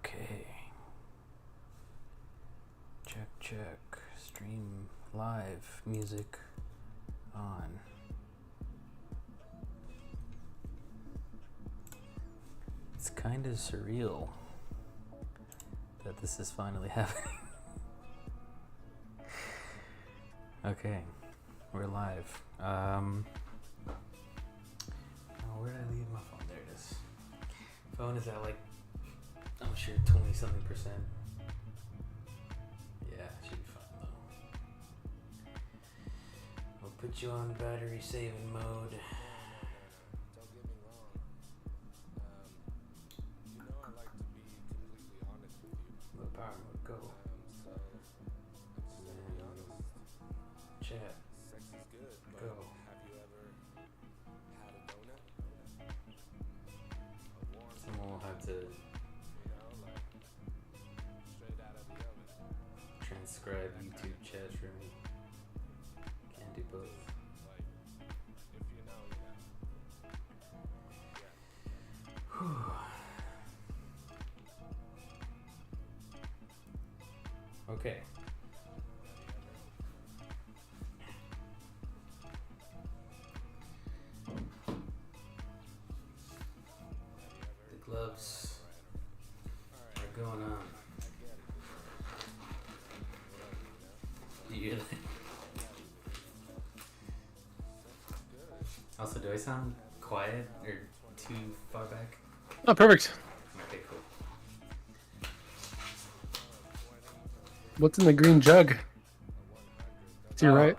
Okay. Check, check. Stream live. Music on. It's kind of surreal that this is finally happening. Okay, we're live. Oh, where did I leave my phone? There it is. Phone is at like, I'm sure 20 something percent. Yeah, it should be fine though. We'll put you on battery saving mode. Don't get me wrong. You know I like to be completely honest with you. What power mode? Go. So I'm just gonna be honest. Chat. Sex is good, but Go. have you ever had a donut? A warm Someone will have to like straight out of the oven. transcribe YouTube chat for me. Can't do both. Like, if you know, you know. Okay. The gloves are going on. Do you hear that? Also, do I sound quiet or too far back? Oh, perfect. Okay, cool. What's in the green jug? To your right.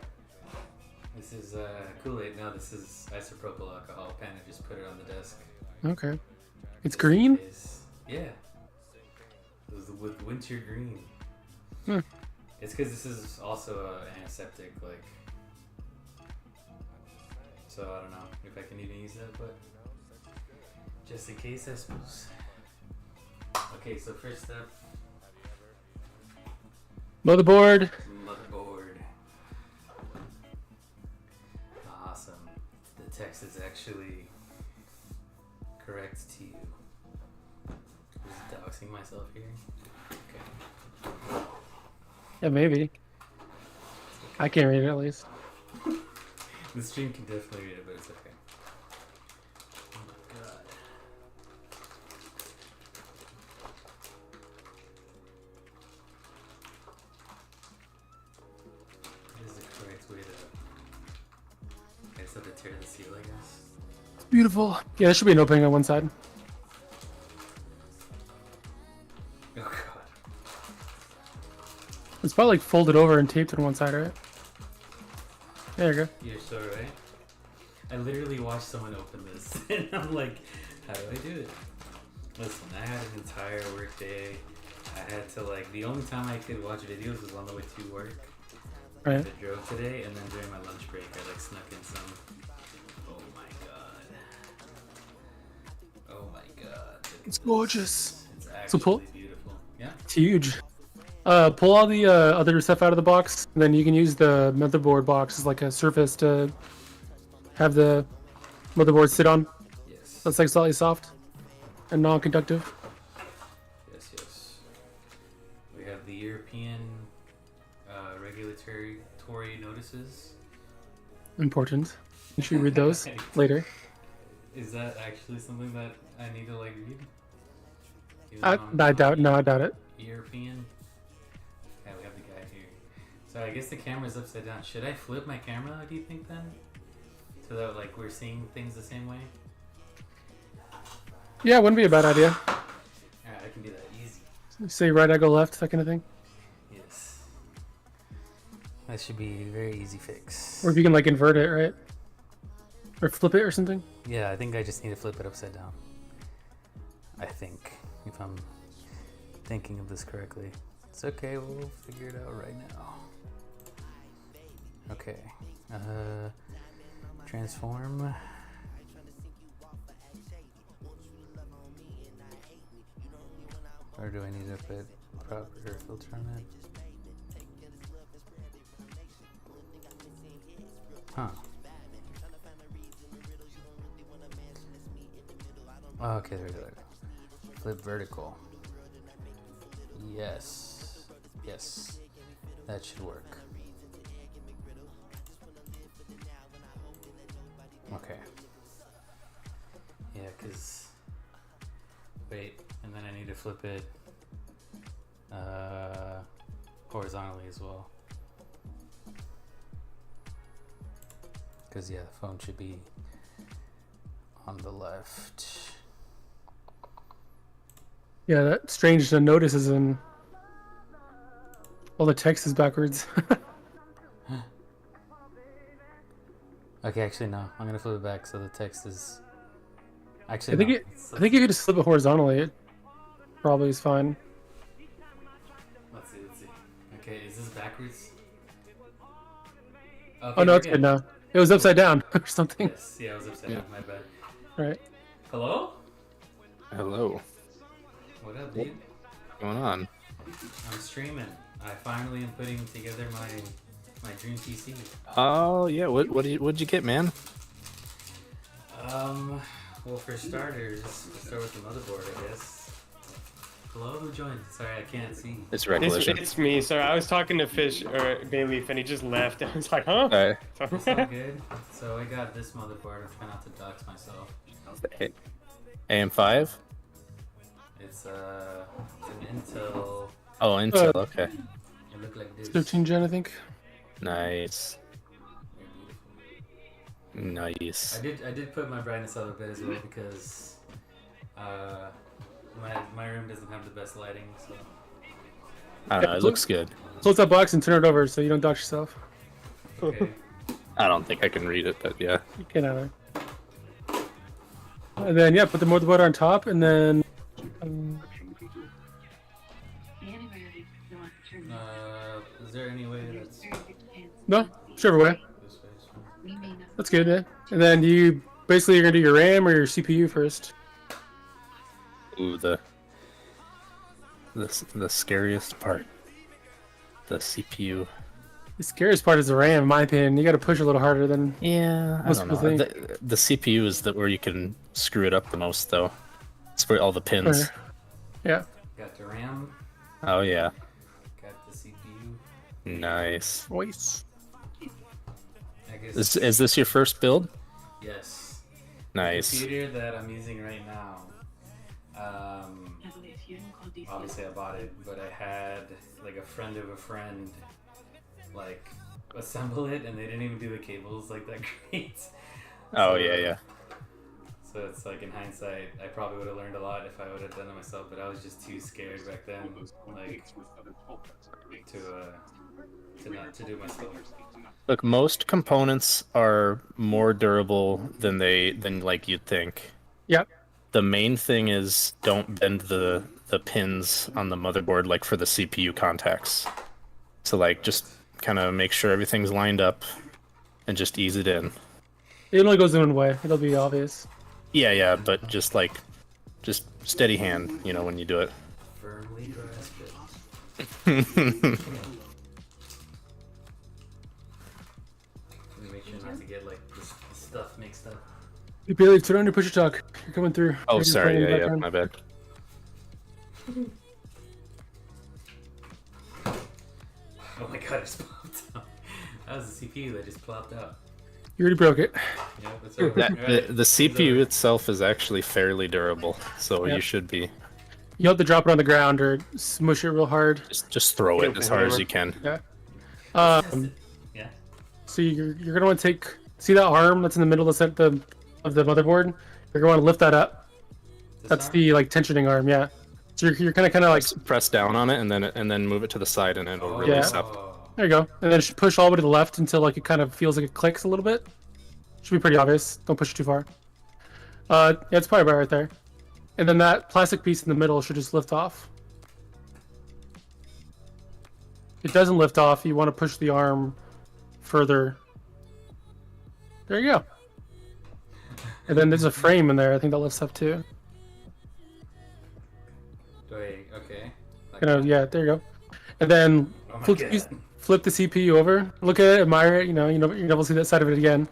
This is Kool-Aid. No, this is isopropyl alcohol. Panda just put it on the desk. Okay. It's green? Yeah. It was with winter green. Hmm. It's because this is also antiseptic, like. So I don't know if I can even use that, but just in case, I suppose. Okay, so first up, Motherboard. motherboard. Awesome. The text is actually correct to you. Just doxing myself here. Okay. Yeah, maybe. I can't read it at least. The stream can definitely read it, but it's okay. Oh my god. What is the correct way to... I just have to tear the seal, I guess. Beautiful. Yeah, there should be an opening on one side. Oh god. It's probably like folded over and taped on one side, right? There you go. You're so right. I literally watched someone open this, and I'm like, how do I do it? Listen, I had an entire work day. I had to, like, the only time I could watch videos was on the way to work. Right. I drove today, and then during my lunch break, I, like, snuck in some. Oh my god. Oh my god. Look It's at gorgeous. this. It's So actually pull- beautiful. Yeah? It's huge. Pull all the other stuff out of the box, and then you can use the motherboard box as like a surface to have the motherboard sit on. Yes. That's like slightly soft and non-conductive. Yes, yes. We have the European regulatory notices. Important. You should read those later. Is that actually something that I need to, like, read? Even I though I'm doubt. not No, I doubt it. European. Yeah, we have the guy here. So I guess the camera's upside down. Should I flip my camera, do you think, then? So that, like, we're seeing things the same way? Yeah, wouldn't be a bad idea. Alright, I can do that easy. Say right, I go left, that kind of thing. Yes. That should be a very easy fix. Or if you can like invert it, right? Or flip it or something. Yeah, I think I just need to flip it upside down. I think, if I'm thinking of this correctly. It's okay, we'll figure it out right now. Okay. Transform. Or do I need to put proper filter on it? Huh. Oh, okay, there we go. Flip vertical. Yes. Yes. That should work. Okay. Yeah, because... Wait, and then I need to flip it horizontally as well. Because, yeah, the phone should be on the left. Yeah, that's strange to notice is in all the text is backwards. Okay, actually, no. I'm going to flip it back so the text is... I Actually, think no. I think if you just flip it horizontally, it probably is fine. Let's see. Okay, is this backwards? Okay, Oh no, we're it's good now. It was upside down or something. Yes, yeah, I was upside down. My bad. All right. Hello? Hello. What up, dude? What's going on? I'm streaming. I finally am putting together my dream PC. Oh yeah, what'd you get, man? Well, for starters, let's start with the motherboard, I guess. Hello, who joined? Sorry, I can't see. It's Recollision. It's me. Sorry, I was talking to Fish or Bayleaf, and he just left. I was like, huh? Alright. It's all good. So I got this motherboard. I'm trying not to dox myself. AM5? It's an Intel. Oh, Intel. Okay. It looked like this. 13 gen, I think. Nice. Nice. I did put my brightness up a bit as well because my room doesn't have the best lighting, so I don't know. It looks good. Close that box and turn it over so you don't dox yourself. okay. I don't think I can read it, but yeah. You can either. And then yeah, put the motherboard on top, and then Is there any way that's no, whichever way. this way? That's good. Yeah. And then you basically you're gonna do your RAM or your CPU first. Ooh, the scariest part. The CPU. The scariest part is the RAM, in my opinion. You got to push a little harder than Yeah, I most don't people know. think. The CPU is where you can screw it up the most, though. It's where all the pins. Yeah. Got the RAM, Oh yeah, got the CPU. nice. Voice. I guess Is this your first build? yes. Nice. The computer that I'm using right now. Obviously I bought it, but I had like a friend of a friend like assemble it, and they didn't even do the cables like that great. Oh yeah. So it's like in hindsight, I probably would have learned a lot if I would have done it myself, but I was just too scared back then, like to do myself. Look, most components are more durable than like you'd think. Yep. The main thing is don't bend the pins on the motherboard like for the CPU contacts. So like just kind of make sure everything's lined up and just ease it in. It only goes in one way. It'll be obvious. Yeah, but just steady hand, when you do it. Firmly grasp it. Make sure not to get like this stuff mixed up. You barely turn on your push talk. You're coming through. Oh, You're just sorry, playing in the yeah, background. my bad. Oh my god, it just popped out. That was the CPU that just plopped out. You already broke it. Yeah, it's over. The CPU itself is actually fairly durable, so Yep. you should be You have to drop it on the ground or smush it real hard. just throw it as hard as you can. Yeah. Yeah. So you're gonna want to see that arm that's in the middle of the motherboard. You're gonna want to lift that up. This That's arm? the like tensioning arm. Yeah. So you're kind of like Just press down on it and then move it to the side and it'll Oh. release up. there you go, and then just push all the way to the left until like it kind of feels like it clicks a little bit. Should be pretty obvious. Don't push it too far. Yeah, it's probably about right there. And then that plastic piece in the middle should just lift off. If it doesn't lift off, you want to push the arm further. There you go. And then there's a frame in there. I think that lifts up too. Wait, okay. Like Yeah, there you go. And then Oh my flip, god. flip the CPU over. Look at it, admire it. You never see that side of it again.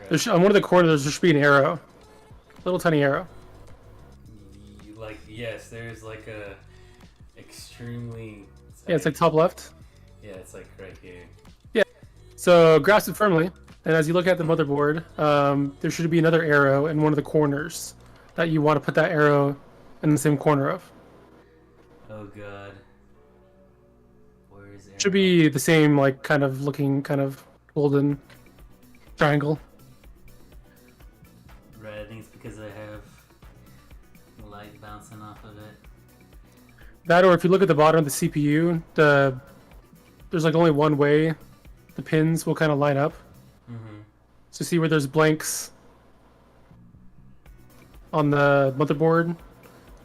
Right. On one of the corners, there should be an arrow. Little tiny arrow. Like, yes, there's like a extremely. Yeah, it's like top left. Yeah, it's like right here. So grasp it firmly, and as you look at the motherboard, there should be another arrow in one of the corners that you want to put that arrow in the same corner of. Oh god. Where is it? Should be the same, like kind of looking, kind of golden triangle. Right, I think it's because I have light bouncing off of it. That, or if you look at the bottom of the CPU, there's like only one way the pins will kind of line up. Mm-hmm. So see where there's blanks on the motherboard.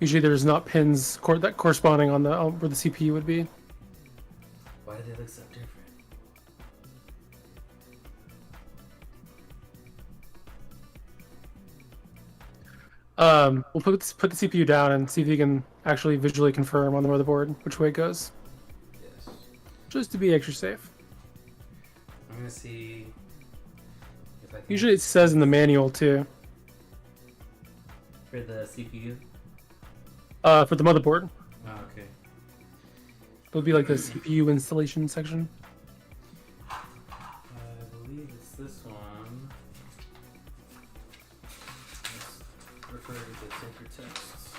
Usually there's not pins that corresponding on the where the CPU would be. Why do they look so different? We'll put the CPU down and see if you can actually visually confirm on the motherboard which way it goes, Yes. just to be extra safe. I'm gonna see if I can. Usually it says in the manual too. For the CPU? For the motherboard, Oh, okay. it'll be like the CPU installation section. I believe it's this one. Let's refer to the ciphertext.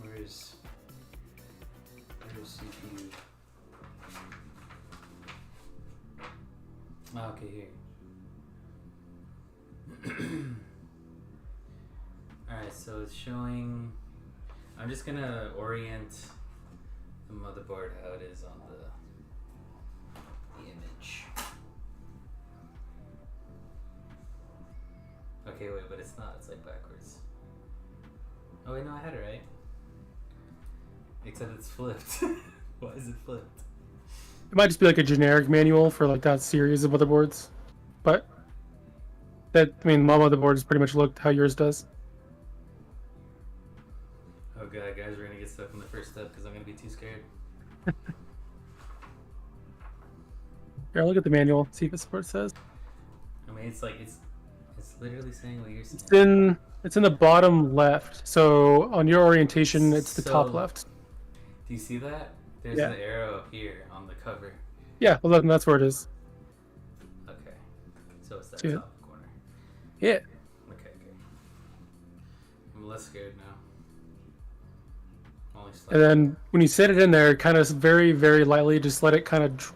Where's CPU? Oh, okay, here. Alright, so it's showing. I'm just gonna orient the motherboard how it is on the image. Okay, wait, but it's not. It's like backwards. Oh wait, no, I had it right. Except it's flipped. Why is it flipped? It might just be like a generic manual for like that series of motherboards, but my motherboards pretty much look how yours does. Oh god, guys, we're gonna get stuck in the first step because I'm gonna be too scared. Here, look at the manual, see if it's what it says. I mean, it's like it's literally saying what you're saying. It's in the bottom left. So on your orientation, it's the top So- left. Do you see that? There's Yeah. an arrow here on the cover. Yeah, well then that's where it is. Okay, so it's that See it? top corner. Yeah. Okay. I'm less scared now. Only And slightly. then when you set it in there, kind of very, very lightly, just let it kind of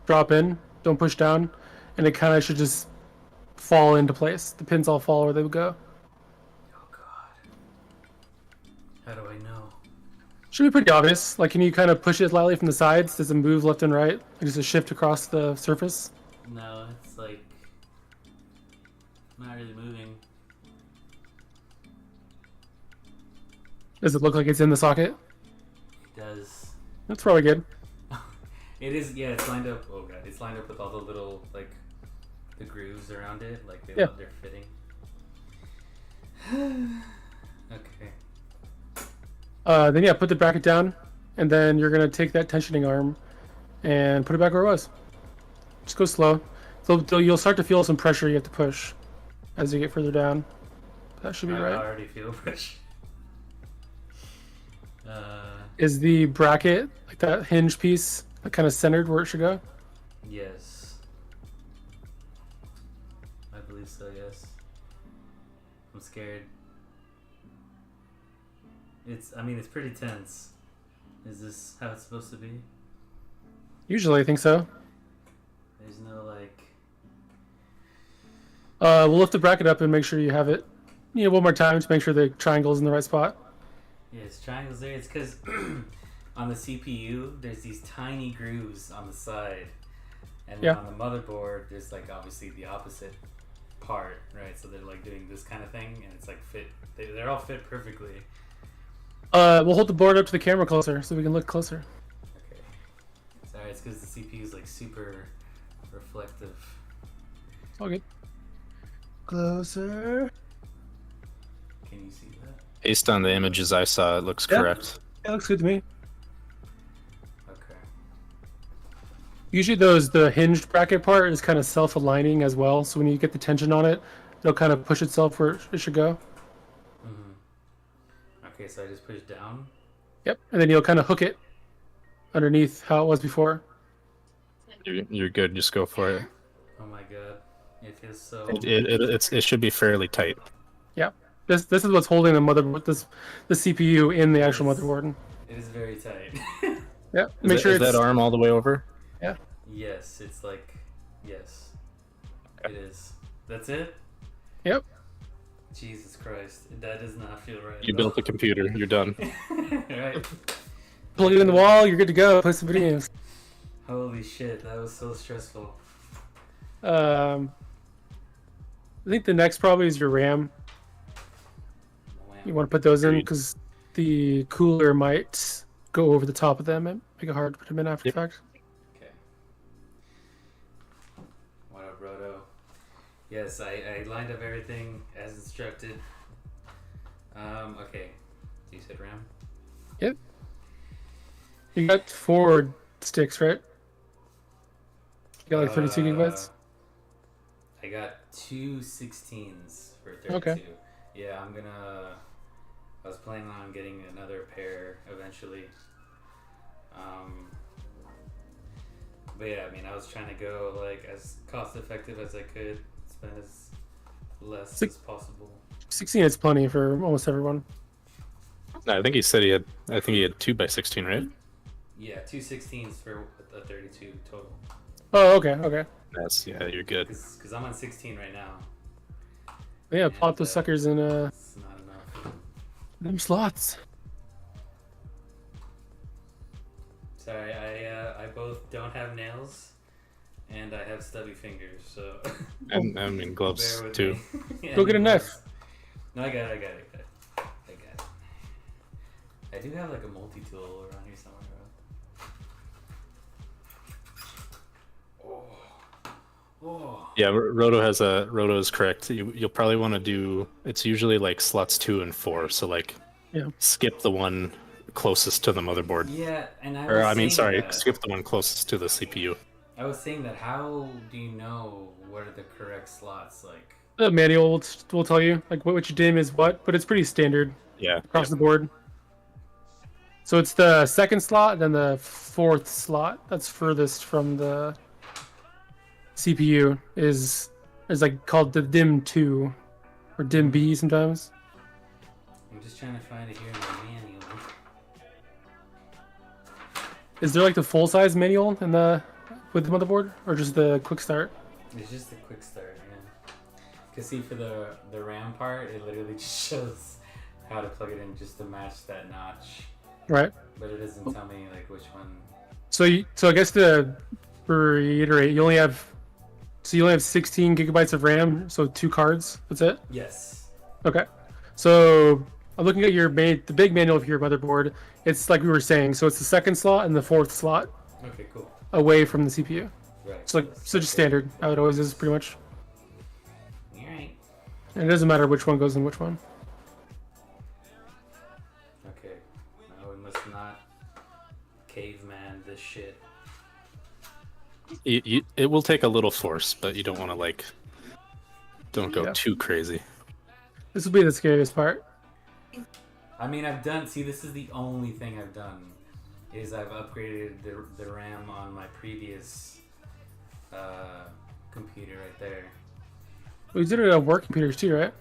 drop in. Don't push down, and it kind of should just fall into place. The pins all fall where they would go. Oh god. How do I know? Should be pretty obvious. Like, can you kind of push it lightly from the sides? Does it move left and right? Like, just a shift across the surface? No, it's like not really moving. Does it look like it's in the socket? It does. That's probably good. It is. Yeah, it's lined up. Oh god, it's lined up with all the little like the grooves around it. Like Yeah. they're fitting. Okay. Then yeah, put the bracket down, and then you're gonna take that tensioning arm and put it back where it was. Just go slow. So you'll start to feel some pressure you have to push as you get further down. That should be I right. already feel pressure. Is the bracket, like that hinge piece, kind of centered where it should go? Yes. I believe so, yes. I'm scared. I mean, it's pretty tense. Is this how it's supposed to be? Usually, I think so. There's no, like... We'll lift the bracket up and make sure you have it. One more time to make sure the triangle's in the right spot. Yeah, it's triangles there. It's because on the CPU, there's these tiny grooves on the side. And then Yeah. on the motherboard, there's, like, obviously the opposite part, right? So they're, like, doing this kind of thing, and it's, like, fit. They're all fit perfectly. We'll hold the board up to the camera closer so we can look closer. Okay. Sorry, it's because the CPU is like super reflective. It's all good. Closer. Can you see that? Based on the images I saw, it looks Yeah. correct. Yeah, looks good to me. Okay. Usually the hinged bracket part is kind of self-aligning as well, so when you get the tension on it, it'll kind of push itself where it should go. Mm-hmm. Okay, so I just push down. Yep, and then you'll kind of hook it underneath how it was before. You're good. Just go for it. Oh my god, it feels so. It should be fairly tight. Yeah, this is what's holding the motherboard, the CPU in the actual Yes. motherboard. It is very tight. Yeah, make sure Is it's that arm all the way over? yeah. Yes, it's like yes, it is. That's it. Yep. Jesus Christ, that does not feel right. You at built all. the computer. You're done. Right. Plug it in the wall. You're good to go. Play some video games. Holy shit, that was so stressful. I think the next probably is your RAM. Wow. You want to put those in Agreed. because the cooler might go over the top of them and make it hard to put them in after the fact. Okay. What up, Roto? Yes, I lined up everything as instructed. Okay. You said RAM? Yep. You got 4 sticks, right? You got like 32 gigabytes? I got 2 16s for 32. Okay. Yeah, I was planning on getting another pair eventually. But yeah, I mean, I was trying to go like as cost effective as I could, spend as less as possible. 16 is plenty for almost everyone. No, I think he said he had. I think he had 2x16, right? Yeah, 2 16s for a 32 total. Oh, okay, okay. Yeah, you're good. Because I'm on 16 right now. Yeah, And, plot those suckers in It's not enough. them slots. Sorry, I both don't have nails, and I have stubby fingers, so. And I mean gloves Bear with too. me. Yeah, Go get a gloves. knife. No, I got it. I do have like a multi-tool around here somewhere, bro. Oh. Yeah, Roto is correct. You'll probably want to do. It's usually like slots 2 and 4. So like, Yeah. skip the one closest to the motherboard. Yeah, and Or I mean, sorry, that. skip the one closest to the CPU. I was saying that. How do you know what are the correct slots? Like, The manual will tell you like what you DIMM is what, but it's pretty standard Yeah. across the board. So it's the second slot, then the 4th slot that's furthest from the CPU is like called the DIMM 2 or DIMM B sometimes. I'm just trying to find it here in the manual. Is there like the full size manual in with the motherboard or just the quick start? It's just a quick start, yeah. Cause see, for the RAM part, it literally just shows how to plug it in just to match that notch, Right. but it doesn't tell me like which one. So I guess to reiterate, you only have 16 gigabytes of RAM, so 2 cards. That's it. Yes. Okay. So I'm looking at the big manual of your motherboard. It's like we were saying. So it's the second slot and the 4th slot Okay, cool. away from the CPU. Right. So just standard, how it always is, pretty much. All right. And it doesn't matter which one goes in which one. Okay. No, we must not caveman this shit. It will take a little force, but you don't want to don't go Yeah. too crazy. This will be the scariest part. I mean, this is the only thing I've done, is I've upgraded the RAM on my previous computer right there. We did it on work computers too, right?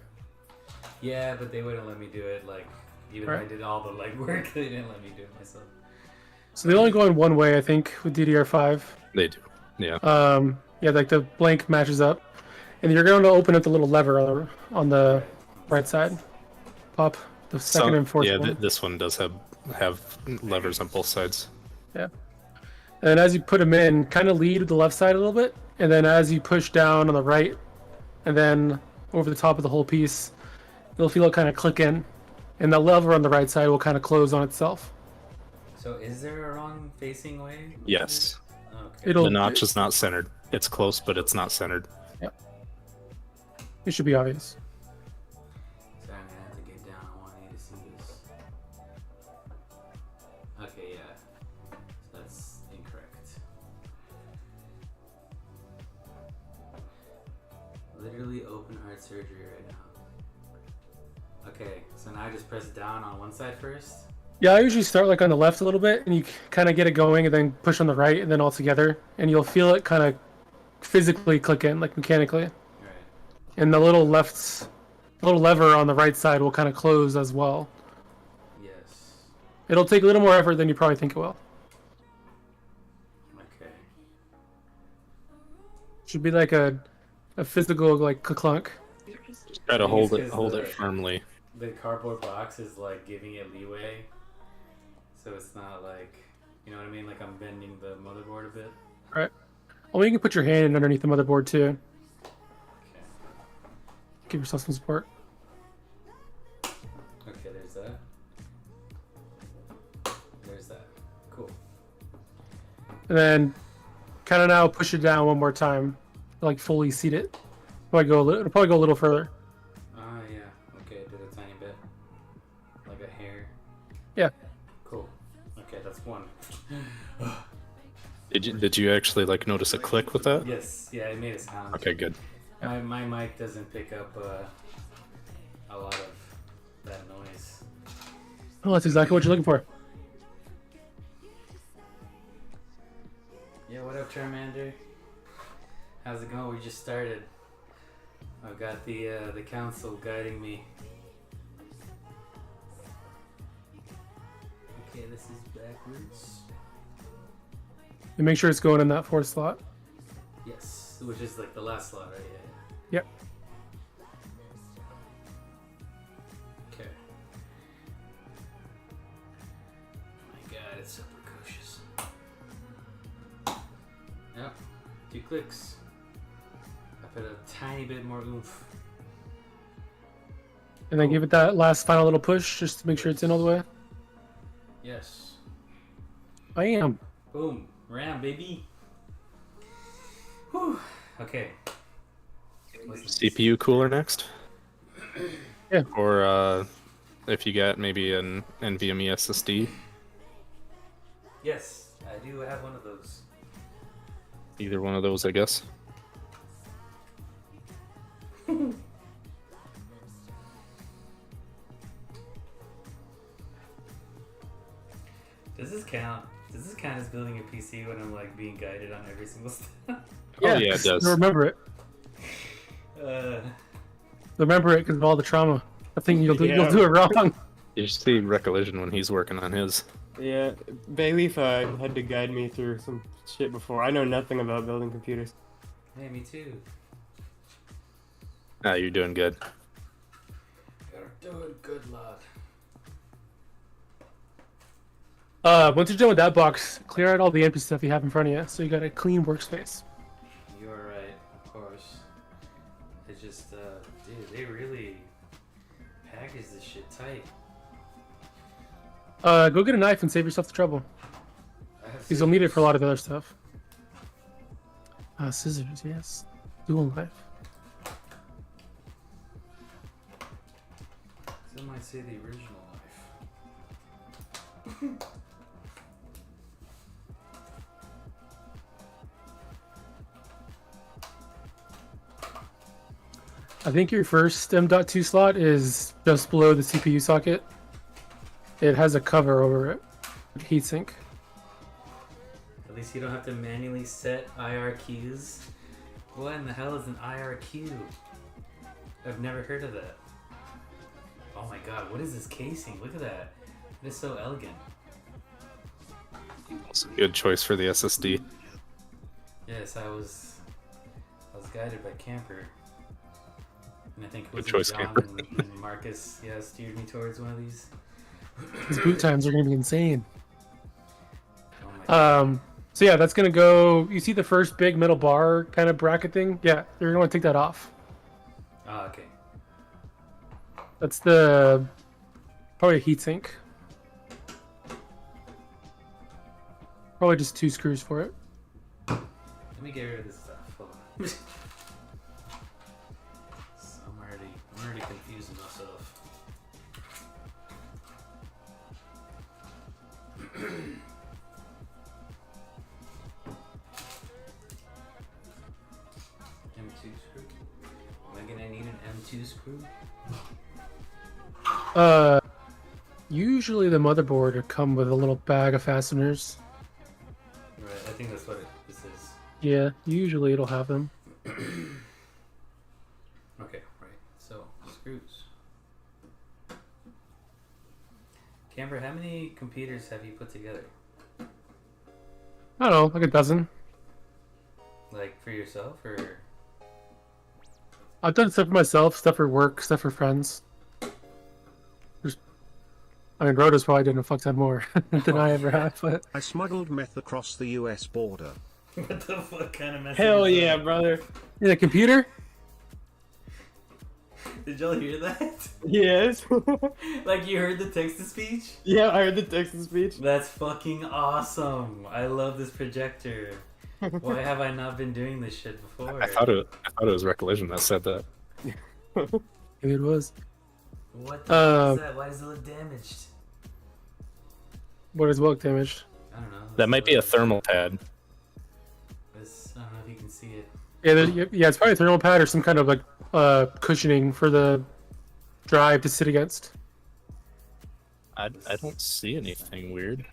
Yeah, but they wouldn't let me do it, like, even though I Right. did all the legwork, they didn't let me do it myself. So they only go in one way, I think, with DDR5. They do. Yeah. Yeah, like the blank matches up, and you're going to open up the little lever on the right side. Pop the second and 4th yeah, one. this one does have levers on both sides. Yeah. And as you put them in, kind of lead with the left side a little bit, and then as you push down on the right, and then over the top of the whole piece, you'll feel it kind of click in, and the lever on the right side will kind of close on itself. So is there a wrong facing way? Yes. Okay. The notch is not centered. It's close, but it's not centered. It should be obvious. So I'm gonna have to get down on one knee to see this. Okay, yeah. So that's incorrect. Literally open heart surgery right now. Okay, so now I just press down on one side first. Yeah, I usually start like on the left a little bit, and you kind of get it going, and then push on the right, and then all together, and you'll feel it kind of physically click in, like mechanically. Alright. And the little lever on the right side will kind of close as well. Yes. It'll take a little more effort than you probably think it will. Okay. Should be like a physical like clunk. Just try to I think hold it's 'cause hold it the- firmly. The cardboard box is like giving it leeway, so it's not like, you know what I mean? Like I'm bending the motherboard a bit. Right. Well, you can put your hand in underneath the motherboard too. Okay. Give yourself some support. Okay, there's that. There's that. Cool. And then kind of now push it down one more time, like fully seat it. It'll probably go a little further. Ah, yeah. Okay, did a tiny bit. Like a hair. Yeah. Cool. Okay, that's one. Did you actually like notice a click with that? Yes, yeah, it made a sound. Okay, good. My mic doesn't pick up a lot of that noise. Oh, that's exactly what you're looking for. Yeah, what up, Charmander? How's it going? We just started. I've got the council guiding me. Okay, this is backwards. And make sure it's going in that fourth slot. Yes, which is like the last slot, right? Yeah. Yep. Okay. Oh my god, it's so precocious. Yep. 2 clicks. I put a tiny bit more oomph. And then give it that last final little push just to make sure it's in all the way. Yes. Bam. Boom. Ram, baby. Whew. Okay. What's next? CPU cooler next? Yeah. Or if you got maybe an NVMe SSD, Yes, I do have one of those. either one of those, I guess. Does this count? Does this count as building a PC when I'm like being guided on every single step? Oh yeah, it does. Remember it. uh, Remember it because of all the trauma. I think you'll do Yeah. it wrong. You should see Recollision when he's working on his. Yeah, Bayleaf had to guide me through some shit before. I know nothing about building computers. hey, me too. Ah, you're doing good. You're doing good, lad. Once you're done with that box, clear out all the empty stuff you have in front of you, so you got a clean workspace. You are right, of course. It's just, dude, they really package this shit tight. Go get a knife and save yourself the trouble, I have because you'll need it for a lot of other stuff. Scissors, yes. Dual knife. Some might say the original knife. I think your first M.2 slot is just below the CPU socket. It has a cover over it, heatsink. At least you don't have to manually set IRQs. What in the hell is an IRQ? I've never heard of that. Oh my god, what is this casing? Look at that. It is so elegant. It's a good choice for the SSD. Yes, I was guided by Camper. And I think it was Good choice, John Camper. and Marcus, yeah, steered me towards one of these. These boot times are gonna be insane. Oh my god. So yeah, that's gonna go. You see the first big middle bar kind of bracket thing? Yeah, you're gonna want to take that off. Oh, okay. That's the probably a heatsink. Probably just 2 screws for it. Let me get rid of this stuff. Hold on. So I'm already confusing myself. M2 screw. Am I gonna need an M2 screw? Usually the motherboard would come with a little bag of fasteners. Right, I think that's what this is. Yeah, usually it'll have them. Okay, right. So, screws. Camber, how many computers have you put together? I don't know, like a dozen. Like, for yourself, or... I've done stuff for myself, stuff for work, stuff for friends. I mean, Rhoda's probably done a fuck ton more than I ever have, but... I smuggled meth across the US border. What the fuck kind of message Hell is yeah, that? brother. In a computer? Did y'all hear that? Yes. Like, you heard the text-to-speech? Yeah, I heard the text-to-speech. That's fucking awesome. I love this projector. Why have I not been doing this shit before? I thought it was Recollision that said that. Maybe it was. What the fuck is that? Why does it look damaged? What is what damaged? I don't know. That might be a thermal pad. This, I don't know if you can see it. Yeah, it's probably a thermal pad or some kind of like cushioning for the drive to sit against. I don't see anything weird.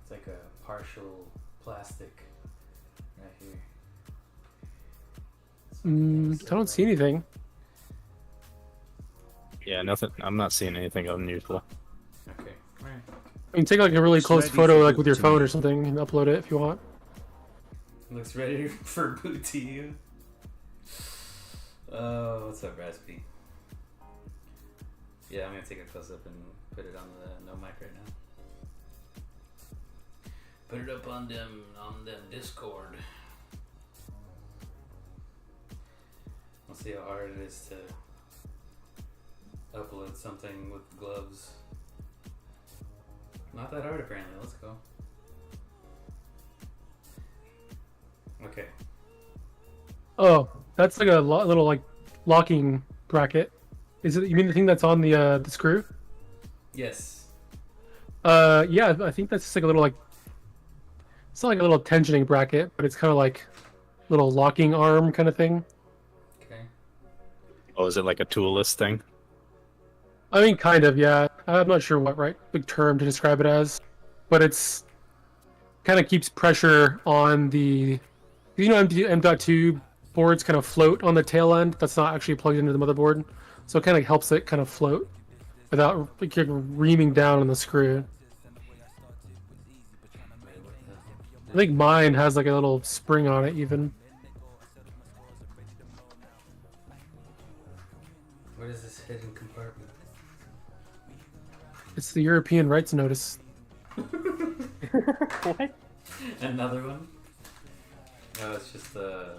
It's like a partial plastic right here. I don't see anything. Yeah, nothing. I'm not seeing anything unusual. Okay, alright. You can take like a really It's close ready photo for like with your boot to phone me. or something and upload it if you want. Looks ready for boot to you. Oh, what's up, Raspy? Yeah, I'm gonna take a close up and put it on the no mic right now. Put it up on them Discord. We'll see how hard it is to upload something with gloves. Not that hard apparently. Let's go. Okay. Oh, that's like a little like locking bracket. Is it? You mean the thing that's on the screw? Yes. Yeah, I think that's just like a little like. It's not like a little tensioning bracket, but it's kind of like little locking arm kind of thing. Okay. Oh, is it like a toolless thing? I mean, kind of, yeah. I'm not sure what big term to describe it as, but it's kind of keeps pressure on the. You know, M.2 boards kind of float on the tail end. That's not actually plugged into the motherboard, so it kind of helps it kind of float without like you're reaming down on the screw. I think mine has like a little spring on it, even. What is this hidden compartment? It's the European Rights Notice. What? Another one? No, it's just a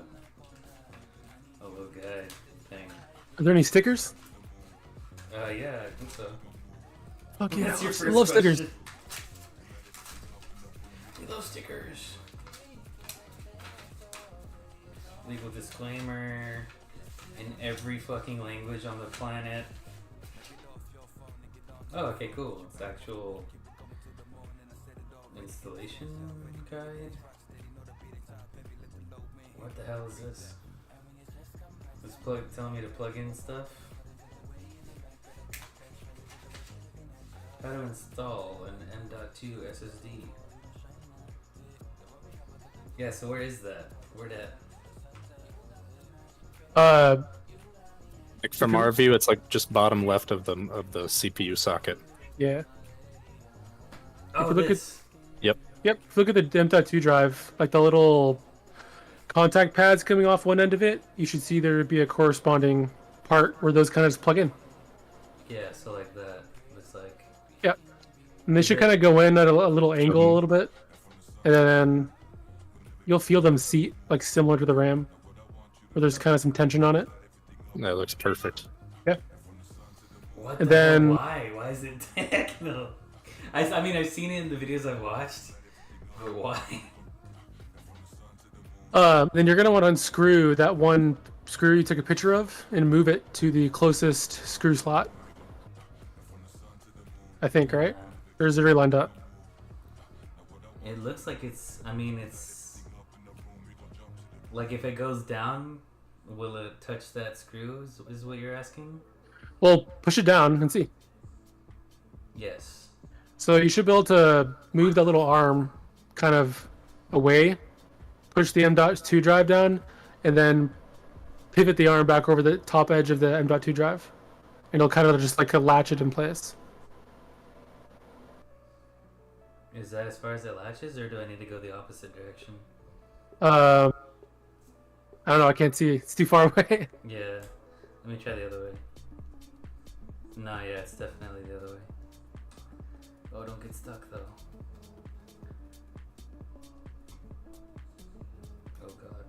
little guy thing. Are there any stickers? Yeah, I think so. Fuck yeah, That's your I first love stickers. question. We love stickers. Legal disclaimer in every fucking language on the planet. Oh, okay, cool. It's actual installation guide. What the hell is this? It's telling me to plug in stuff. How to install an M.2 SSD. Yeah, so where is that? Where that? Like from our view, it's like just bottom left of the CPU socket. Yeah. Oh, you look this. Yep. If you look at the M.2 drive, like the little contact pads coming off one end of it, you should see there would be a corresponding part where those kind of just plug in. Yeah, so like that. Looks like. Yep. And they should kind of go in at a little angle a little bit, and then you'll feel them seat like similar to the RAM, where there's kind of some tension on it. That looks perfect. Yeah. What And the then- hell? Why? Why is it techno? I mean, I've seen it in the videos I've watched, but why? Then you're gonna want to unscrew that one screw you took a picture of and move it to the closest screw slot. I think, right? Or is it already lined up? It looks like it's. I mean, it's like if it goes down, will it touch that screw? Is what you're asking? Well, push it down and see. Yes. So you should be able to move that little arm kind of away, push the M.2 drive down, and then pivot the arm back over the top edge of the M.2 drive. And it'll kind of just like latch it in place. Is that as far as it latches, or do I need to go the opposite direction? I don't know, I can't see. It's too far away. Yeah. Let me try the other way. No, yeah, it's definitely the other way. Oh, don't get stuck though. Oh god.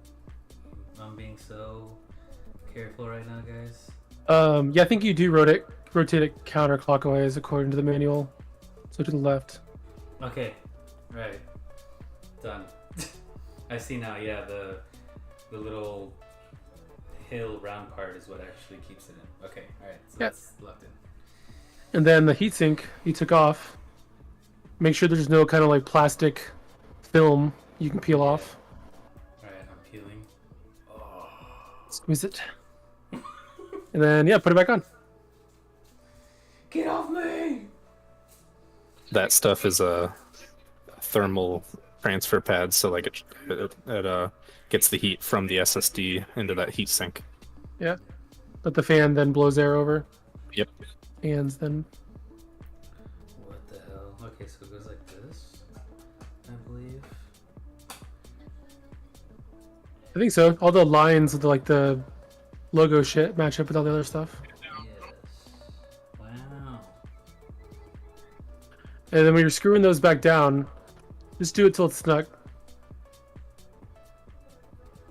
I'm being so careful right now, guys. Yeah, I think you do rotate it counterclockwise according to the manual. So to the left. Okay. Right. Done. I see now, yeah, the little hill round part is what actually keeps it in. Okay, alright, so Yeah. that's locked in. And then the heatsink you took off. Make sure there's no kind of like plastic film you can peel off. Alright, I'm peeling. Oh. Squeeze it. And then, yeah, put it back on. Get off me! That stuff is a thermal transfer pad, so like it gets the heat from the SSD into that heat sink. Yeah. But the fan then blows air over. Yep. Fans then. What the hell? Okay, so it goes like this, I believe. I think so. All the lines with the logo shit match up with all the other stuff. Yes. Wow. And then when you're screwing those back down, just do it till it's snug.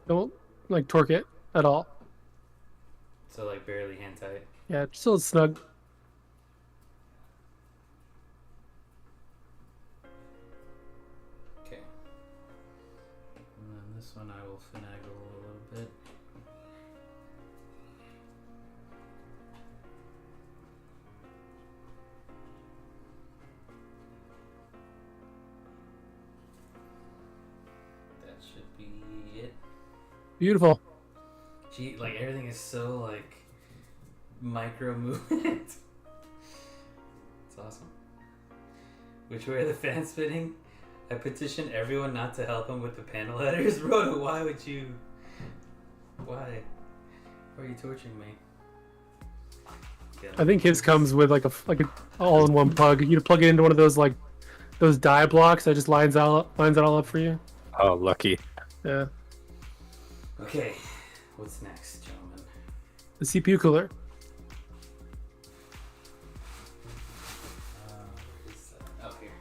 Don't like torque it at all. So like barely hand tight. Yeah, just till it's snug. Okay. And then this one I will finagle a little bit. That should be it. Beautiful. Gee, like everything is so like micro movement. It's awesome. Which way are the fans spinning? I petition everyone not to help him with the panel headers. Rhoda, why would you? Why? Why are you torturing me? I think his comes with like a all-in-one plug. You plug it into one of those those die blocks that just lines it all up for you. Oh, lucky. Yeah. Okay, what's next, gentlemen? The CPU cooler. Where is that? Oh, here.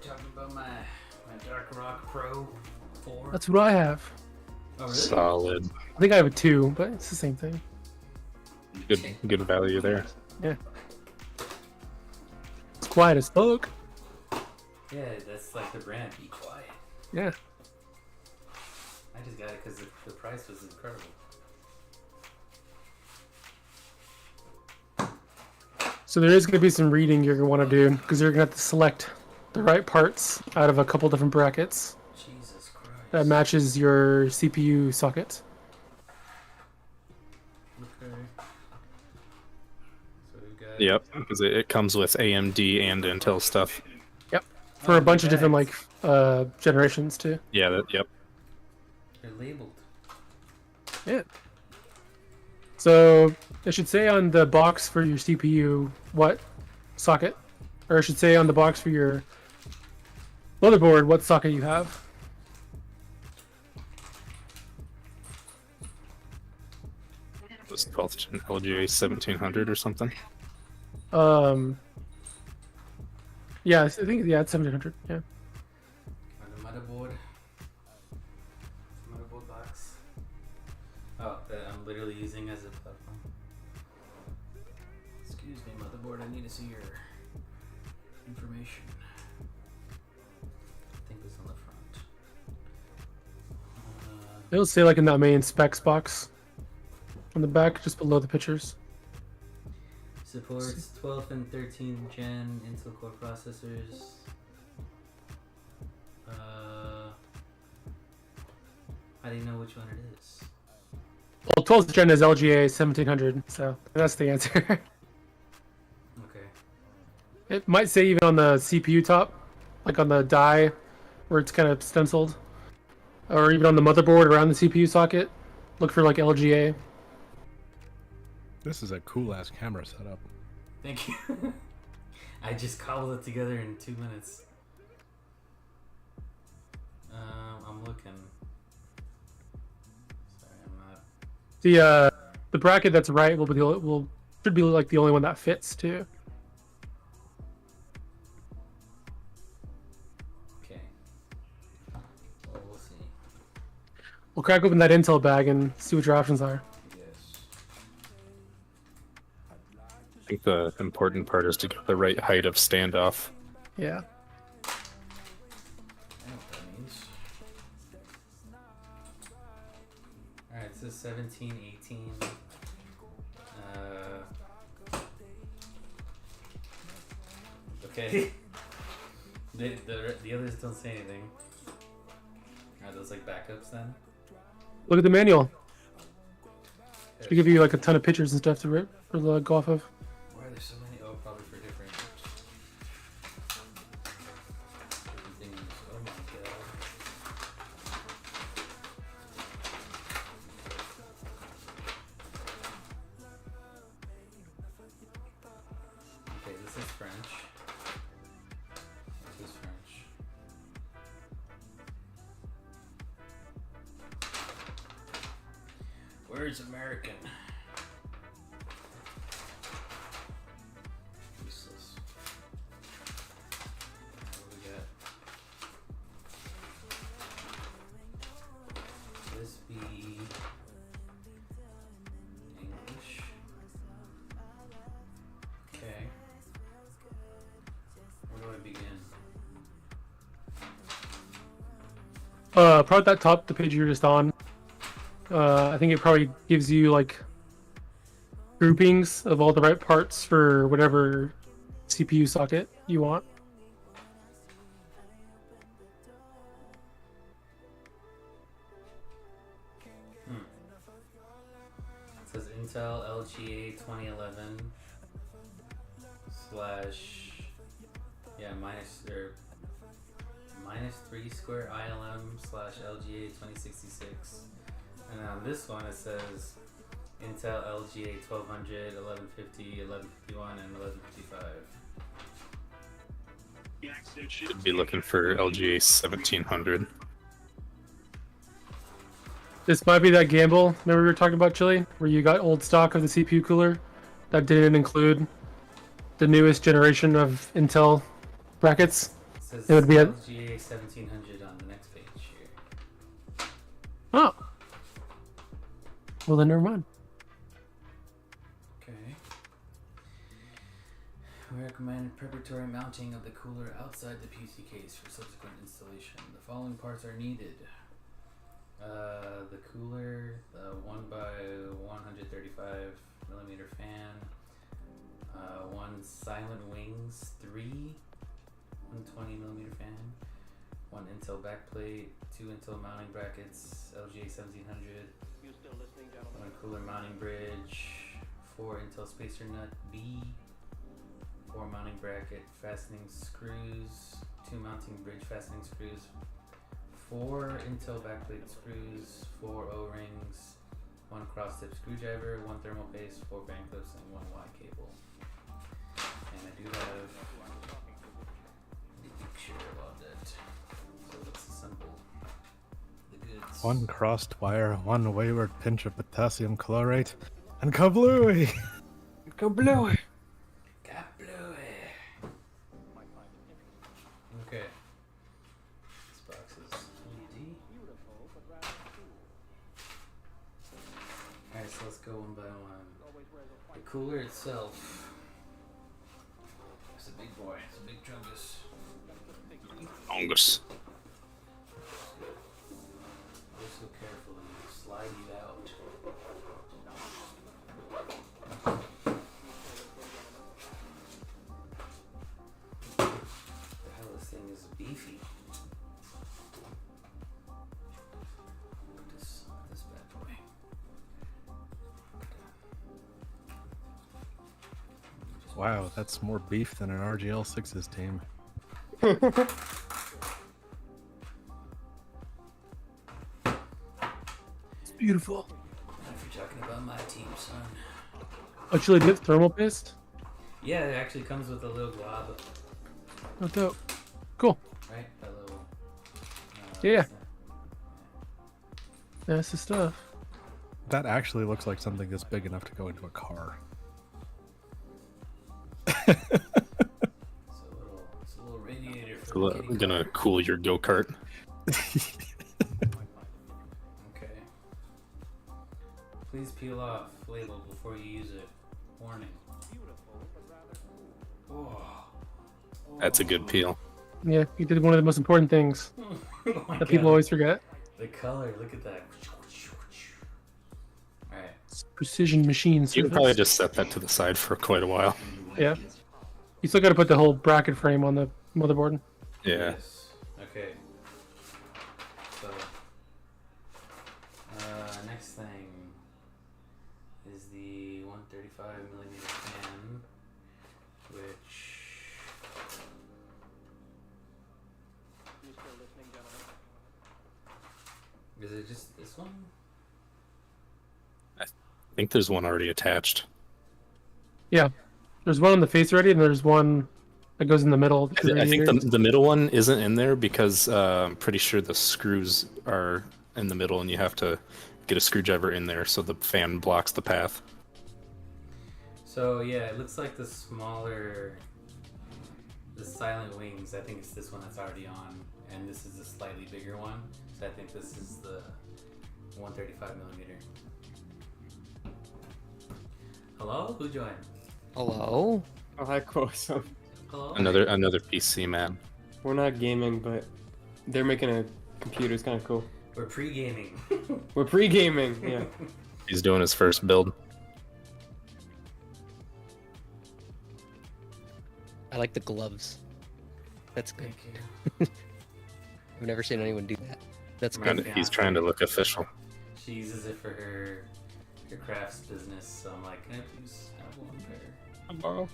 Talking about my Dark Rock Pro 4. That's what I have. Oh, really? Solid. I think I have a 2, but it's the same thing. Good value there. Yeah. It's quiet as fuck. Yeah, that's like the brand. Be quiet. Yeah. I just got it because the price was incredible. So there is going to be some reading you're going to want to do because you're going to have to select the right parts out of a couple different brackets Jesus Christ. that matches your CPU socket. Okay. So we've got. Yep, because it comes with AMD and Intel stuff. Yep. For a bunch of bags. different generations too. Yeah, yep. They're labeled. Yeah. So it should say on the box for your CPU what socket, or it should say on the box for your motherboard what socket you have. This 12th gen LGA 1700 or something. Yeah, I think it's 1700. Yeah. On the motherboard. Motherboard box. Oh, that I'm literally using as a platform. Excuse me, motherboard. I need to see your information. I think it's on the front. It'll say like in that main specs box on the back, just below the pictures. Supports 12th and 13th gen Intel Core processors. How do you know which one it is? Well, 12th gen is LGA 1700, so that's the answer. Okay. It might say even on the CPU top, like on the die, where it's kind of stenciled, or even on the motherboard around the CPU socket. Look for like LGA. This is a cool ass camera setup. Thank you. I just cobbled it together in 2 minutes. I'm looking. Sorry, I'm not. The bracket that's right should be like the only one that fits too. Okay. Well, we'll see. We'll crack open that Intel bag and see what your options are. Yes. I think the important part is to get the right height of standoff. Yeah. I know what that means. Alright, so 17, 18. Okay. The others don't say anything. Are those like backups then? Look at the manual. Should give you like a ton of pictures and stuff to go off of. Why are there so many? Oh, probably for different things. Oh my god. Okay, this is French. This is French. Where's American? Useless. What do we got? This be English. Okay. Where do I begin? Probably that top, the page you're just on. I think it probably gives you like groupings of all the right parts for whatever CPU socket you want. It says Intel LGA 2011 slash minus 3 square ILM slash LGA 2066. And then on this one it says Intel LGA 1200, 1150, 1151, and 1155. Should be looking for LGA 1700. This might be that gamble. Remember we were talking about, Chili, where you got old stock of the CPU cooler that didn't include the newest generation of Intel brackets. It says It would be LGA 1700 on the next page here. Oh. Well, then never mind. Okay. We recommend preparatory mounting of the cooler outside the PC case for subsequent installation. The following parts are needed. The cooler, the 1x135 millimeter fan, one Silent Wings 3 120 millimeter fan, one Intel backplate, two Intel mounting brackets, LGA 1700, one cooler mounting bridge, 4 Intel spacer nut B, 4 mounting bracket fastening screws, 2 mounting bridge fastening screws, 4 Intel backplate screws, 4 O-rings, 1 cross-tip screwdriver, 1 thermal paste, 4 band clips, and 1 Y cable. And I do have the picture about that. So let's assemble the goods. One crossed wire, one wayward pinch of potassium chlorate, and kablooey! Kablooey! Kablooey! Okay. This box is 3D. Alright, so let's go one by one. The cooler itself. It's a big boy. It's a big chungus. Longus. Go so carefully. Slide you out. The hell, this thing is beefy. Look at this bad boy. Wow, that's more beef than an RGL6's team. It's beautiful. If you're talking about my team, son. Oh, Chili dip thermal paste? Yeah, it actually comes with a little glob, Oh, dope. Cool. right? A little. Yeah. what's that? That's the stuff. That actually looks like something that's big enough to go into a car. It's a little radiator for the kitty Gonna car. cool your go kart. Okay. Please peel off label before you use it. Warning. Oh. That's a good peel. Yeah, you did one of the most important things Oh my that people God. always forget. The color, look at that. Alright. It's precision machine You service. can probably just set that to the side for quite a while. Yeah. You still got to put the whole bracket frame on the motherboard. Yeah. Yes. Okay. So, next thing is the 135mm fan, which is it just this one? I think there's one already attached. Yeah. There's one on the face already, and there's one that goes in the middle. I think the middle one isn't in there because I'm pretty sure the screws are in the middle and you have to get a screwdriver in there so the fan blocks the path. So yeah, it looks like the silent wings. I think it's this one that's already on, and this is a slightly bigger one. So I think this is the 135mm. Hello, who joined? Hello? Oh, hi, Quosum. Hello. Another PC man. We're not gaming, but they're making a computer. It's kind of cool. We're pre-gaming. We're pre-gaming, yeah. He's doing his first build. I like the gloves. That's good. Thank you. I've never seen anyone do that. That's Right. good. He's trying to look official. She uses it for her crafts business. So I'm like, can I please have one pair? Hello.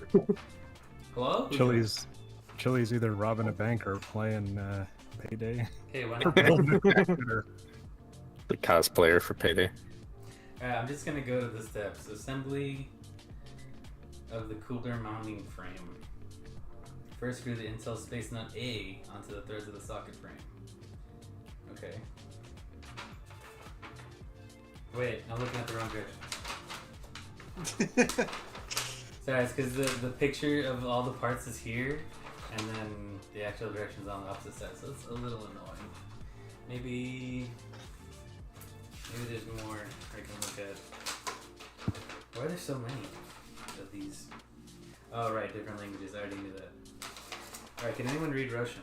Who joined? Chili's either robbing a bank or playing Payday. Hey, why Or not? building a tractor. The cosplayer for Payday. Alright, I'm just gonna go to the steps. Assembly of the cooler mounting frame. First, screw the Intel Space Nut A onto the threads of the socket frame. Okay. Wait, I'm looking at the wrong direction. Sorry, it's because the picture of all the parts is here, and then the actual direction's on the opposite side, so it's a little annoying. Maybe there's more I can look at. Why are there so many of these? Oh, right, different languages. I already knew that. Alright, can anyone read Russian?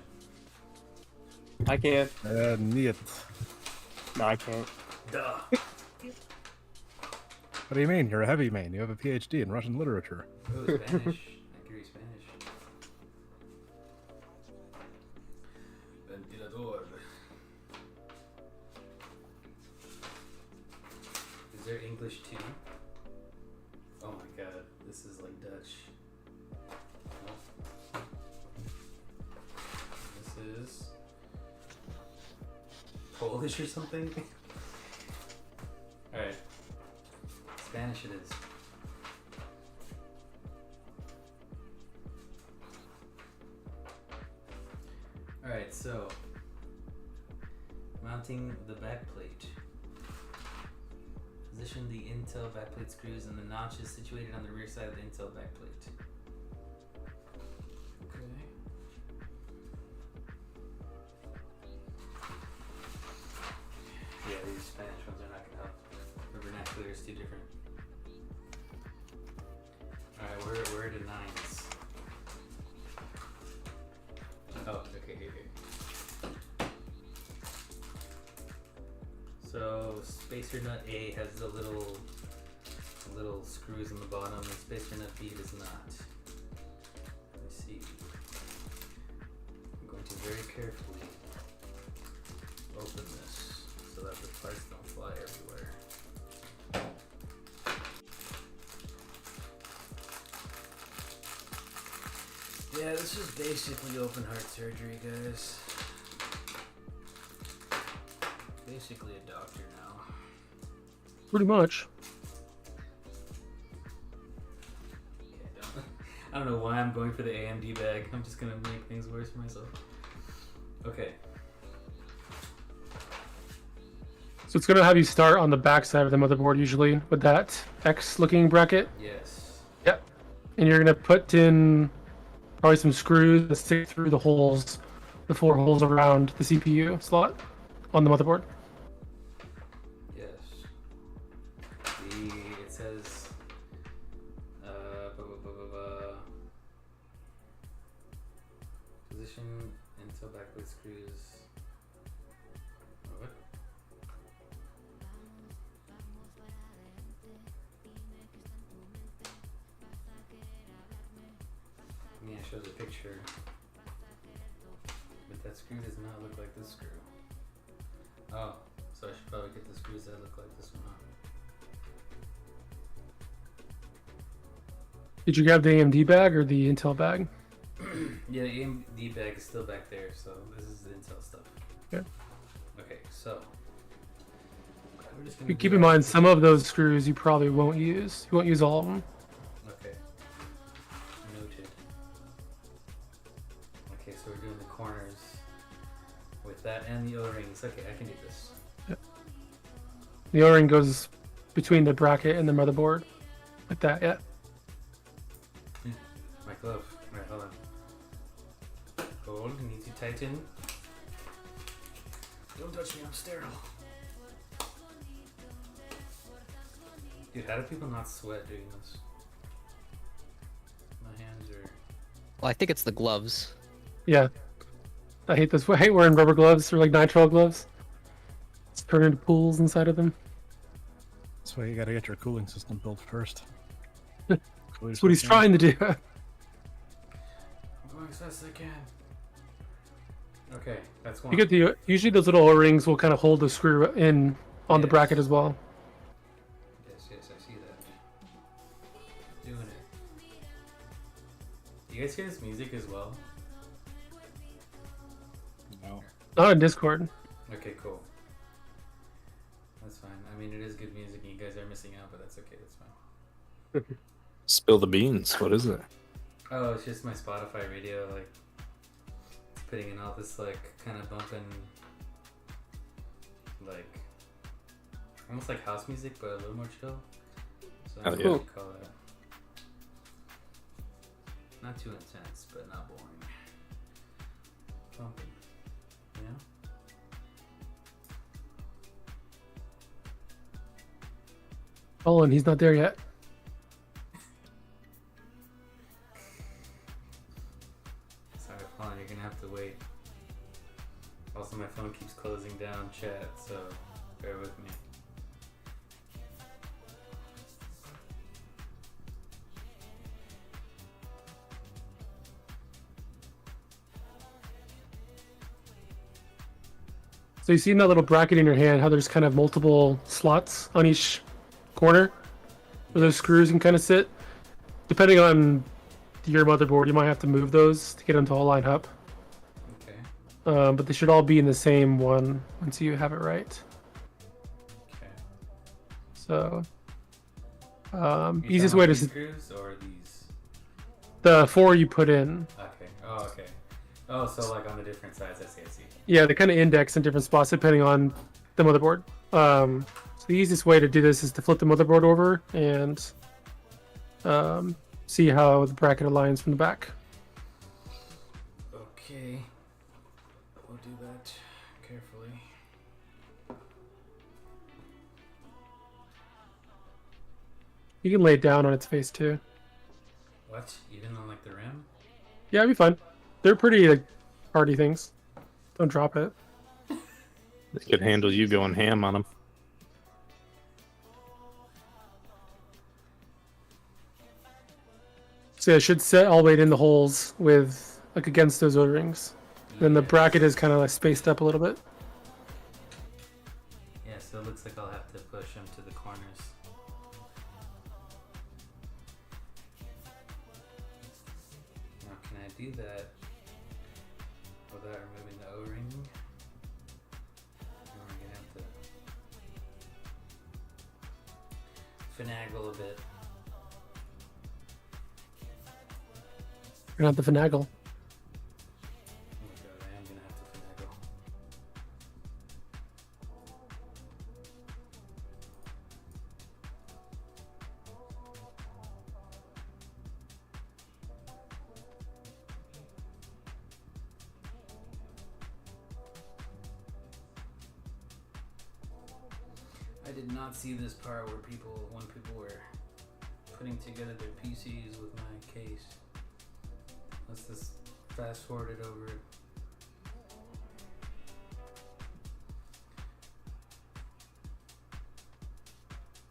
I can't. Niet. No, I can't. Duh. What do you mean? You're a heavy main. You have a PhD in Russian literature. Oh, Spanish. I can read Spanish. Ventilador. Is there English too? Oh my god, this is like Dutch. Nope. This is Polish or something? Alright. Spanish it is. Alright, so mounting the backplate. Position the Intel backplate screws and the notches situated on the rear side of the Intel backplate. Okay. Yeah, these Spanish ones are not gonna help. The vernacular is too different. Alright, where are the nines? Oh, okay, here. So spacer nut A has the little screws in the bottom, and spacer nut B does not. Let me see. I'm going to very carefully open this so that the parts don't fly everywhere. Yeah, this is basically open heart surgery, guys. Basically a doctor now. Pretty much. Yeah, I don't know why I'm going for the AMD bag. I'm just gonna make things worse for myself. Okay. So it's gonna have you start on the back side of the motherboard usually with that X-looking bracket. Yes. Yep. And you're gonna put in probably some screws that stick through the holes, the 4 holes around the CPU slot on the motherboard. Yes. It says position until backlit screws. What? Yeah, it shows a picture. But that screw does not look like this screw. Oh, so I should probably get the screws that look like this one, huh? Did you grab the AMD bag or the Intel bag? Yeah, the AMD bag is still back there, so this is the Intel stuff. Yeah. Okay, so we're just gonna Keep do in that. mind, some of those screws you probably won't use. You won't use all of them. Okay. Noted. Okay, so we're doing the corners with that and the O-rings. Okay, I can do this. The O-ring goes between the bracket and the motherboard, like that. Yeah. My glove. Right, hold on. Hold, need to tighten. Don't touch me, I'm sterile. Dude, how do people not sweat doing this? My hands are... Well, I think it's the gloves. Yeah. I hate this. I hate wearing rubber gloves or like nitrile gloves. It's turn into pools inside of them. That's why you gotta get your cooling system built first. That's what he's trying to do. I'm going as fast as I can. Okay, that's one. You get the usually those little O-rings will kind of hold the screw in on the Yes. bracket as well. Yes, yes, I see that. Doing it. Do you guys hear this music as well? No. Not in Discord. Okay, cool. That's fine. I mean, it is good music and you guys are missing out, but that's okay, that's fine. Spill the beans. What is it? Oh, it's just my Spotify radio, like, it's putting in all this, like, kind of bumping, like, almost like house music, but a little more chill. So I Hell don't yeah. know what you call that. Not too intense, but not boring. Bumping. You know? Colin, he's not there yet. Sorry, Colin, you're gonna have to wait. Also, my phone keeps closing down chat, so bear with me. So you see in that little bracket in your hand how there's kind of multiple slots on each corner where those screws can kind of sit. Depending on your motherboard, you might have to move those to get them to all line up. Okay. But they should all be in the same one once you have it right. Okay. So, You easiest talking way about to these screws or these? the 4 you put in. Okay. Oh, okay. Oh, so like on the different sides. I see. I see. Yeah, they kind of index in different spots depending on the motherboard. So the easiest way to do this is to flip the motherboard over and see how the bracket aligns from the back. Okay. We'll do that carefully. You can lay it down on its face too. What? Even on like the rim? Yeah, it'd be fine. They're pretty like hardy things. Don't drop it. They could handle you going ham on them. So yeah, it should set all the way in the holes with like against those O-rings. Then the bracket is kind of like spaced up a little bit. Yeah, so it looks like I'll have to push them to the corners. Now, can I do that without removing the O-ring. And we're gonna have to finagle a bit. You're gonna have to finagle. Oh my god, I am gonna have to finagle. I did not see this part where when people were putting together their PCs with my case. Let's just fast forward it over.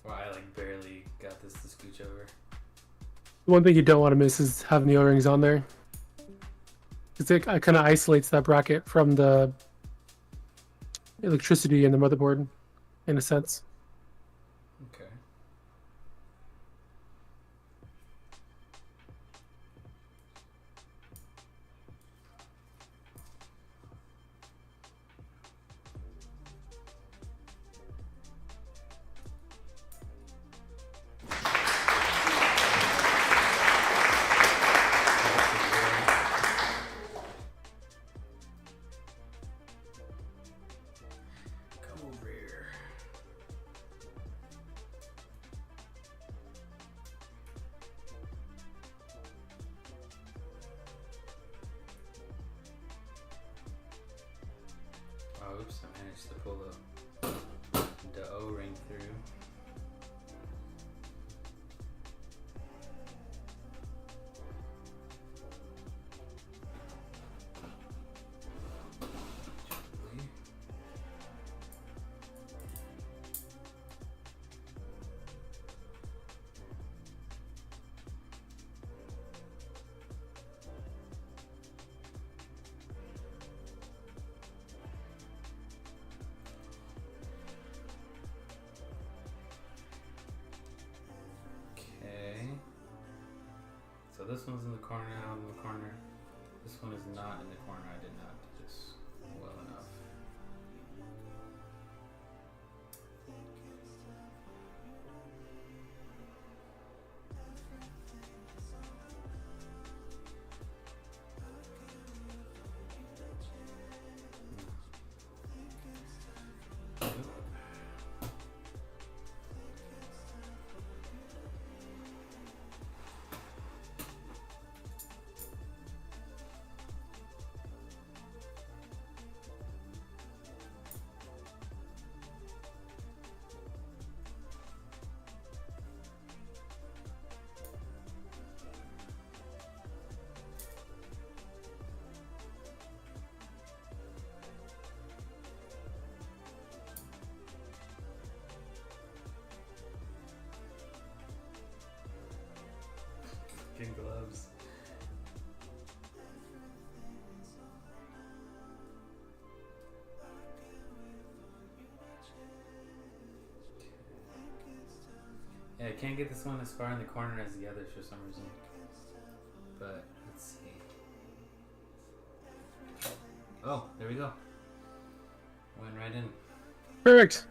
Well, I like barely got this to scooch over. One thing you don't want to miss is having the O-rings on there. Because it kind of isolates that bracket from the electricity in the motherboard, in a sense. Okay. Come over here. Oh, oops, I managed to pull the O-ring through. Gently. Okay. So this one's in the corner, out in the corner. This one is not in the corner. I did not do this well enough. Fucking gloves. Yeah, I can't get this one as far in the corner as the others for some reason. But let's see. Oh, there we go. Went right in. Perfect.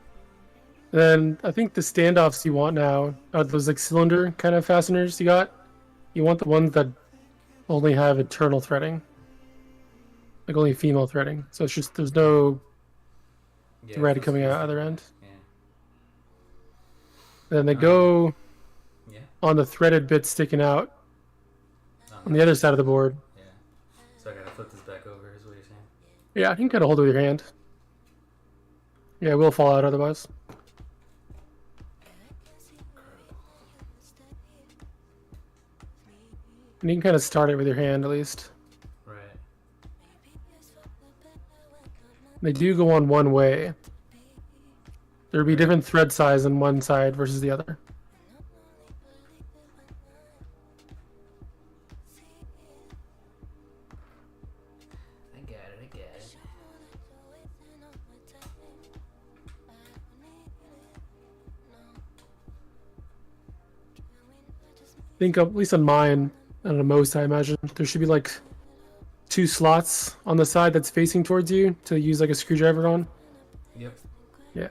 Then I think the standoffs you want now are those like cylinder kind of fasteners you got. You want the ones that only have internal threading. Like only female threading. So it's just there's no Yeah, thread that's coming out supposed other to be. end. Yeah. Then they go Yeah. on the threaded bit sticking out on the other side of the board. Yeah. So I gotta flip this back over, is what you're saying? Yeah, you can kind of hold it with your hand. Yeah, it will fall out otherwise. And you can kind of start it with your hand at least. Right. They do go on one way. There would be different thread size on one side versus the other. I got it, I got it. I think at least on mine, and on most I imagine, there should be like 2 slots on the side that's facing towards you to use like a screwdriver on. Yep. Yeah.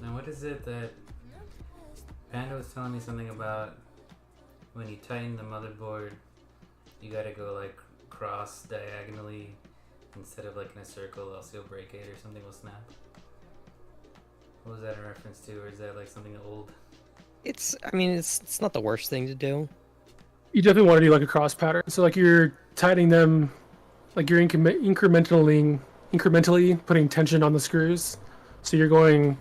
Now, what is it that Panda was telling me something about when you tighten the motherboard, you gotta go like cross diagonally instead of like in a circle, else you'll break it or something will snap. What was that in reference to, or is that like something old? I mean, it's not the worst thing to do. You definitely want to do like a cross pattern. So like you're tightening them, like you're incrementally putting tension on the screws. So you're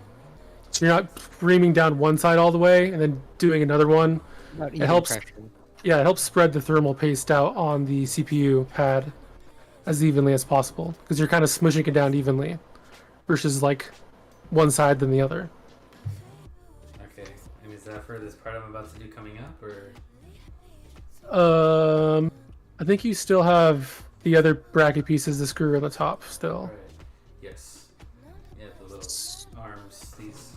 not reaming down one side all the way and then doing another one. About It even helps. pressure. Yeah, it helps spread the thermal paste out on the CPU pad as evenly as possible because you're kind of smushing it down evenly versus like one side than the other. Okay, and is that for this part I'm about to do coming up, or? I think you still have the other bracket pieces, the screw on the top still. Right. Yes. Yeah, the little arms, these.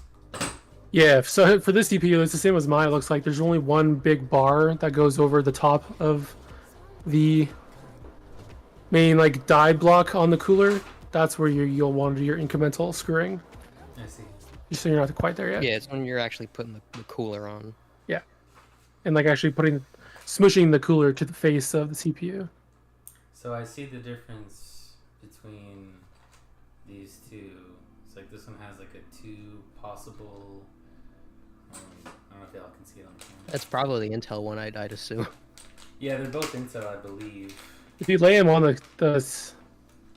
Yeah, so for this CPU, it's the same as mine. It looks like there's only one big bar that goes over the top of the main like die block on the cooler. That's where you'll want to do your incremental screwing. I see. Just so you're not quite there yet. Yeah, it's when you're actually putting the cooler on. Yeah, and like actually smushing the cooler to the face of the CPU. So I see the difference between these two. It's like this one has like a 2 possible. I don't know if y'all can see it on camera. That's probably the Intel one, I'd assume. Yeah, they're both Intel, I believe. If you lay them on the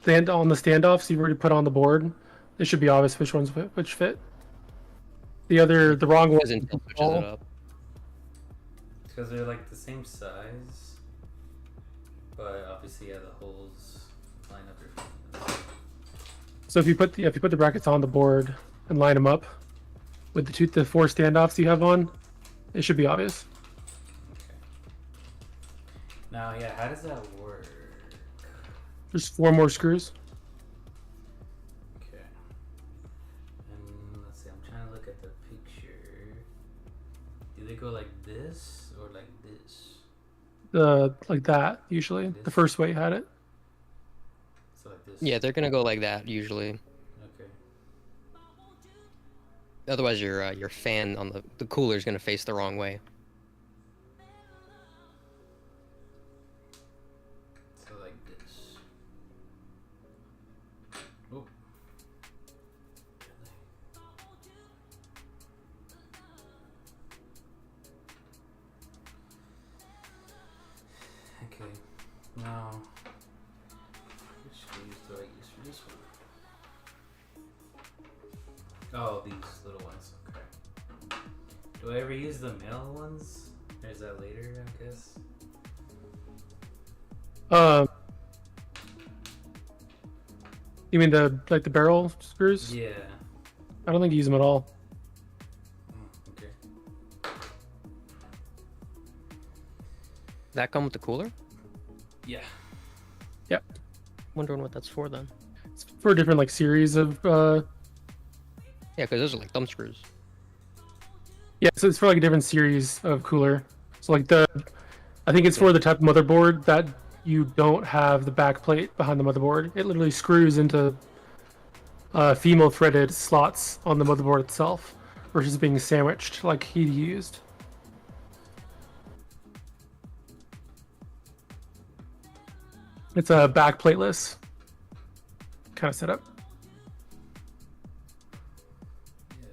standoffs you've already put on the board, it should be obvious which ones which fit. The wrong one. Because Intel switches it up. Because they're like the same size, but obviously, yeah, the holes line up differently. So if you put the brackets on the board and line them up with the 4 standoffs you have on, it should be obvious. Okay. Now, yeah, how does that work? There's 4 more screws. Okay. And let's see, I'm trying to look at the picture. Do they go like this or like this? Like that usually. The first way you had it. So like this. Yeah, they're gonna go like that usually. Okay. Otherwise, your fan on the cooler is gonna face the wrong way. So like this. Oh. Okay. Now, which sleeves do I use for this one? Oh, these little ones. Okay. Do I ever use the male ones? Or is that later, I guess? You mean the barrel screws? Yeah. I don't think you use them at all. Okay. That come with the cooler? Yeah. Wondering what that's for then. It's for a different like series of Yeah, because those are like thumb screws. yeah, so it's for like a different series of cooler. So like I think it's for the type of motherboard that you don't have the back plate behind the motherboard. It literally screws into female threaded slots on the motherboard itself versus being sandwiched like he used. It's a back plateless kind of setup. Yes.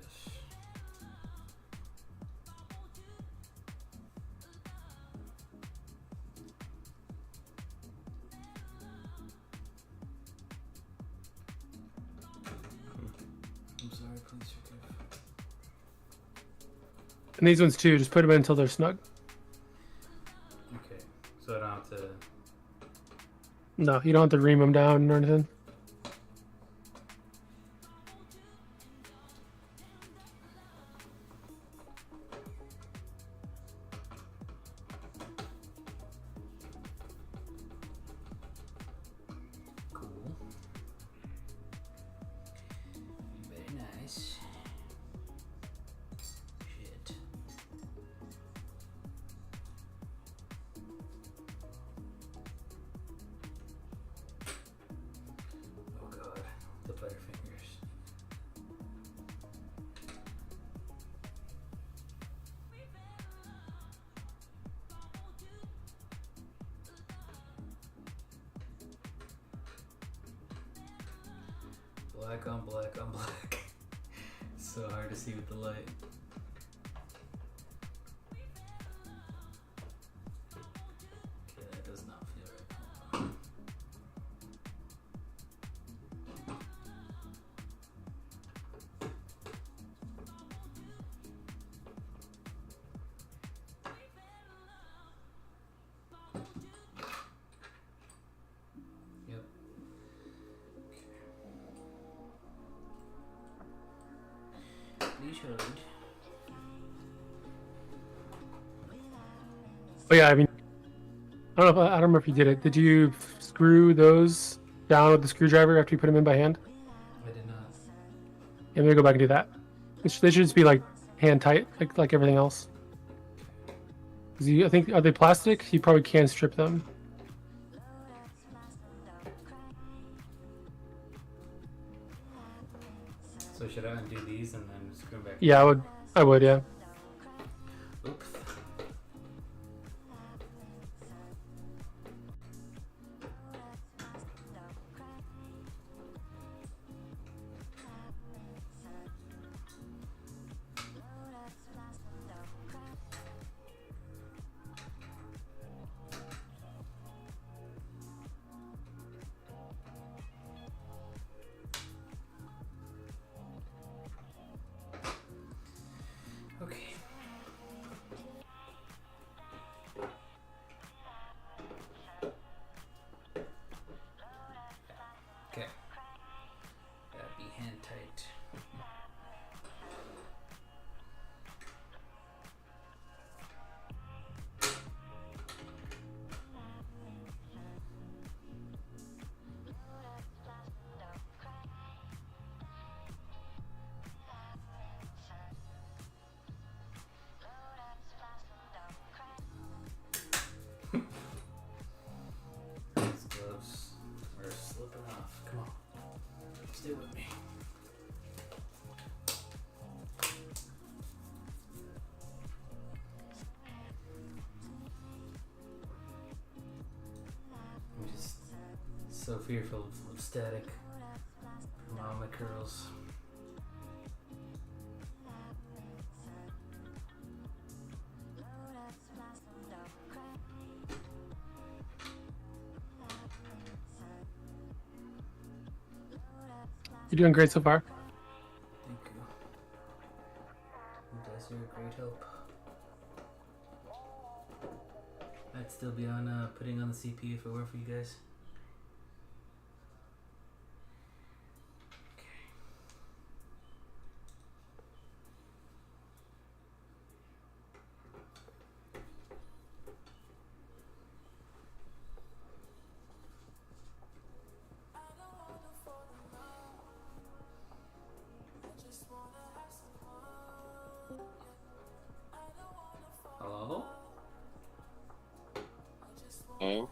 I'm sorry, please forgive. And these ones too, just put them in until they're snug. Okay, so I don't have to No, you don't have to ream them down or anything. Cool. Very nice. Shit. Oh god, the butterfingers. Black on black on black. So hard to see with the light. Okay, that does not feel right. Yep. Please load. But yeah, I mean, I don't remember if you did it. Did you screw those down with the screwdriver after you put them in by hand? I did not. Yeah, maybe go back and do that. They should just be like hand tight, like everything else. 'Cause I think, are they plastic? You probably can strip them. So should I undo these and then screw them back? Yeah, I would, yeah. Oops. Okay. Okay. Gotta be hand tight. These gloves are slipping off. Come on. Stay with me. I'm just so fearful of static from all my curls. You're doing great so far. Thank you. You guys are a great help. I'd still be on putting on the CPU if it were for you guys. Hello? Oh,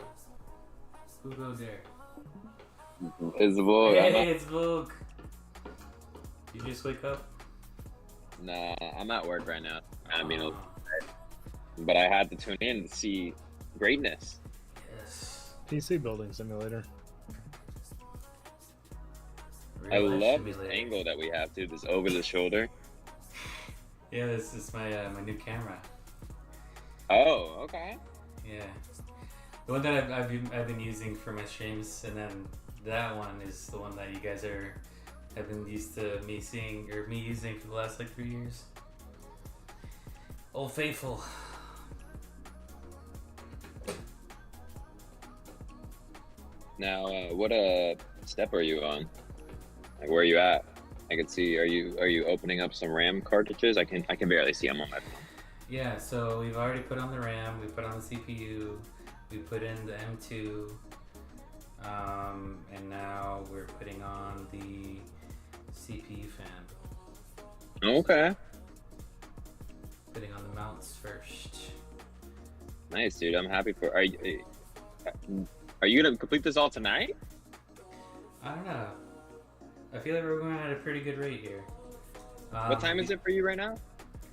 Who goes there? it's the boy. Hey, it's Vogue. You just wake up? Nah, I'm at work right now. I mean, Oh, but I had to tune in to see greatness. yes. PC building simulator. I Real life love this simulator. angle that we have too, this over the shoulder. Yeah, this is my my new camera. Oh, okay. Yeah, the one that I've been using for my streams, and then that one is the one that you guys have been used to me seeing or me using for the last like 3 years. Old Faithful. Now, what step are you on? Like, where are you at? I can see. Are you opening up some RAM cartridges? I can barely see them on my phone. Yeah, so we've already put on the RAM, we put on the CPU, we put in the M2, and now we're putting on the CPU fan. Okay. Putting on the mounts first. Nice, dude. I'm happy for. Are you gonna complete this all tonight? I don't know. I feel like we're going at a pretty good rate here. What time is it for you right now?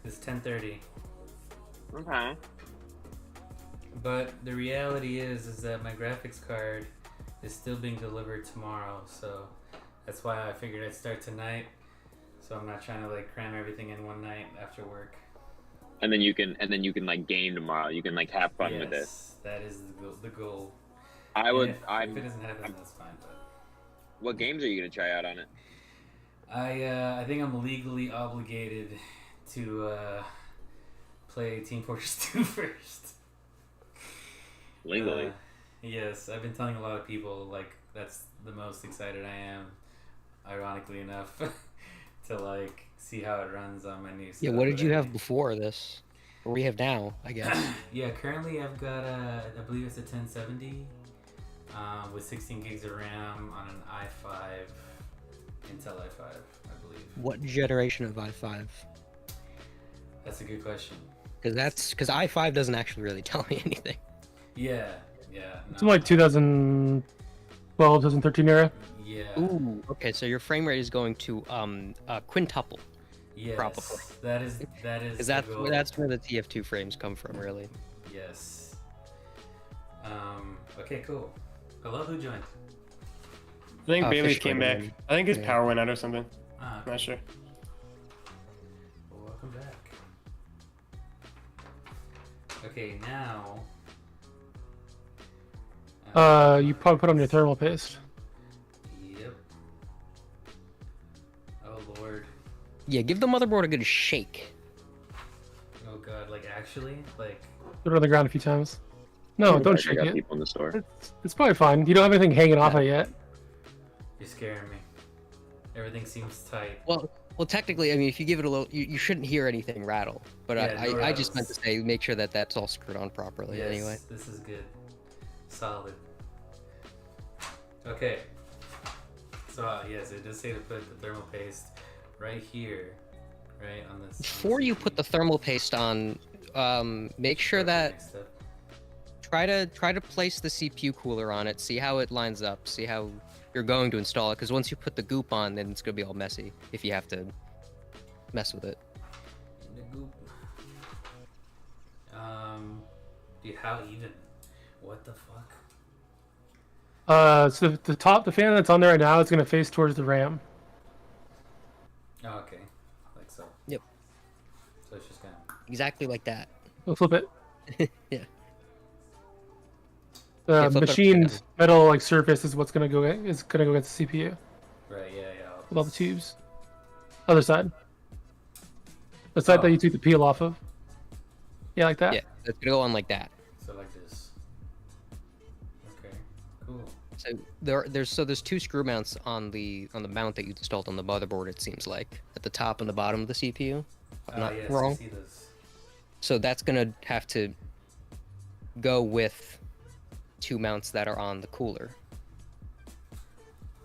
It's 10:30. Okay. But the reality is that my graphics card is still being delivered tomorrow, so that's why I figured I'd start tonight. So I'm not trying to like cram everything in one night after work. And then you can like game tomorrow. You can like have fun with it. Yes, that is the goal. I And would. If it doesn't happen, that's fine. But What games are you gonna try out on it? I think I'm legally obligated to play Team Fortress 2 first. Legally. Yes, I've been telling a lot of people like that's the most excited I am. Ironically enough, to like see how it runs on my new stuff. Yeah, what did but you I have think- before this? Or we have now, I guess. Yeah, currently I've got I believe it's a 1070 with 16 gigs of RAM on an i5, Intel i5, I believe. What generation of i5? That's a good question. Because i5 doesn't actually really tell me anything. Yeah. It's in like 2012, 2013 era. Yeah. Ooh, okay, so your frame rate is going to quintuple. Yes. probably. That is. Because the goal. that's where the TF2 frames come from, really. Yes. Okay. Cool. Hello. Who joined? I think Bailey Fish came came back. in. I think his Yeah. power went out or something. Ah. Not sure. Well, welcome back. Okay. Now. You probably put on your thermal paste. Yep. Oh Lord. Yeah, give the motherboard a good shake. Oh God. Like actually. Like. Put it on the ground a few times. No, don't I shake got it. people in the store. It's probably fine. You don't have anything hanging off it yet. You're scaring me. Everything seems tight. Well, technically, I mean, if you give it a little, you shouldn't hear anything rattle. But Yeah, no I just meant to rattles. say, make sure that that's all screwed on properly. Yes, Anyway. this is good. Solid. Okay. So yes, it does say to put the thermal paste right here, right on this. Before you put the thermal paste on, make sure that try to place the CPU cooler on it. See how it lines up. See how you're going to install it. Because once you put the goop on, then it's gonna be all messy if you have to mess with it. The goop. Dude, how even? What the fuck? So the fan that's on there right now is gonna face towards the RAM. Oh, okay, like so. Yep. So it's just kind of. Exactly like that. We'll flip it. Yeah. The flip it machined upside metal like surface is what's gonna go against the CPU Right. Yeah. with all the tubes. Other side. The side that you took the peel off of. Yeah, like that. Yeah, it's gonna go on like that. So like this. Okay. Cool. So there's two screw mounts on the mount that you installed on the motherboard. It seems like at the top and the bottom of the CPU. If I'm not Yes, wrong. I see this. So that's gonna have to go with two mounts that are on the cooler.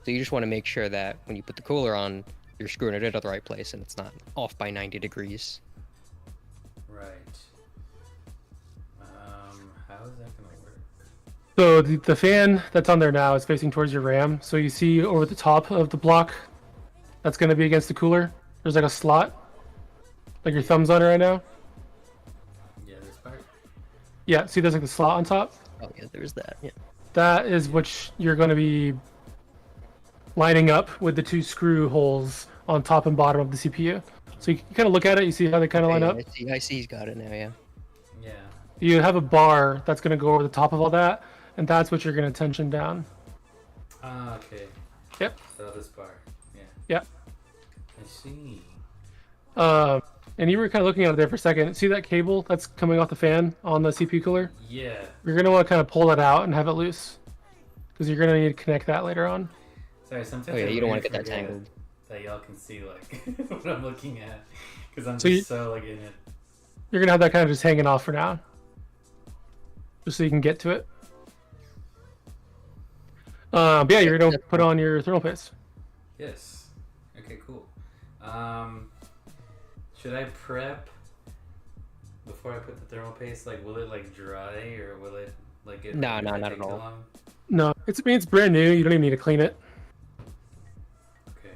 So you just want to make sure that when you put the cooler on, you're screwing it into the right place and it's not off by 90 degrees. Right. How is that gonna work? So the fan that's on there now is facing towards your RAM. So you see over the top of the block, that's gonna be against the cooler. There's like a slot, like your thumb's on it right now. Yeah, this part. Yeah, see there's like the slot on top. Oh yeah, there's that. Yeah. That is what you're going to be lining up with the two screw holes on top and bottom of the CPU. So you kind of look at it, you see how they kind of line up. I see he's got it now, yeah. Yeah. You have a bar that's going to go over the top of all that, and that's what you're going to tension down. Ah, okay. Yep. So this part. Yeah. Yep. I see. And you were kind of looking at it there for a second. See that cable that's coming off the fan on the CPU cooler? Yeah. You're going to want to kind of pull that out and have it loose. because you're gonna need to connect that later on. Sorry, sometimes Oh yeah, I you don't want really to get that forget tangled. that y'all can see like what I'm looking at because I'm So just so like in it. You're gonna have that kind of just hanging off for now, just so you can get to it. But yeah, you're gonna put on your thermal paste. Yes. Okay, cool. Should I prep before I put the thermal paste? Like, will it like dry or will it like get? No, if no, I not take at too all. long? No, I mean, it's brand new. You don't even need to clean it. Okay.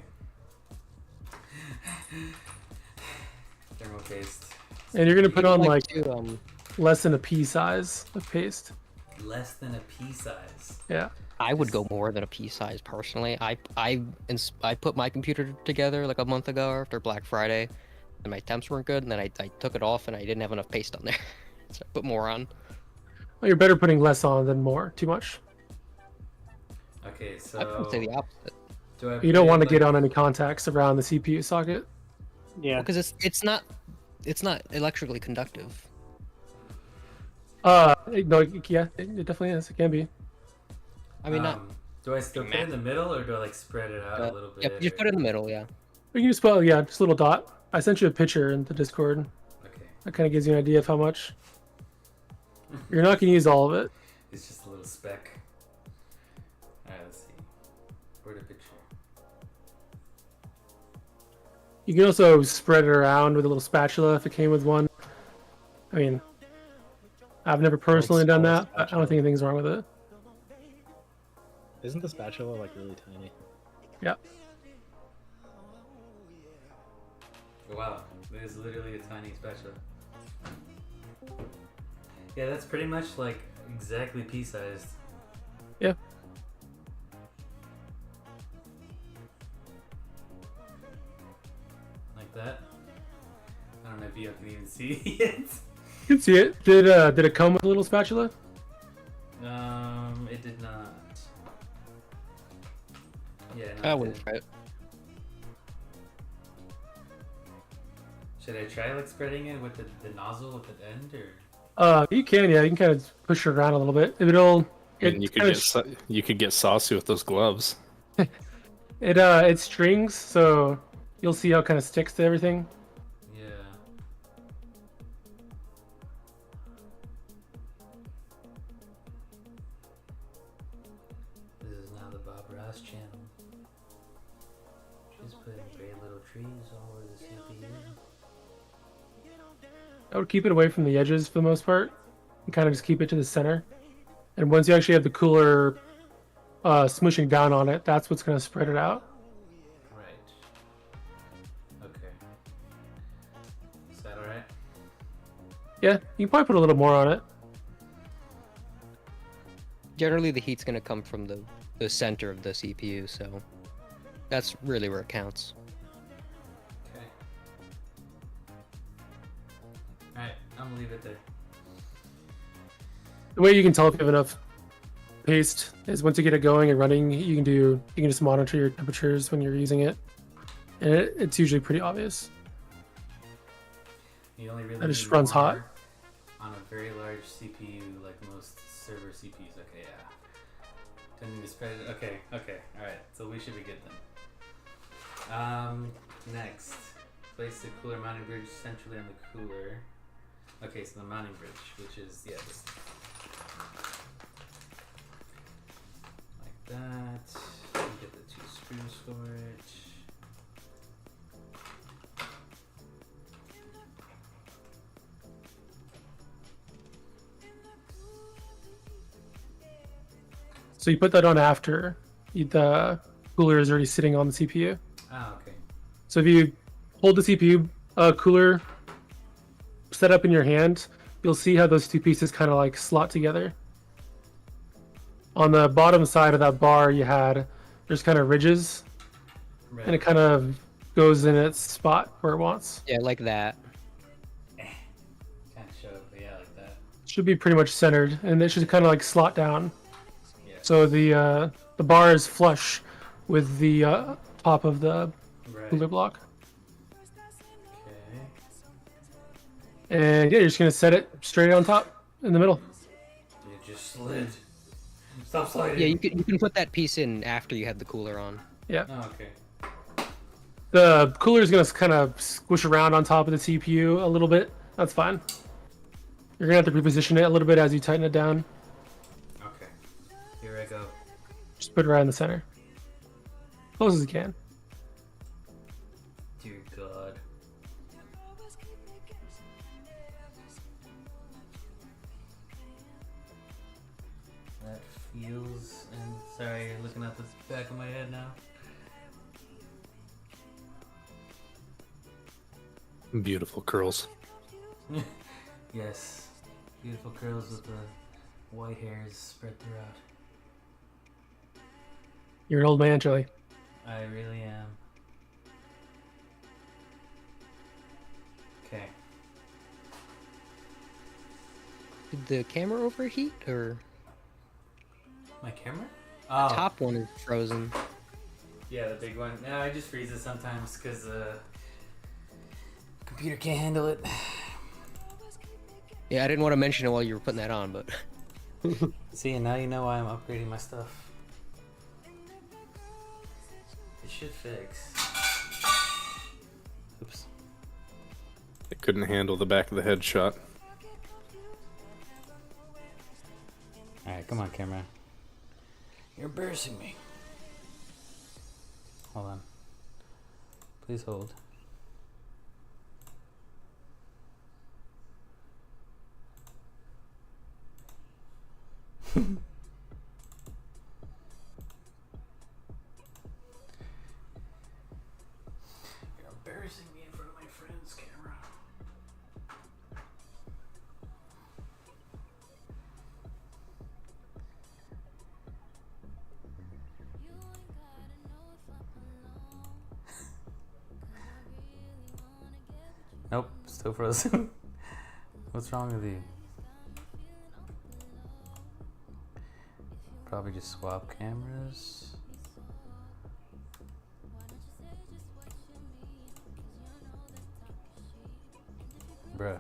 Thermal paste. And you're gonna put on like to, less than a pea size of paste. Less than a pea size. Yeah. I would go more than a pea size personally. I put my computer together like a month ago after Black Friday, and my temps weren't good, and then I took it off and I didn't have enough paste on there, so I put more on. Well, you're better putting less on than more. Too much. Okay, so I would say the opposite. do I You put don't it, want to like, get on any contacts around the CPU socket. Yeah. Because it's not electrically conductive. No, yeah, it definitely is. It can be. I mean, not. Do I still put it in the middle or do I like spread it out a little bit? Yeah, just put it in the middle. Yeah. You can just put, yeah, just a little dot. I sent you a picture in the Discord. Okay. That kind of gives you an idea of how much. You're not gonna use all of it. It's just a little speck. Alright, let's see. Where'd the picture? You can also spread it around with a little spatula if it came with one. I mean, I've never personally done small that, but I don't think anything's wrong with it. Isn't the spatula like really tiny? Yeah. Wow, it is literally a tiny spatula. Yeah, that's pretty much like exactly pea-sized. Yeah. Like that. I don't know if you can even see it. You can see it. Did it come with a little spatula? It did not. Yeah, no, I it wouldn't didn't. try it. Should I try like spreading it with the nozzle at the end or? You can, yeah. You can kind of push it around a little bit. It'll. And you could get saucy with those gloves. It strings, so you'll see how it kind of sticks to everything. Yeah. This is now the Bob Ross channel. She's putting great little trees all over the CPU. I would keep it away from the edges for the most part, and kind of just keep it to the center. And once you actually have the cooler smooshing down on it, that's what's going to spread it out. Right. Okay. Is that alright? Yeah, you can probably put a little more on it. Generally, the heat's gonna come from the center of the CPU, so that's really where it counts. Okay. Alright, I'm gonna leave it there. The way you can tell if you have enough paste is once you get it going and running, you can just monitor your temperatures when you're using it, and it's usually pretty obvious. You only really It just need runs hot. more on a very large CPU, like most server CPUs. Okay, yeah. Don't need to spread it. Okay, alright. So we should be good then. Next. Place the cooler mounting bridge centrally on the cooler. Okay, so the mounting bridge, which is, yeah, this. Like that. You get the 2 screws for it. So you put that on after the cooler is already sitting on the CPU. Ah, okay. So if you hold the CPU cooler set up in your hand, you'll see how those two pieces kind of like slot together. On the bottom side of that bar, there's kind of ridges, Right. and it kind of goes in its spot where it wants. Yeah, like that. Kind of show it, but yeah, like that. Should be pretty much centered, and it should kind of like slot down. Yeah. So the bar is flush with the top of the Right. cooler block. Okay. And yeah, you're just gonna set it straight on top in the middle. It just slid. Stop sliding. Yeah, you can put that piece in after you have the cooler on. Yeah. Oh, okay. The cooler is gonna kind of squish around on top of the CPU a little bit. That's fine. You're gonna have to reposition it a little bit as you tighten it down. Okay. Here I go. Just put it right in the center. Close as you can. Dear God. That feels. And sorry, you're looking at the back of my head now. Beautiful curls. Yes. Beautiful curls with the white hairs spread throughout. You're an old man, Joey. I really am. Okay. Did the camera overheat or My camera? Oh. top one is frozen? Yeah, the big one. No, I just freeze it sometimes because computer can't handle it. Yeah, I didn't want to mention it while you were putting that on, but See, and now you know why I'm upgrading my stuff. It should fix. Oops. It couldn't handle the back of the head shot. Alright, come on, camera. You're embarrassing me. Hold on. Please hold. You're embarrassing me in front of my friends, camera. Nope, still frozen. What's wrong with you? Probably just swap cameras. Bruh.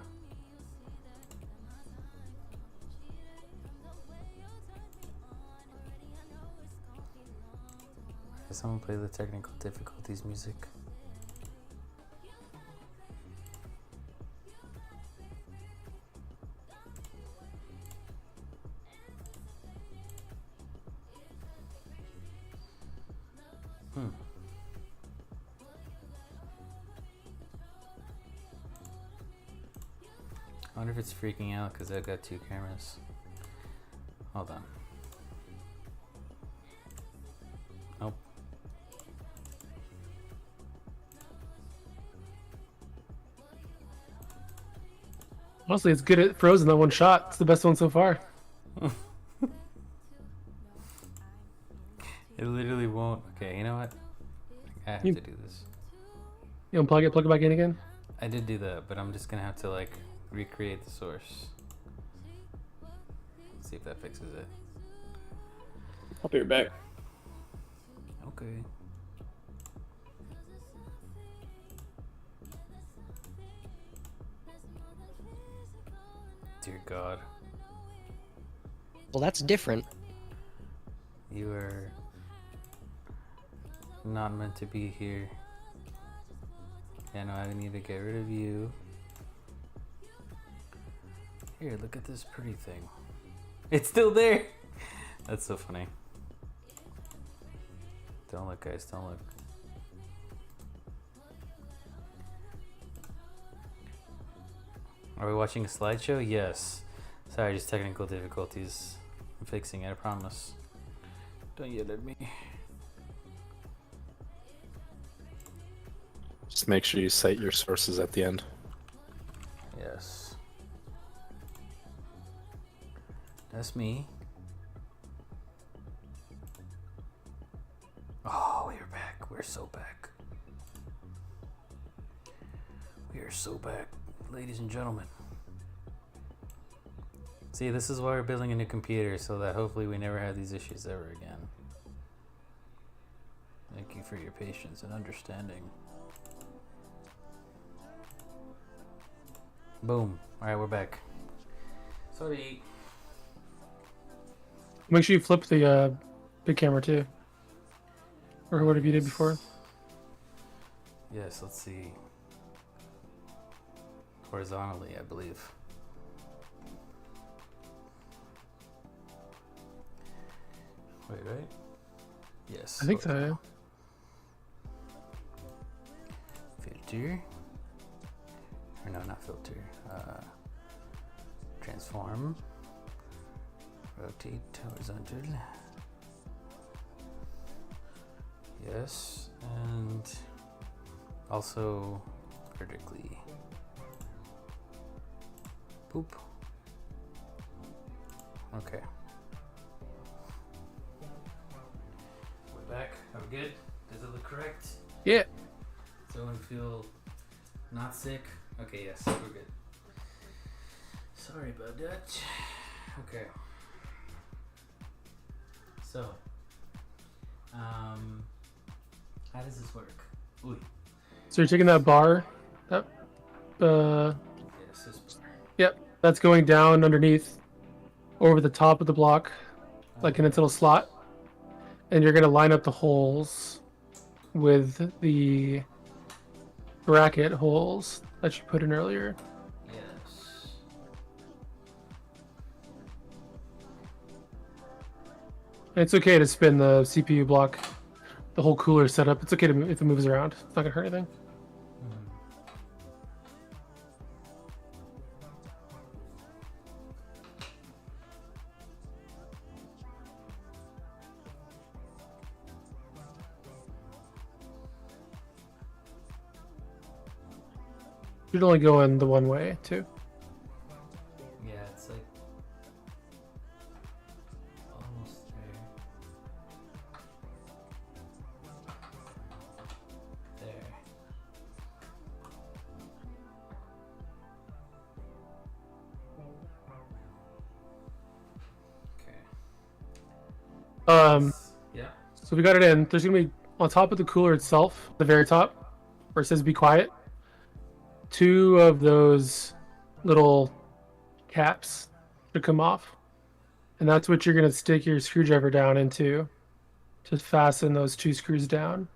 Can someone play the technical difficulties music? I wonder if it's freaking out because I've got two cameras. Hold on. Nope. Honestly, it's good at frozen that one shot. It's the best one so far. It literally won't. Okay, you know what? I have to do this. You unplug it, plug it back in again. I did do that, but I'm just gonna have to like recreate the source. See if that fixes it. I'll be right back. Okay. Dear God. Well, that's different. You are not meant to be here. Yeah, no, I need to get rid of you. Here, look at this pretty thing. It's still there! That's so funny. Don't look, guys, don't look. Are we watching a slideshow? Yes. Sorry, just technical difficulties. I'm fixing it, I promise. Don't yell at me. Just make sure you cite your sources at the end. Yes. That's me. Oh, we are back. We're so back. We are so back, ladies and gentlemen. See, this is why we're building a new computer, so that hopefully we never have these issues ever again. Thank you for your patience and understanding. Boom. Alright, we're back. Sorry. Make sure you flip the big camera too. Or whatever you did before. Yes, let's see. Horizontally, I believe. Wait, right? Yes. I think so, yeah. Filter. Or no, not filter. Transform. Rotate horizontal. Yes, and also vertically. Boop. Okay. We're back. Are we good? Does it look correct? Yeah. Does everyone feel not sick? Okay, yes, we're good. Sorry about that. Okay. So, how does this work? Ooh. So you're taking that bar, that Yes, this bar. yep, that's going down underneath, over the top of the block, like in its little slot, and you're gonna line up the holes with the bracket holes that you put in earlier. Yes. And it's okay to spin the CPU block, the whole cooler setup. It's okay to if it moves around. It's not gonna hurt anything. You'd only go in the one way too. Yeah, it's like almost there. There. Okay. Yeah. So we got it in. There's gonna be on top of the cooler itself, the very top, where it says "Be quiet." 2 of those little caps should come off, and that's what you're gonna stick your screwdriver down into to fasten those 2 screws down.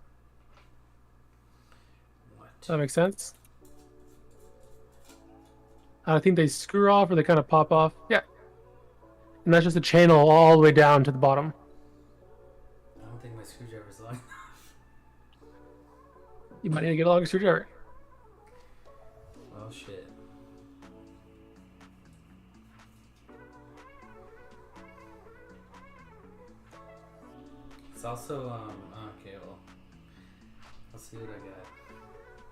Does that make sense? I think they screw off or they kind of pop off. Yeah. And that's just a channel all the way down to the bottom. I don't think my screwdriver's long enough. You might need to get a longer screwdriver. Well, shit. It's also, okay, well, let's see what I got.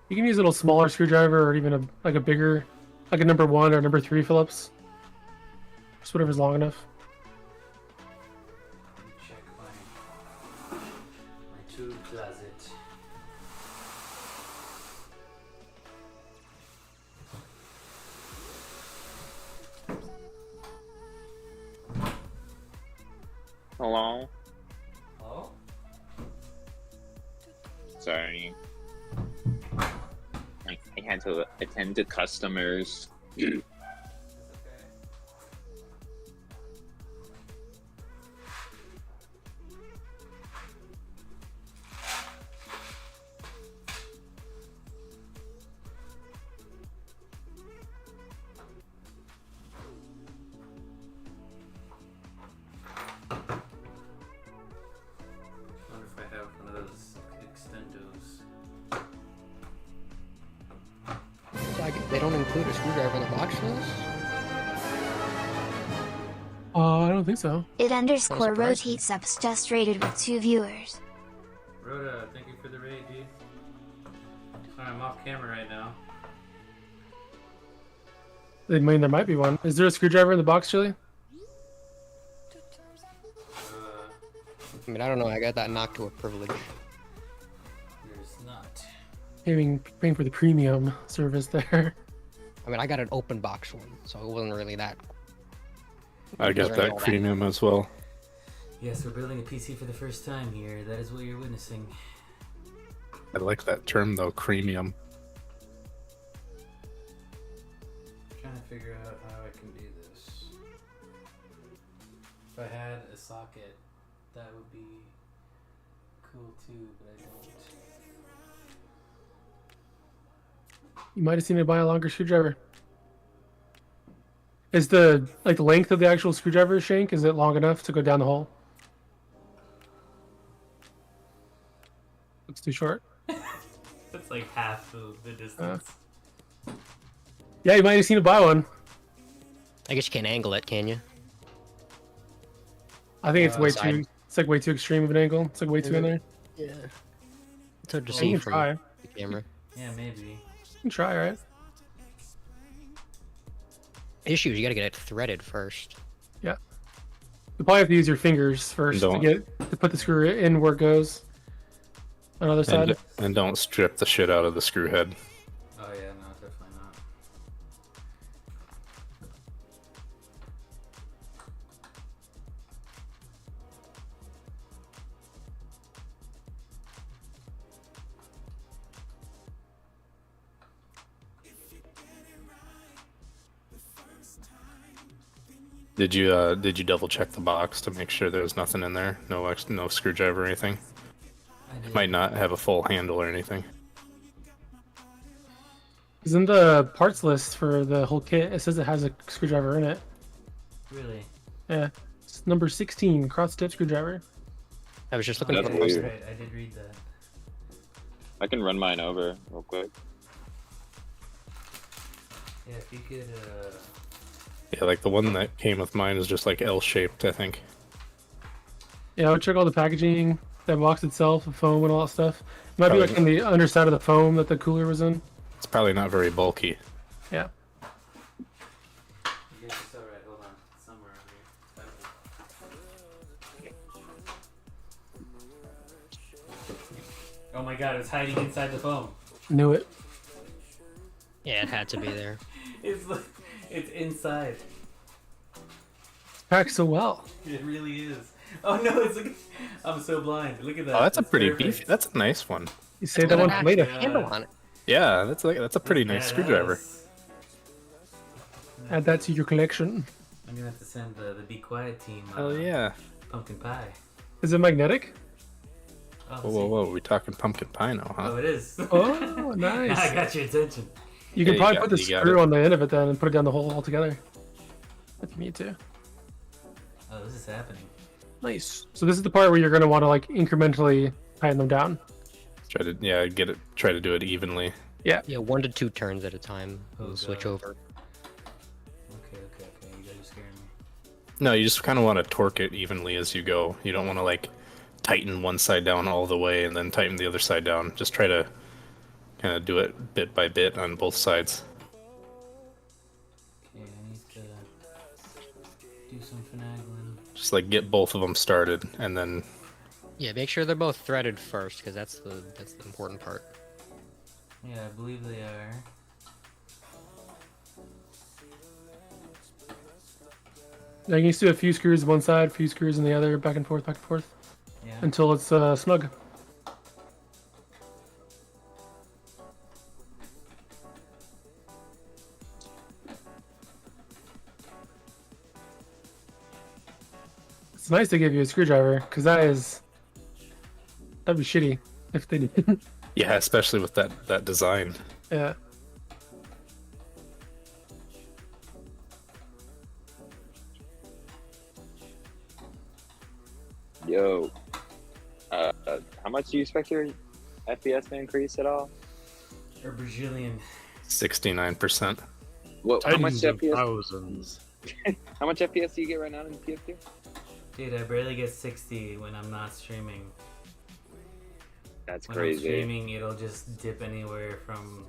You can use a little smaller screwdriver or even like a bigger, like a number 1 or number 3 Phillips. Just whatever's long enough. Let me check my tool closet. Hello? Oh? Sorry. I had to attend to customers. It's okay. I wonder if I have one of those extendos. So they don't include a screwdriver in the box for this? I don't think so. It underscore surprised me. rotates subs just rated with 2 viewers. Rhoda, thank you for the raid, dude. Sorry, I'm off camera right now. I mean, there might be one. Is there a screwdriver in the box, Chili? I mean, I don't know. I got that knocked to a privilege. There's not. Paying for the premium service there. I mean, I got an open box one, so it wasn't really that. I got that premium as well. Yes, we're building a PC for the first time here. That is what you're witnessing. I like that term though, premium. Trying to figure out how I can do this. If I had a socket, that would be cool too, but I don't. You might have seen me buy a longer screwdriver. Is the length of the actual screwdriver shank, is it long enough to go down the hole? Looks too short. That's like half of the distance. Yeah, you might have seen me buy one. I guess you can't angle it, can you? I think it's way side. too. It's like way too extreme of an angle. It's like way too in there. Yeah. It's hard to You see can from try. the camera. Yeah, maybe. You can try, right? Issue is you gotta get it threaded first. Yeah. You probably have to use your fingers first to put the screw in where it goes. On the other side. And don't strip the shit out of the screw head. Oh yeah, no, definitely not. Did you double check the box to make sure there's nothing in there? No screwdriver or anything? It might not have a full handle or anything. Because in the parts list for the whole kit, it says it has a screwdriver in it. Really? Yeah. It's number 16, cross-tip screwdriver. I was just looking That's for weird. Right, I did read that. I can run mine over real quick. Yeah, if you could, Yeah, like the one that came with mine is just like L-shaped, I think. Yeah, I would check all the packaging, that box itself, the foam and all that stuff. It might Probably be like on the underside of the foam that the cooler was in. It's probably not very bulky. Yeah. you guys are so right. Hold on, somewhere over here. Oh my god, it's hiding inside the foam. Knew it. Yeah, it had to be there. It's like, it's inside. Packed so well. It really is. Oh no, it's like, I'm so blind. Look at that. Oh, that's a It's pretty perfect. beefy. That's a nice one. You saved that one for later. Handle on it. Yeah, that's a pretty nice screwdriver. Badass. Add that to your collection. I'm gonna have to send the Be Quiet team. Oh yeah. Pumpkin pie. Is it magnetic? Oh, Whoa. We talking pumpkin pie now, huh? Oh, it is. Oh, nice. I got your attention. You can Yeah, probably put the you got screw it. on the end of it then and put it down the hole altogether. If you need to. Oh, this is happening. Nice. So this is the part where you're going to want to like incrementally tighten them down. Try to try to do it evenly. Yeah, 1 to 2 turns at a time. Oh, We'll switch God. over. Okay. You guys are scaring me. No, you just kind of want to torque it evenly as you go. You don't want to like tighten one side down all the way and then tighten the other side down. Just try to kind of do it bit by bit on both sides. Okay, I need to do some finagling. Just like get both of them started and then Yeah, make sure they're both threaded first, because that's the important part. Yeah, I believe they are. Now you can just do a few screws one side, a few screws on the other, back and forth, Yeah. until it's snug. It's nice to give you a screwdriver, because that'd be shitty if they didn't. yeah, especially with that design. Yeah. Yo, how much do you expect your FPS to increase at all? Or Brazilian. 69%. What? How much Tens of FPS? thousands. How much FPS do you get right now in PS2? Dude, I barely get 60 when I'm not streaming. That's When I'm crazy. streaming, it'll just dip anywhere from,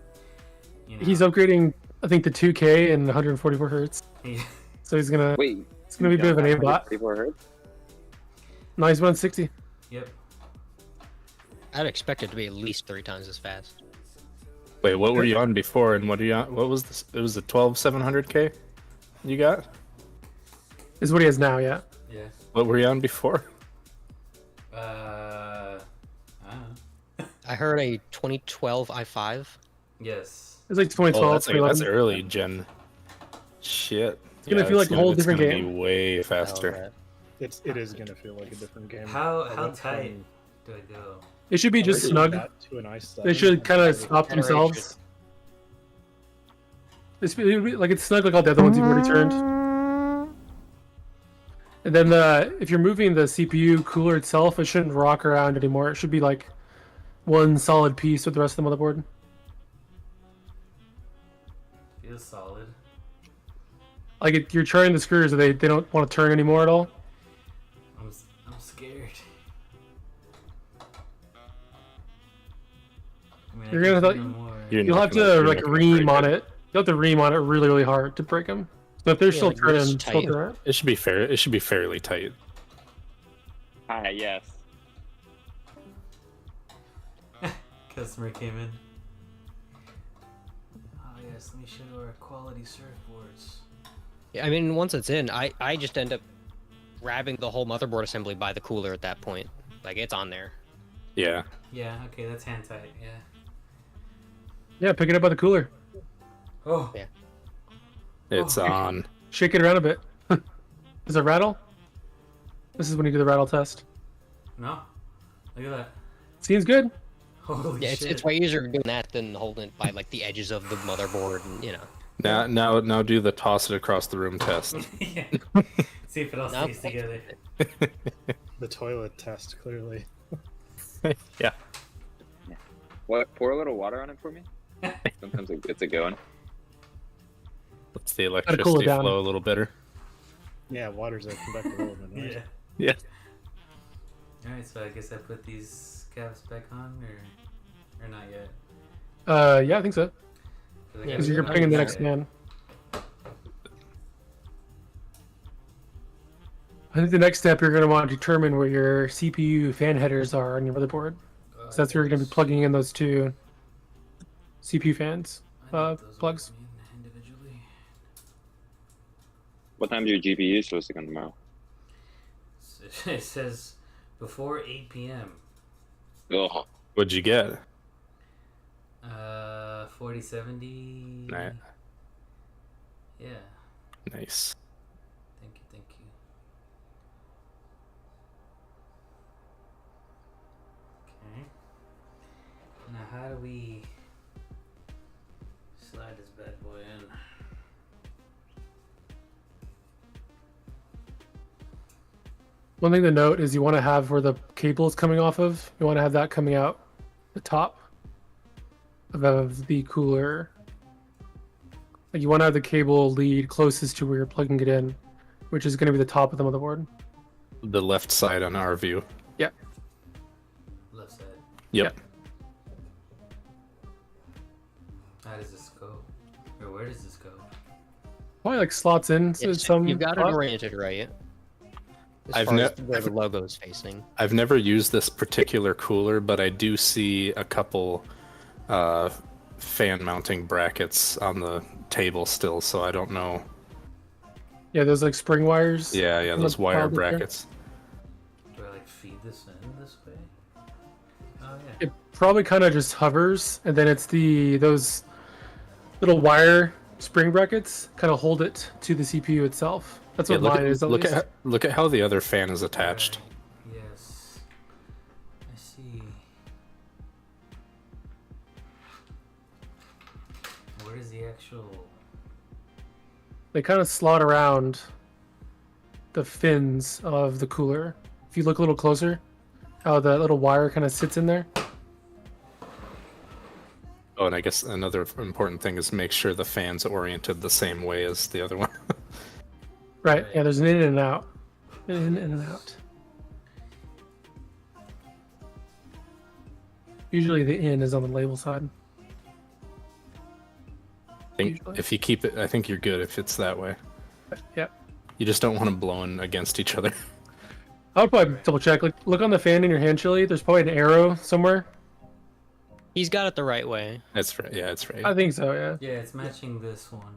you know. He's upgrading, I think, to 2K and 144 hertz. Yeah. So he's gonna. Wait, It's gonna be a bit of an aimbot. 34 hertz? No, he's 160. Yep. I'd expect it to be at least 3 times as fast. Wait, what were you on before and what are you on? What was this? It was the 12700K you got? Is what he has now, yeah. Yeah. What were you on before? I don't know. I heard a 2012 i5. Yes. It's like 2012, Oh, that's 2011. early gen. Shit. It's gonna feel like a whole different it's game. gonna be way Oh, faster. right. it is gonna feel like a different game. How I how went tight from do I go? It should be just regular snug. bat to an ice They seven, should and kind of then stop Generation. themselves. Like it's snug like all the other ones you've already turned. And then if you're moving the CPU cooler itself, it shouldn't rock around anymore. It should be like one solid piece with the rest of the motherboard. Feels solid. Like you're turning the screws, and they don't want to turn anymore at all. I'm scared. I mean, You're gonna have to- You're You'll not have gonna- to you're like not gonna ream break on it. it. You'll have to ream on it really, really hard to break them. So if they're still like turning, wrist still tight. doing it. It should be fair. It should be fairly tight. Hi, yes. Customer came in. Oh yes, let me show you our quality surfboards. Yeah, I mean, once it's in, I just end up grabbing the whole motherboard assembly by the cooler at that point. Like, it's on there. Yeah. Yeah, okay, that's hand tight. Yeah. Yeah, pick it up by the cooler. Oh. Yeah. It's on. Shake it around a bit. Does it rattle? This is when you do the rattle test. No. Look at that. Seems good. Holy Yeah, shit. it's way easier doing that than holding it by like the edges of the motherboard, and you know. Now do the toss it across the room test. Yeah. See if it all No. stays together. the toilet test clearly. Yeah. What? Pour a little water on it for me. Sometimes it gets it going. Let's the cool it electricity down. flow a little better. Yeah, water's a convective element, right? Yeah. Yeah. Alright, so I guess I put these caps back on, or not yet? Yeah, I think so. 'Cause I Yeah, gotta Because you're put putting in the on next man. I think the next step you're going to want to determine where your CPU fan headers are on your motherboard. So that's where you're going to be plugging in those two CPU fans I think those plugs. will be individually. What time is your GPU supposed to come tomorrow? It says before 8 p.m. Ugh. What'd you get? 4070. Nah. Yeah. Nice. Thank you, thank you. Okay. Now how do we slide this bad boy in? One thing to note is you want to have where the cable is coming off of, you want to have that coming out the top of the cooler. Like you want to have the cable lead closest to where you're plugging it in, which is going to be the top of the motherboard. The left side on our view. Left side. Yep. How does this go? Or where does this go? Probably like slots in to It's- some. you've got it spot. oriented right. As I've far as ne- where the logo is facing. I've never used this particular cooler, but I do see a couple fan mounting brackets on the table still, so I don't know. Yeah, those like spring wires. Yeah, on those the wire top there. brackets. Do I like feed this in this way? Oh yeah. It probably kind of just hovers, and then it's those little wire spring brackets kind of hold it to the CPU itself. That's Yeah, what mine is. At least. look at how the other fan is attached. Right. Yes. I see. Where is the actual? They kind of slot around the fins of the cooler. If you look a little closer, how that little wire kind of sits in there. Oh, and I guess another important thing is make sure the fan's oriented the same way as the other one. Right. Yeah, there's an in and out. In and out. Usually the in is on the label side. I think Usually. if you keep it, I think you're good if it's that way. Yeah. You just don't want them blowing against each other. I would probably double check. Look on the fan in your hand, Chili. There's probably an arrow somewhere. He's got it the right way. That's right. Yeah, it's right. I think so, yeah. Yeah, it's matching this one.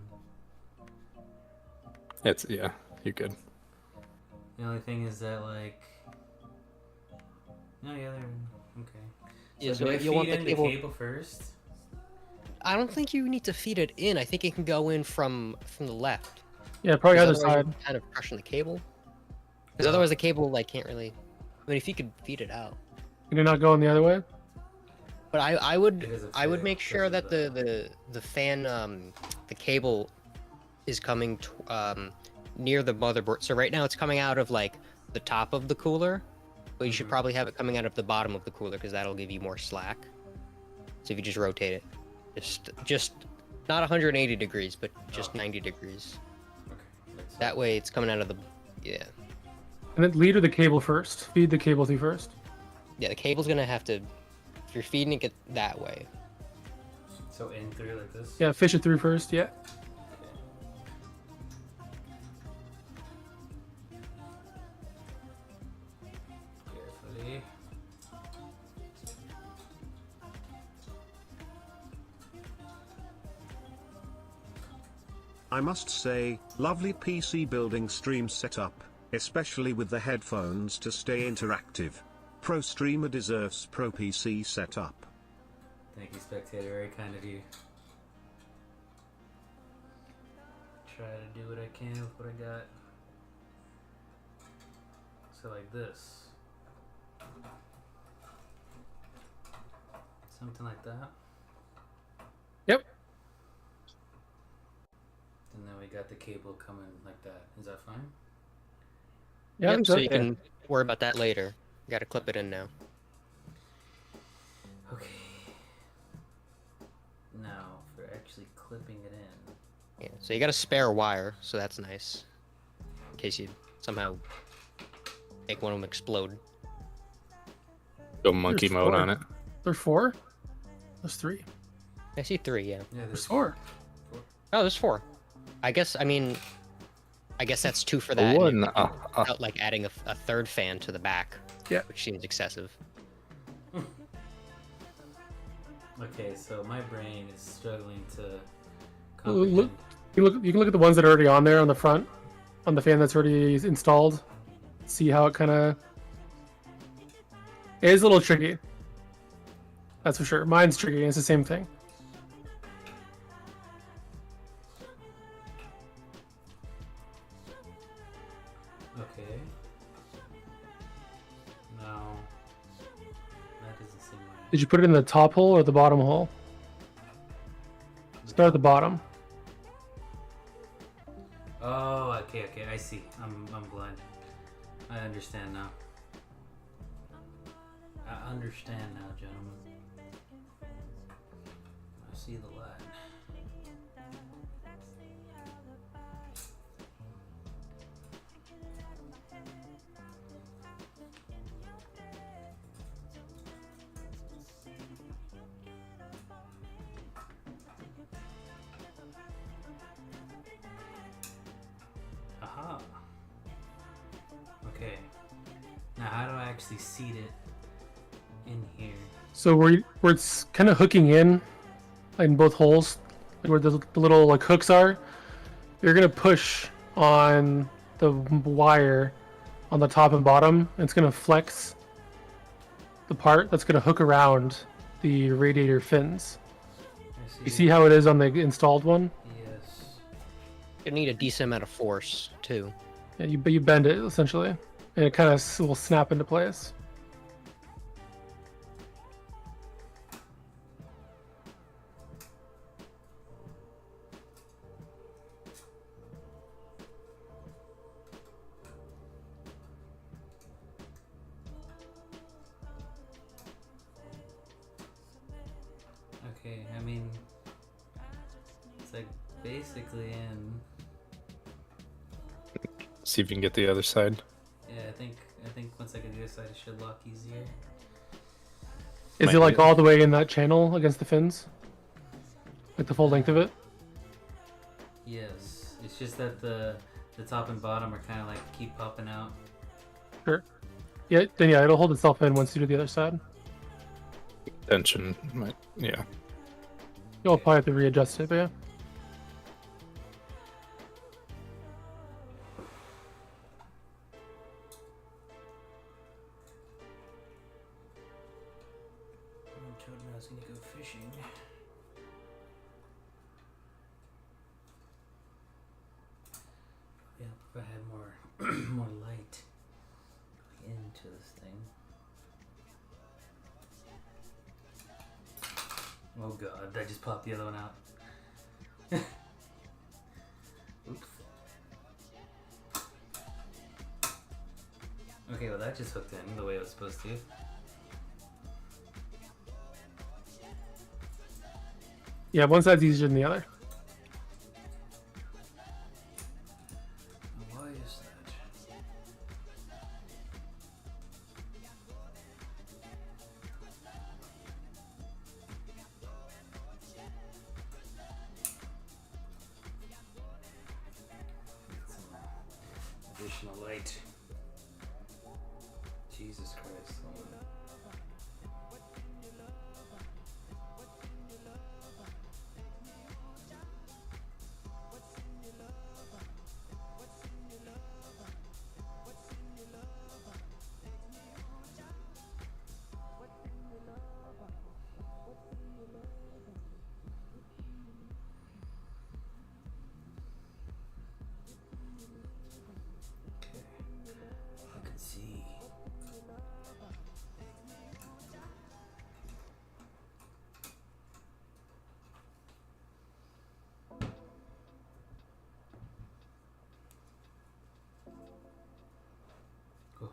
Yeah, you're good. The only thing is that like. No, yeah, they're okay. Yeah, So so do I you feed want the in cable- the cable first? I don't think you need to feed it in. I think it can go in from the left. Yeah, probably 'Cause other otherwise side. you're kind of crushing the cable. Because otherwise the cable like can't really. I mean, if you could feed it out. Can you not go in the other way? But I Because would it's I would fake, make sure because that of the fan the cable is coming near the motherboard. So right now it's coming out of like the top of the cooler, but you should probably have it coming out of the bottom of the cooler because that'll give you more slack. So if you just rotate it, just not 180 degrees, but just 90 degrees. Okay. Makes That way it's coming out of the yeah. And then lead or the cable first. Feed the cable through first. Yeah, the cable's gonna have to. If you're feeding it that way, So in through like this. Yeah, fish it through first. Yeah. Carefully. I must say, lovely PC building stream setup, especially with the headphones to stay interactive. Pro streamer deserves pro PC setup. Thank you, spectator. Very kind of you. Try to do what I can with what I got. So like this. Something like that. Yep. And then we got the cable coming like that. Is that fine? Yeah. I yep, think so so. you can worry about that later. You gotta clip it in now. Okay. Now for actually clipping it in. Yeah, so you got a spare wire, so that's nice. In case you somehow make one of them explode. Go monkey There's mode four. on it. There's 4. There's 3. I see 3, yeah. Yeah, There's there's 4. Oh, there's 4. I guess that's 2 for that. and One. you're without, like adding a third fan to the back. Yeah. Which seems excessive. Okay, so my brain is struggling to Look, comprehend. you can look at the ones that are already on there on the front, on the fan that's already installed. See how it kind of. It is a little tricky. That's for sure. Mine's tricky. And it's the same thing. Okay. No. That doesn't seem right. Did you put it in the top hole or the bottom hole? Start at the bottom. Oh, okay, I see. I'm blind. I understand now. I understand now, gentlemen. I see the light. Aha. Okay. Now, how do I actually seat it in here? So where it's kind of hooking in both holes, like where the little like hooks are, you're gonna push on the wire on the top and bottom. And it's gonna flex the part that's gonna hook around the radiator fins. I You see how it is on the installed one? Yes. You need a decent amount of force too. Yeah, you bend it essentially, and it kind of will snap into place. Okay, I mean, it's like basically in. See if you can get the other side. Yeah, I think once I get the other side, it should lock easier. Is Might it like be- all the way in that channel against the fins? Like the full length of it? Yes, it's just that the top and bottom are kind of like keep popping out. Sure. Yeah, then yeah, it'll hold itself in once you do the other side. Tension might, yeah. You'll probably have to readjust it, but yeah. I told me I was gonna go fishing. Yeah, if I had more more light. of this thing. Oh god, I just popped the other one out. Oops. Okay, well that just hooked in the way it was supposed to. Yeah, one side's easier than the other. Why is that? Get some additional light. Jesus Christ. Hold on. I can see. Cool.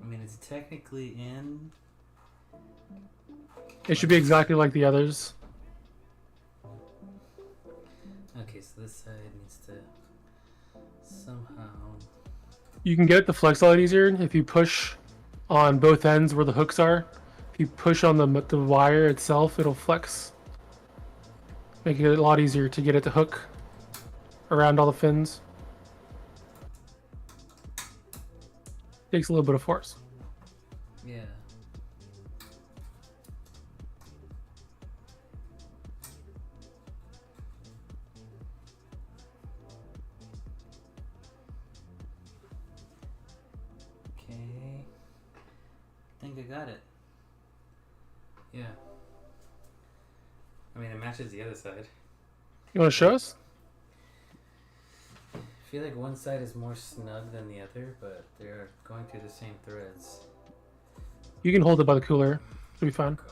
I mean, it's technically in. It should be exactly like the others. Okay, so this side needs to somehow. You can get it to flex a lot easier if you push on both ends where the hooks are. If you push on the wire itself, it'll flex. Making it a lot easier to get it to hook around all the fins. Takes a little bit of force. Yeah. Okay. I think I got it. Yeah. I mean, it matches the other side. You want to show us? I feel like one side is more snug than the other, but they're going through the same threads. You can hold it by the cooler. It'll be fine. God.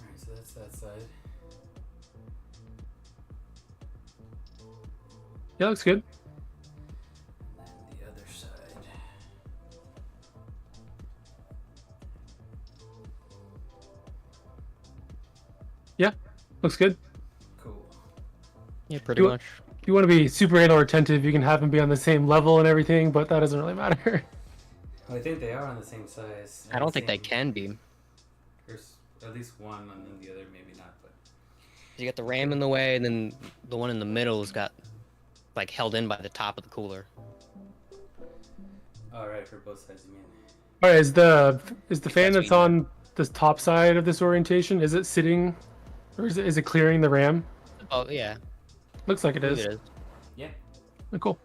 Alright, so that's that side. Yeah, looks good. And then the other side. Yeah, looks good. Cool. Yeah, pretty You- much. If you want to be super anal retentive, you can have them be on the same level and everything, but that doesn't really matter. Well, I think they are on the same size. I don't think they can be. There's at least one, and then the other maybe not. But You got the ram in the way, and then the one in the middle has got like held in by the top of the cooler. all right, for both sides, you mean? All right, is the fan That's that's on the top side of this orientation, is it sitting, or is it clearing the ram? Oh yeah, Looks like it I believe is. it is. Yeah. Oh, cool.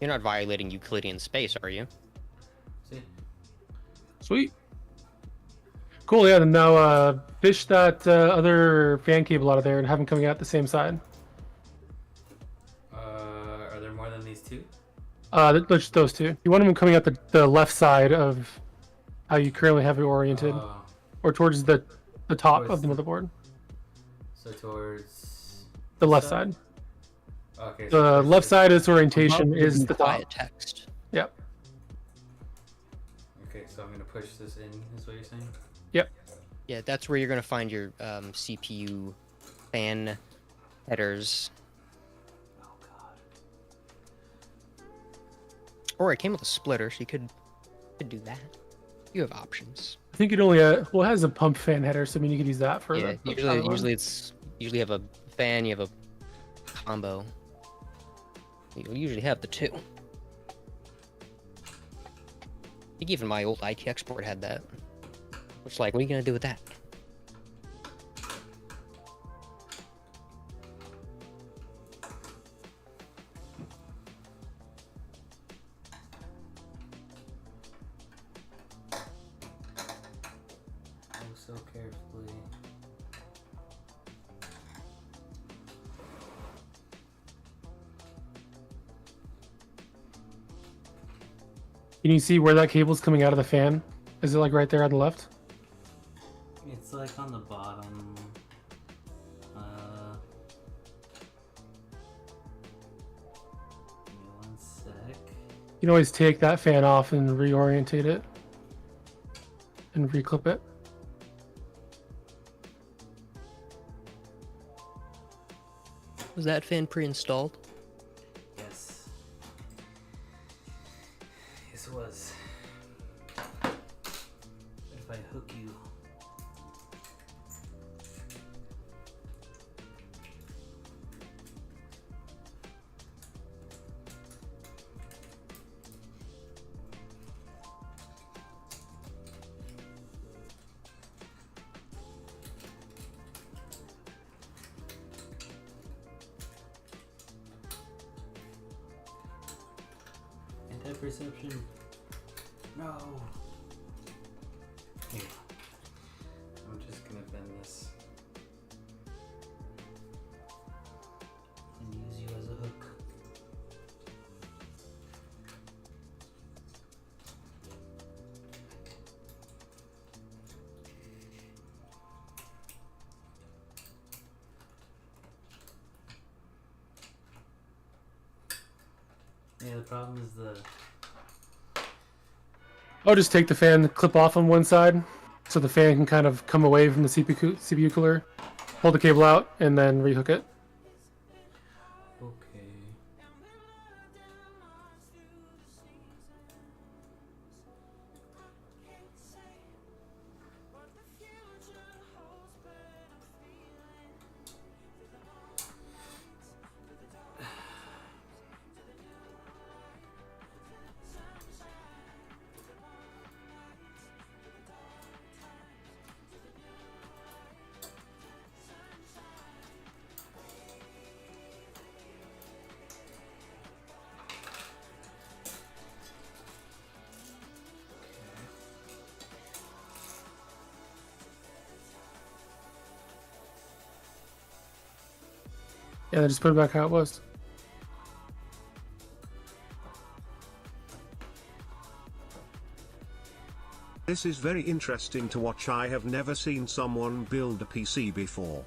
You're not violating Euclidean space, are you? See. Sweet. Cool. Yeah. Then now fish that other fan cable out of there and have them coming out the same side. Are there more than these two? Just those two. You want them coming out the left side of how you currently have it oriented, or towards the top Towards of the motherboard. So towards The left side? side. Okay. The left side of its orientation Above is the the top. quiet text. Yep. Okay, so I'm gonna push this in. Is what you're saying? Yep. Yeah, that's where you're gonna find your CPU fan headers. Oh God. Or it came with a splitter, so you could do that. You have options. I think it only it has a pump fan header, so I mean you could use that for Yeah, the usually you have a fan, you have a combo. You'll usually have the 2. I think even my old IT export had that. It's like, what are you gonna do with that? Oh, so carefully. Can you see where that cable's coming out of the fan? Is it like right there on the left? It's like on the bottom. Give me one sec. You can always take that fan off and reorientate it and reclip it. Was that fan pre-installed? Yes. Yes, it was. If I hook you. Anti-perception. No. Here. I'm just gonna bend this and use you as a hook. Yeah, the problem is the I'll just take the fan clip off on one side so the fan can kind of come away from the CPU cooler, pull the cable out, and then rehook it. okay. Yeah, then just put it back how it was. This is very interesting to watch. I have never seen someone build a PC before.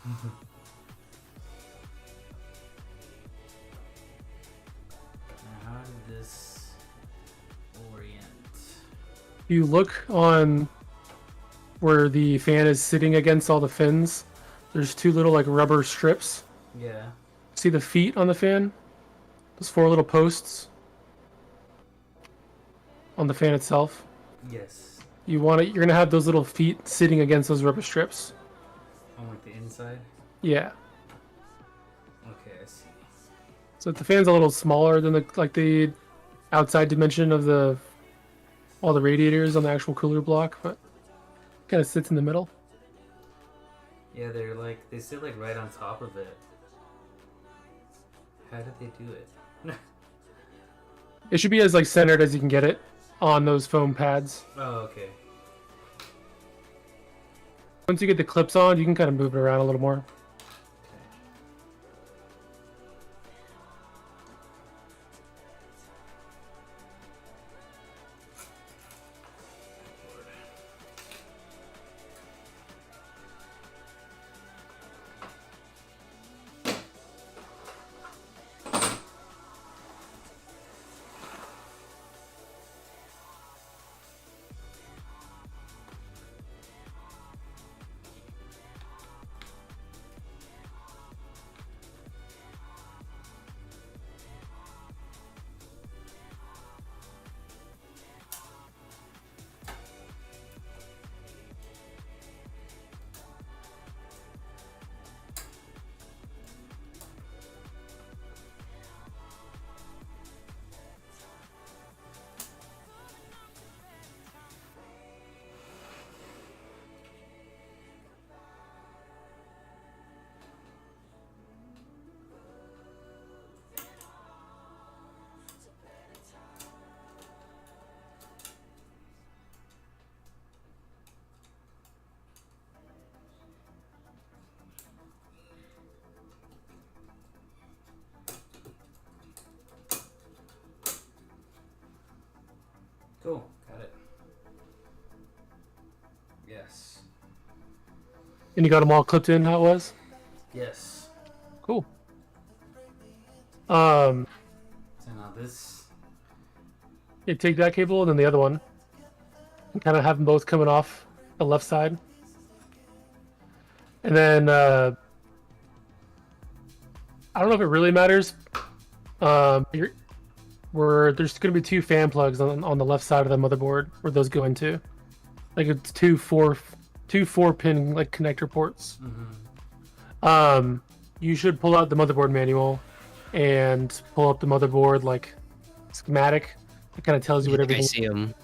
Now, how did this orient? You look on where the fan is sitting against all the fins. There's 2 little like rubber strips. Yeah. See the feet on the fan? Those 4 little posts on the fan itself. Yes. You're gonna have those little feet sitting against those rubber strips. On like the inside. Yeah. Okay, I see. So the fan's a little smaller than the outside dimension of all the radiators on the actual cooler block, but kind of sits in the middle. Yeah, they sit like right on top of it. How did they do it? It should be as like centered as you can get it on those foam pads. Oh, okay. Once you get the clips on, you can kind of move it around a little more. Cool. Got it. Yes. And you got them all clipped in how it was? Yes. Cool. So now this. You take that cable and then the other one. And kind of have them both coming off the left side. And then, I don't know if it really matters. There's going to be 2 fan plugs on the left side of the motherboard where those go into. Like it's two 4-pin like connector ports. You should pull out the motherboard manual and pull up the motherboard like schematic. It kind of tells you what I everything. see them.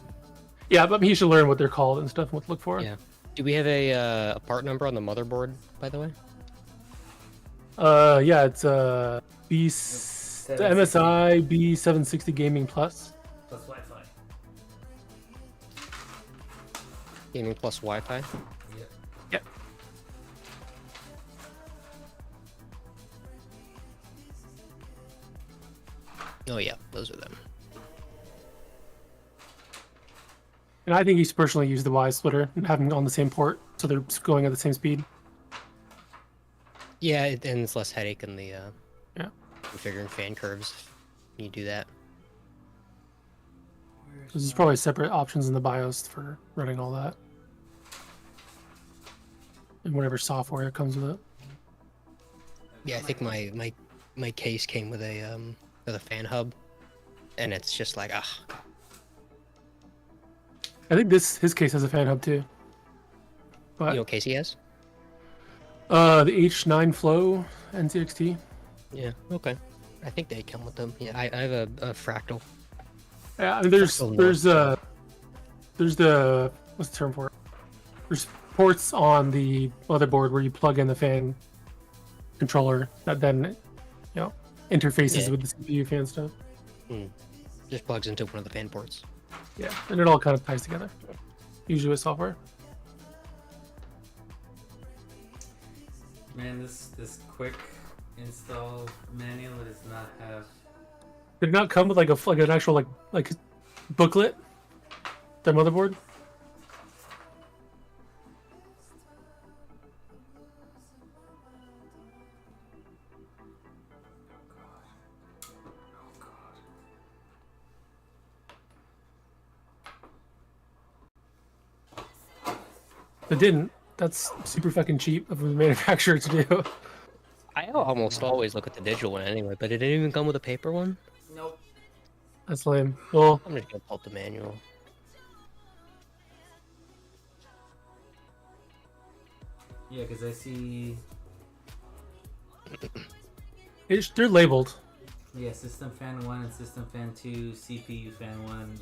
Yeah, but you should learn what they're called and stuff and what to look for. Yeah. Do we have a part number on the motherboard, by the way? Yeah, it's the MSI B760 Gaming Plus. Plus Wi-Fi. Gaming plus Wi-Fi. Yep. Yep. Oh yeah, those are them. And I think you should personally use the Y splitter and have them on the same port, so they're going at the same speed. Yeah, and it's less headache in the Yeah. configuring fan curves. You do that. There's probably separate options in the BIOS for running all that. And whatever software comes with it. Yeah, I think my case came with a fan hub, and it's just like I think his case has a fan hub too. But you know what case he has? the H9 Flow NCXT. Yeah. Okay. I think they come with them. Yeah, I have a fractal. Yeah, I mean, there's the what's the term for it? There's ports on the motherboard where you plug in the fan controller that then interfaces with the CPU fan stuff. Just plugs into one of the fan ports. Yeah, and it all kind of ties together. Usually with software. Man, this quick install manual does not have. Did it not come with like an actual like booklet? The motherboard? It didn't. That's super fucking cheap of a manufacturer to do. I almost always look at the digital one anyway, but it didn't even come with a paper one. Nope. That's lame. Well, I'm just gonna pull up the manual. Yeah, because I see. they're labeled. Yeah, System Fan 1 and System Fan 2, CPU Fan 1, and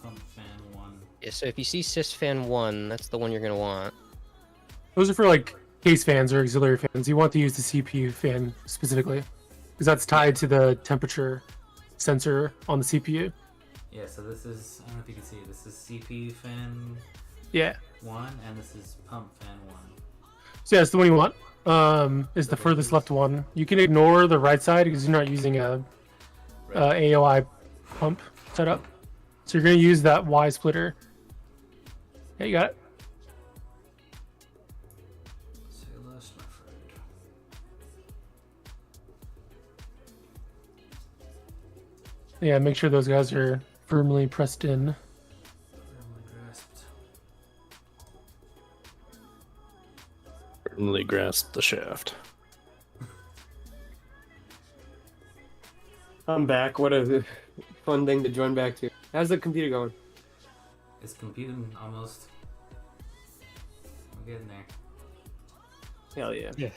Pump Fan 1. Yeah, so if you see SysFan 1, that's the one you're gonna want. Those are for like case fans or auxiliary fans. You want to use the CPU fan specifically because that's tied to the temperature sensor on the CPU. Yeah, so this is, I don't know if you can see it, this is CPU Fan Yeah. 1, and this is Pump Fan 1. So yeah, it's the one you want. Is the furthest left one. You can ignore the right side because you're not using a AOI pump setup. So you're going to use that Y splitter. Yeah, you got it. Say less, my friend. Yeah, make sure those guys are firmly pressed in. Firmly grasped. Firmly grasp the shaft. I'm back. What a fun thing to join back to. How's the computer going? It's computing almost. We're getting there. Hell yeah. Yeah.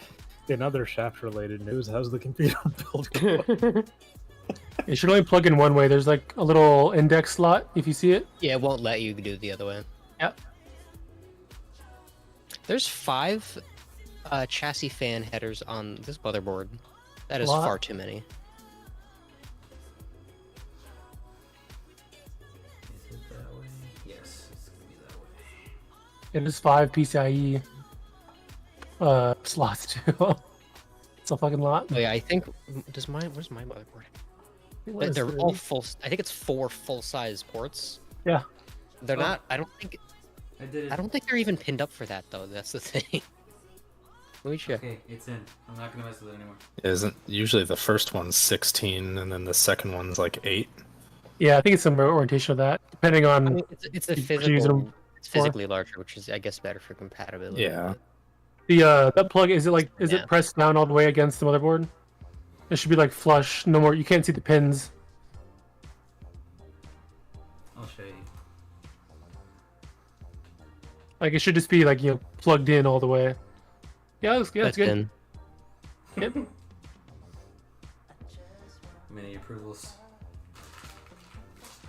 In other shaft-related news, how's the computer build going? It should only plug in one way. There's like a little index slot if you see it. Yeah, it won't let you do it the other way. Yep. There's 5 chassis fan headers on this motherboard. That is Lot. far too many. Is it that way? Yes, it's gonna be that way. It is 5 PCIe slots too. It's a fucking lot. Oh yeah, I think where's my motherboard? They're all full. I think it's 4 full-size ports, Yeah. They're Oh. not. I don't think. I did it. I don't think they're even pinned up for that though. That's the thing. Let me check. Okay, it's in. I'm not gonna mess with it anymore. Isn't usually the first one's 16 and then the second one's like 8? Yeah, I think it's some orientation of that, depending on. I mean, it's a what you're using physical. them It's for. physically larger, which is I guess better for compatibility. Yeah. The that plug is it Yeah. pressed down all the way against the motherboard? It should be like flush. No more. You can't see the pins. I'll show you. Like it should just be like plugged in all the way. Yeah, it's good. in. Yep. Many approvals.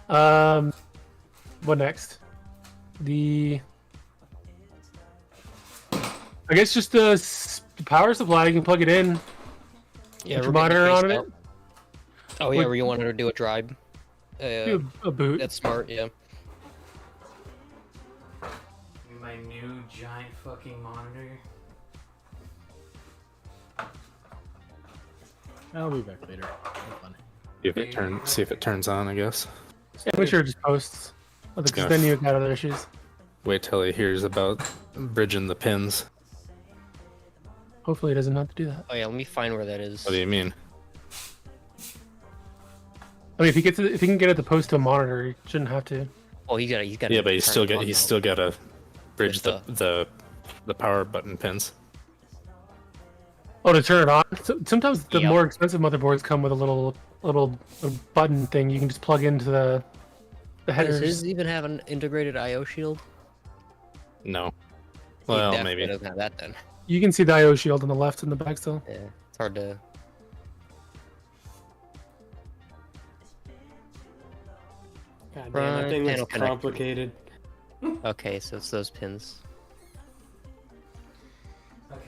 What next? I guess just the power supply. You can plug it in. Yeah, Put your we're getting monitor on spaced it. out. Oh yeah, Would- where you wanted to do a drive. Do a boot. That's smart. Yeah. My new giant fucking monitor. I'll be back later. Have fun. See if it turns on, I guess. Yeah, make sure it just posts. Because then you got other issues. Wait till he hears about bridging the pins. Hopefully, it doesn't have to do that. Oh yeah, let me find where that is. What do you mean? I mean, if he can get it to post to a monitor, he shouldn't have to. Oh, he's got. Yeah, but he's still got to bridge the power button pins. Oh, to turn it on. Sometimes the Yep. more expensive motherboards come with a little button thing you can just plug into the Does headers. his even have an integrated I/O shield? No. He Well, definitely maybe. doesn't have that then. You can see the I/O shield on the left and the back still. Yeah, it's hard to. God damn, that Front thing panel looks connector. complicated. Okay, so it's those pins. Okay.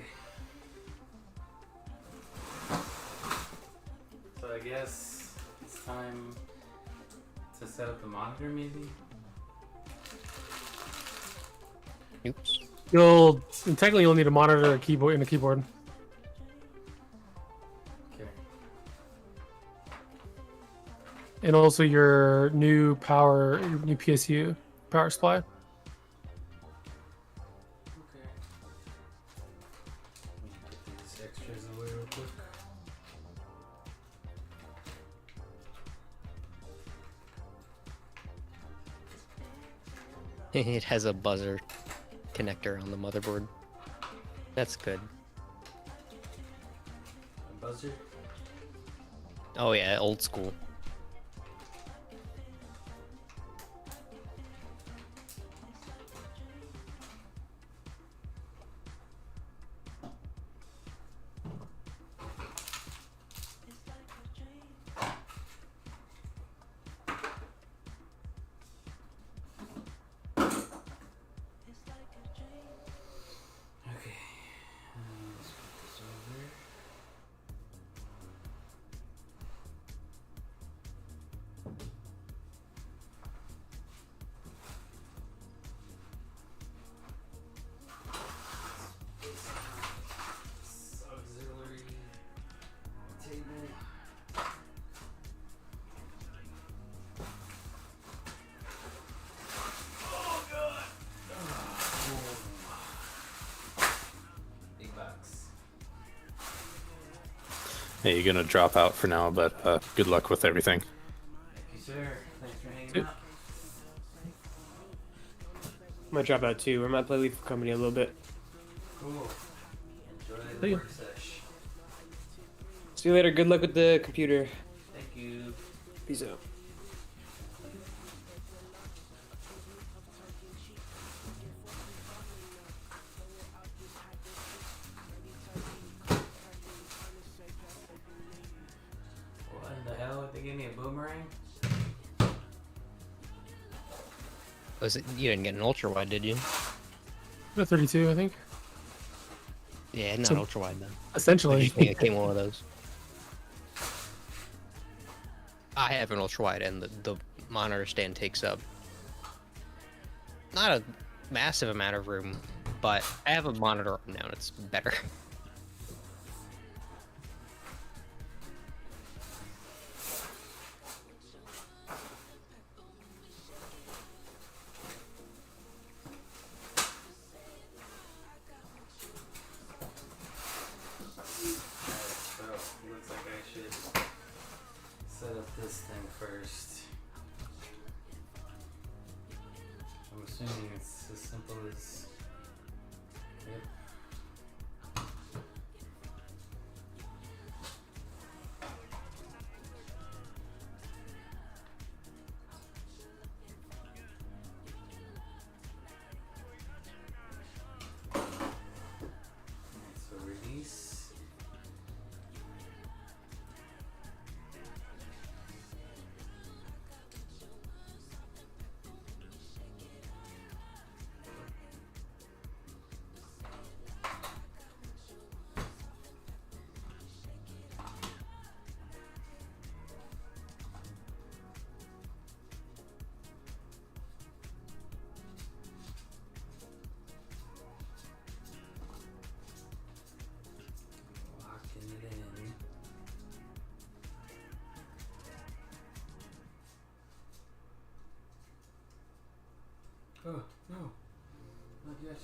So I guess it's time to set up the monitor, maybe. Oops. Technically you'll need a monitor, a keyboard, and a keyboard. Okay. And also your new PSU power supply. Okay. Let me get these extras away real quick. It has a buzzer connector on the motherboard. That's good. A buzzer. Oh yeah, old school. Okay. Let's put this over. Auxiliary table. Oh god! Big box. Hey, you're gonna drop out for now, but good luck with everything. Thank you, sir. Thanks for hanging out. I might drop out too. I might play Lethal Company a little bit. Cool. Enjoy See the ya. work sesh. See you later. Good luck with the computer. Thank you. Peace out. What in the hell? They gave me a boomerang? Was it? You didn't get an ultra wide, did you? The 32, I think. Yeah, not So- ultra wide then. I Essentially. just think it came with one of those. I have an ultra wide, and the monitor stand takes up not a massive amount of room, but I have a monitor up now, and it's better. set up this thing first. I'm assuming it's as simple as. Yep. So release. Locking it in. Oh, no. Not yet.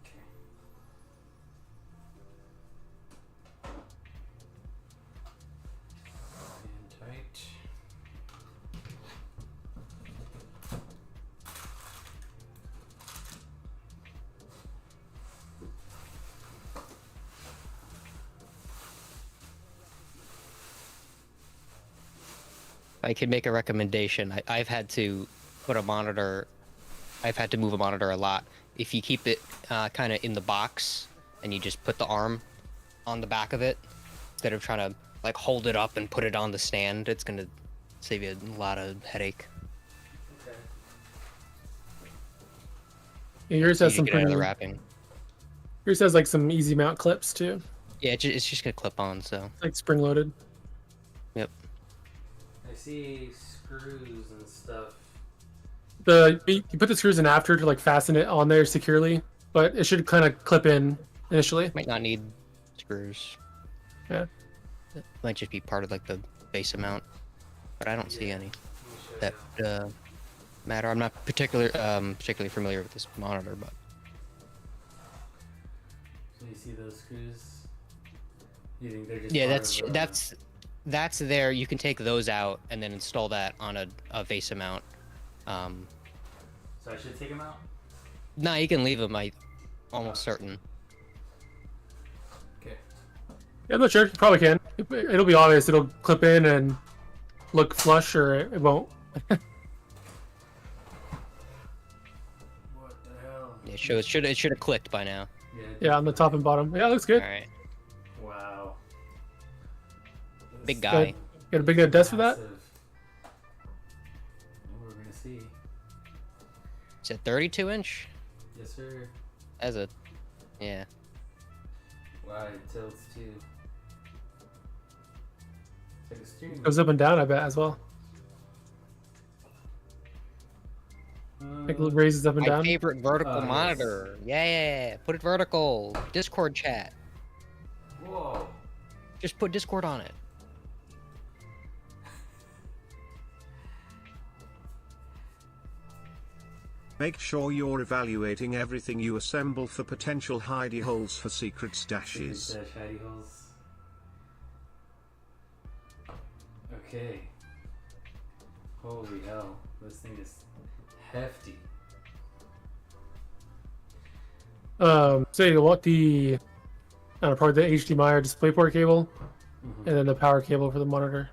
Okay. And tight. I could make a recommendation. I've had to put a monitor. I've had to move a monitor a lot. If you keep it kind of in the box and you just put the arm on the back of it instead of trying to like hold it up and put it on the stand, it's gonna save you a lot of headache. Okay. Yeah, yours So has you some get out of pretty. the wrapping. Yours has like some easy mount clips too, Yeah, it's just gonna clip on. So like spring loaded. yep. I see screws and stuff. You put the screws in after to like fasten it on there securely, but it should kind of clip in initially. Might not need screws. Yeah. It might just be part of like the base amount, but I don't see any Let me show that you. matter. I'm not particularly familiar with this monitor, but So you see those screws? You think they're just yeah, part of the- that's there. You can take those out and then install that on a vase mount. So I should take them out? Nah, you can leave them. I almost certain. Okay. Yeah, I'm not sure. You probably can. It'll be obvious. It'll clip in and look flush, or it won't. What the hell? Yeah, it should have clicked by now. Yeah, on the top and bottom. Yeah, looks good. All right, Wow. big This guy. Got a big enough desk for that? massive. What we're gonna see. Is it 32-inch? Yes, sir. As a, yeah. Wow, it tilts too. It's like a steering Goes up and down, I bet, as well. Like wheel. raises up and My down. favorite vertical Oh, yes. monitor. Yeah, put it vertical. Discord chat. Whoa. Just put Discord on it. Make sure you're evaluating everything you assemble for potential hidey holes for secret stashes. Secret stash hidey holes. Okay. Holy hell. This thing is hefty. So you want the, I don't know, probably the HDMI or DisplayPort cable, Mhm. and then the power cable for the monitor.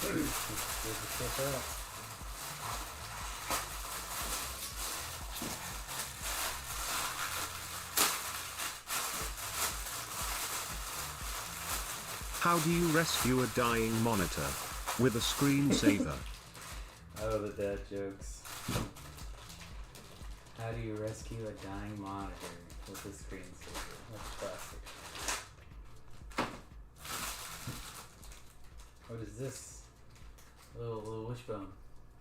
Let's get the stuff out. How do you rescue a dying monitor? With a screensaver. Oh, the dad jokes. How do you rescue a dying monitor with a screensaver? That's classic. What is this? Little wishbone.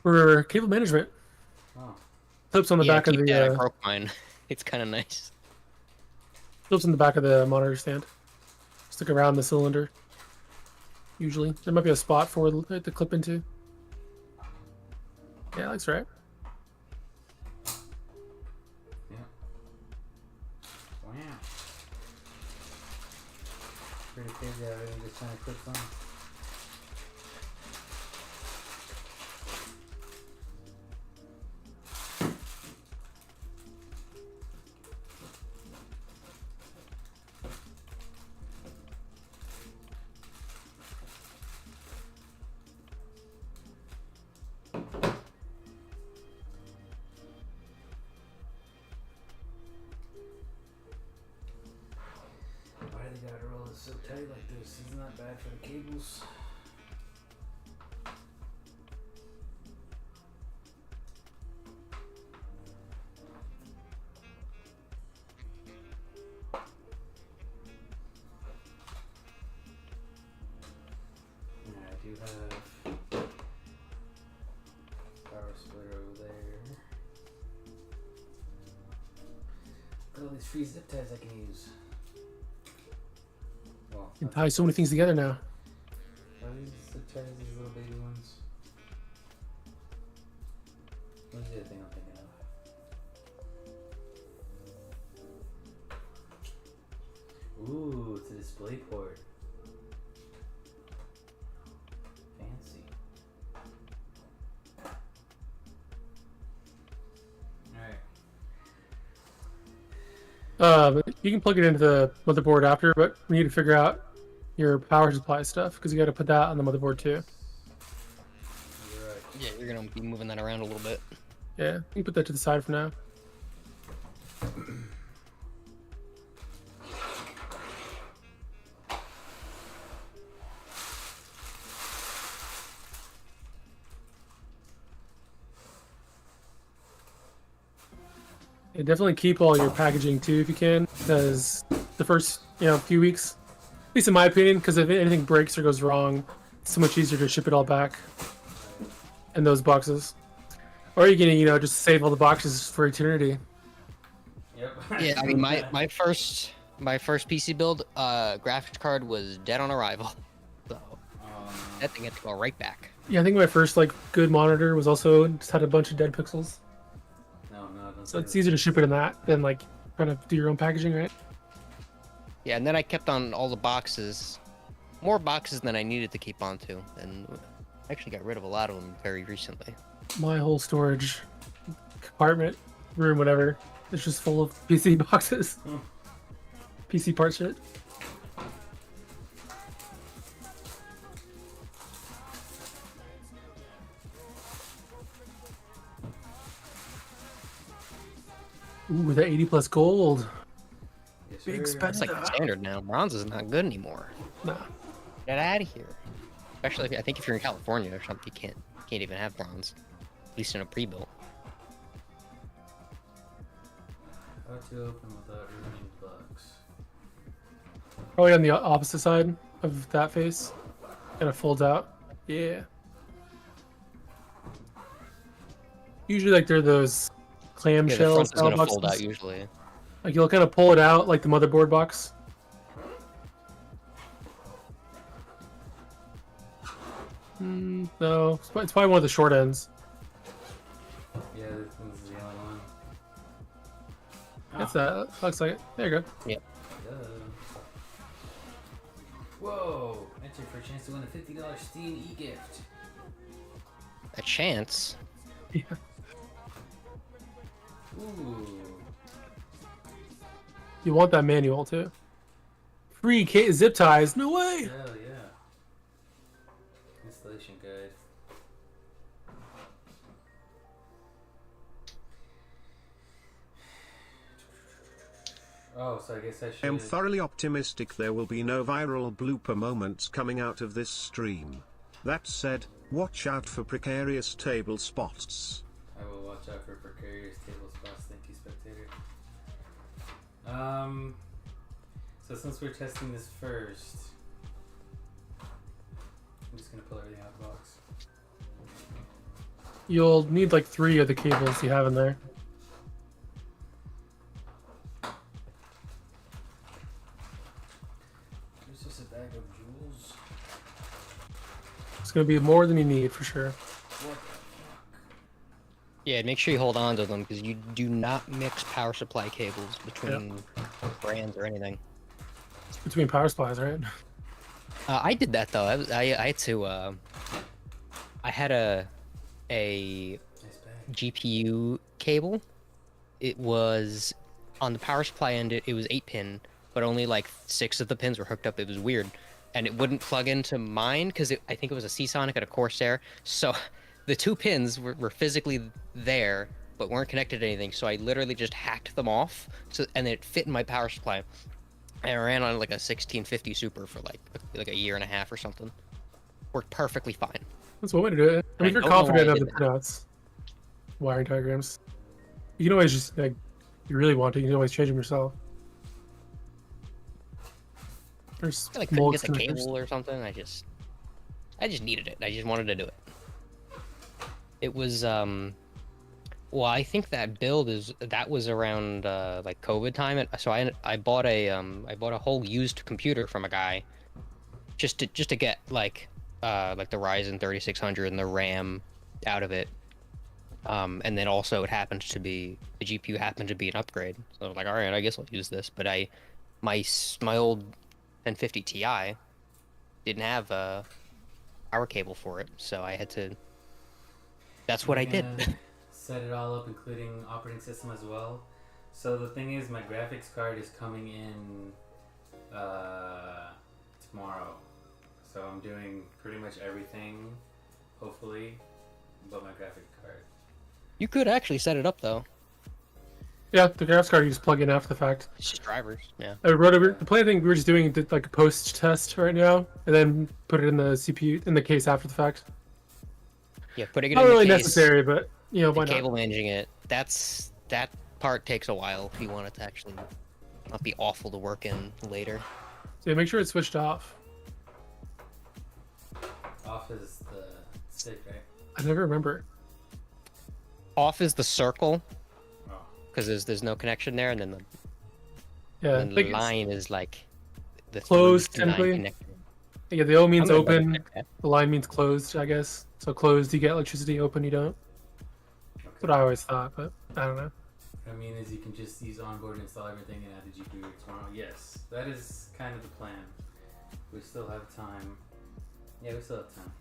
For cable management, Oh. clips on the Yeah, back of keep that. I the broke mine. It's kind of nice. clips on the back of the monitor stand. Just Stick around the cylinder. Usually, there might be a spot for it to clip into. Yeah, that's right. Yeah. Wow. Pretty crazy how everything just kind of clips on. Why do they gotta roll it so tight like this? Isn't that bad for the cables? Yeah, I do have power splitter over there. Got all these free zip ties I can use. Well, You can tie so many things together now. are these zip ties, these little baby ones? What's the other thing I'm thinking of? Ooh, it's a display port. Fancy. Alright. You can plug it into the motherboard after, but we need to figure out your power supply stuff because you got to put that on the motherboard too. You're right. Yeah, you're gonna be moving that around a little bit. Yeah, you can put that to the side for now. Yeah, definitely keep all your packaging too if you can, because the first few weeks, at least in my opinion, because if anything breaks or goes wrong, it's so much easier to ship it all back in those boxes. Or you can just save all the boxes for eternity. Yep. Yeah, I mean my first PC build, graphics card was dead on arrival, so that thing had to go right back. Yeah, I think my first good monitor was also just had a bunch of dead pixels. No, don't So say it's that. easier to ship it in that than trying to do your own packaging, right? Yeah, and then I kept on all the boxes, more boxes than I needed to keep onto, and I actually got rid of a lot of them very recently. My whole storage compartment, room, whatever, is just full of PC boxes. PC part shit. Ooh, that 80 plus gold. Yes, Big sir. spend. That's like the standard now. Bronze is not good anymore. Nah. Get out of here. Especially I think if you're in California or something, you can't even have bronze, at least in a pre-built. How to open without ruining the box. Probably on the opposite side of that face. Kind of folds out. Yeah. Usually they're those Yeah, the clamshell front is style gonna fold out boxes. usually. You'll kind of pull it out like the motherboard box. No, it's probably one of the short ends. Yeah, this one's the only one. That's that. Looks like it. There you go. Duh. Whoa! Enter for a chance to win a $50 Steam e-gift. A chance. Yeah. Ooh. You want that manual too. Free zip ties. No way. Hell yeah. Installation guide. Oh, so I guess I should. I am thoroughly optimistic there will be no viral blooper moments coming out of this stream. That said, watch out for precarious table spots. I will watch out for precarious table spots. Thank you, spectator. So since we're testing this first, I'm just gonna pull everything out of the box. You'll need 3 of the cables you have in there. There's just bag of jewels. It's gonna be more than you need for sure. What the fuck? Yeah, make sure you hold on to them because you do not mix power supply cables between brands or anything. It's between power supplies, right? I did that though. I had to. I had a Nice bag. GPU cable. It was on the power supply end. It was 8-pin, but only like 6 of the pins were hooked up. It was weird, and it wouldn't plug into mine because I think it was a Seasonic and a Corsair. So the 2 pins were physically there, but weren't connected to anything. So I literally just hacked them off, and it fit in my power supply. And I ran on like a 1650 Super for like a year and a half or something. Worked perfectly fine. That's one way to do it. I mean, if you're don't know why confident I of the did printouts, wiring diagrams, you can always just like, if you really want to, you can always change them yourself. There's I like couldn't mold get the connectors. cable or something. I just needed it. I just wanted to do it. It was well, I think that build was around like COVID time, and so I bought a whole used computer from a guy just to get like the Ryzen 3600 and the RAM out of it. And then also the GPU happened to be an upgrade. So I was like, all right, I guess I'll use this. But my old 1050 Ti didn't have a power cable for it, so I had to. That's what I did. Set it all up, including operating system as well. So the thing is, my graphics card is coming in tomorrow. So I'm doing pretty much everything, hopefully, but my graphic card. You could actually set it up though. Yeah, the graphics card you just plug in after the fact. It's just drivers. Yeah. I wrote the plan thing we were just doing like a post test right now, and then put it in the CPU in the case after the fact. Yeah, putting it Not in really the case, necessary, but you know the why cable not? managing it. That part takes a while if you want it to actually not be awful to work in later. So yeah, make sure it's switched off. Off is the stick, right? I never remember. Off is the circle Oh. because there's no connection there, and then Yeah, I the think it's- line is like the Closed, 3 line technically. connector. yeah, the O means I'm gonna double open. check that. The line means closed, I guess. So closed, you get electricity. Open, you don't. That's what I always thought, but I don't know. I mean, is you can just use onboard and install everything and add the GPU tomorrow. Yes, that is kind of the plan. We still have time. Yeah, we still have time.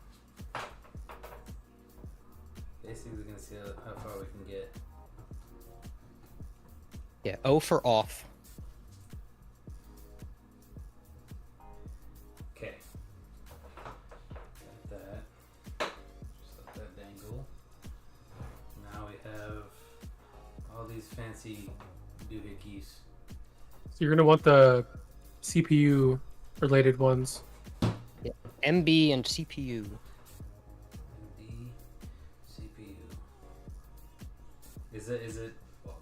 Basically, we're gonna see how far we can get. Yeah, O for off. Okay. Got that. Just let that dangle. Now we have all these fancy doohickeys. So you're gonna want the CPU related ones. MB and CPU. MD, CPU. Is it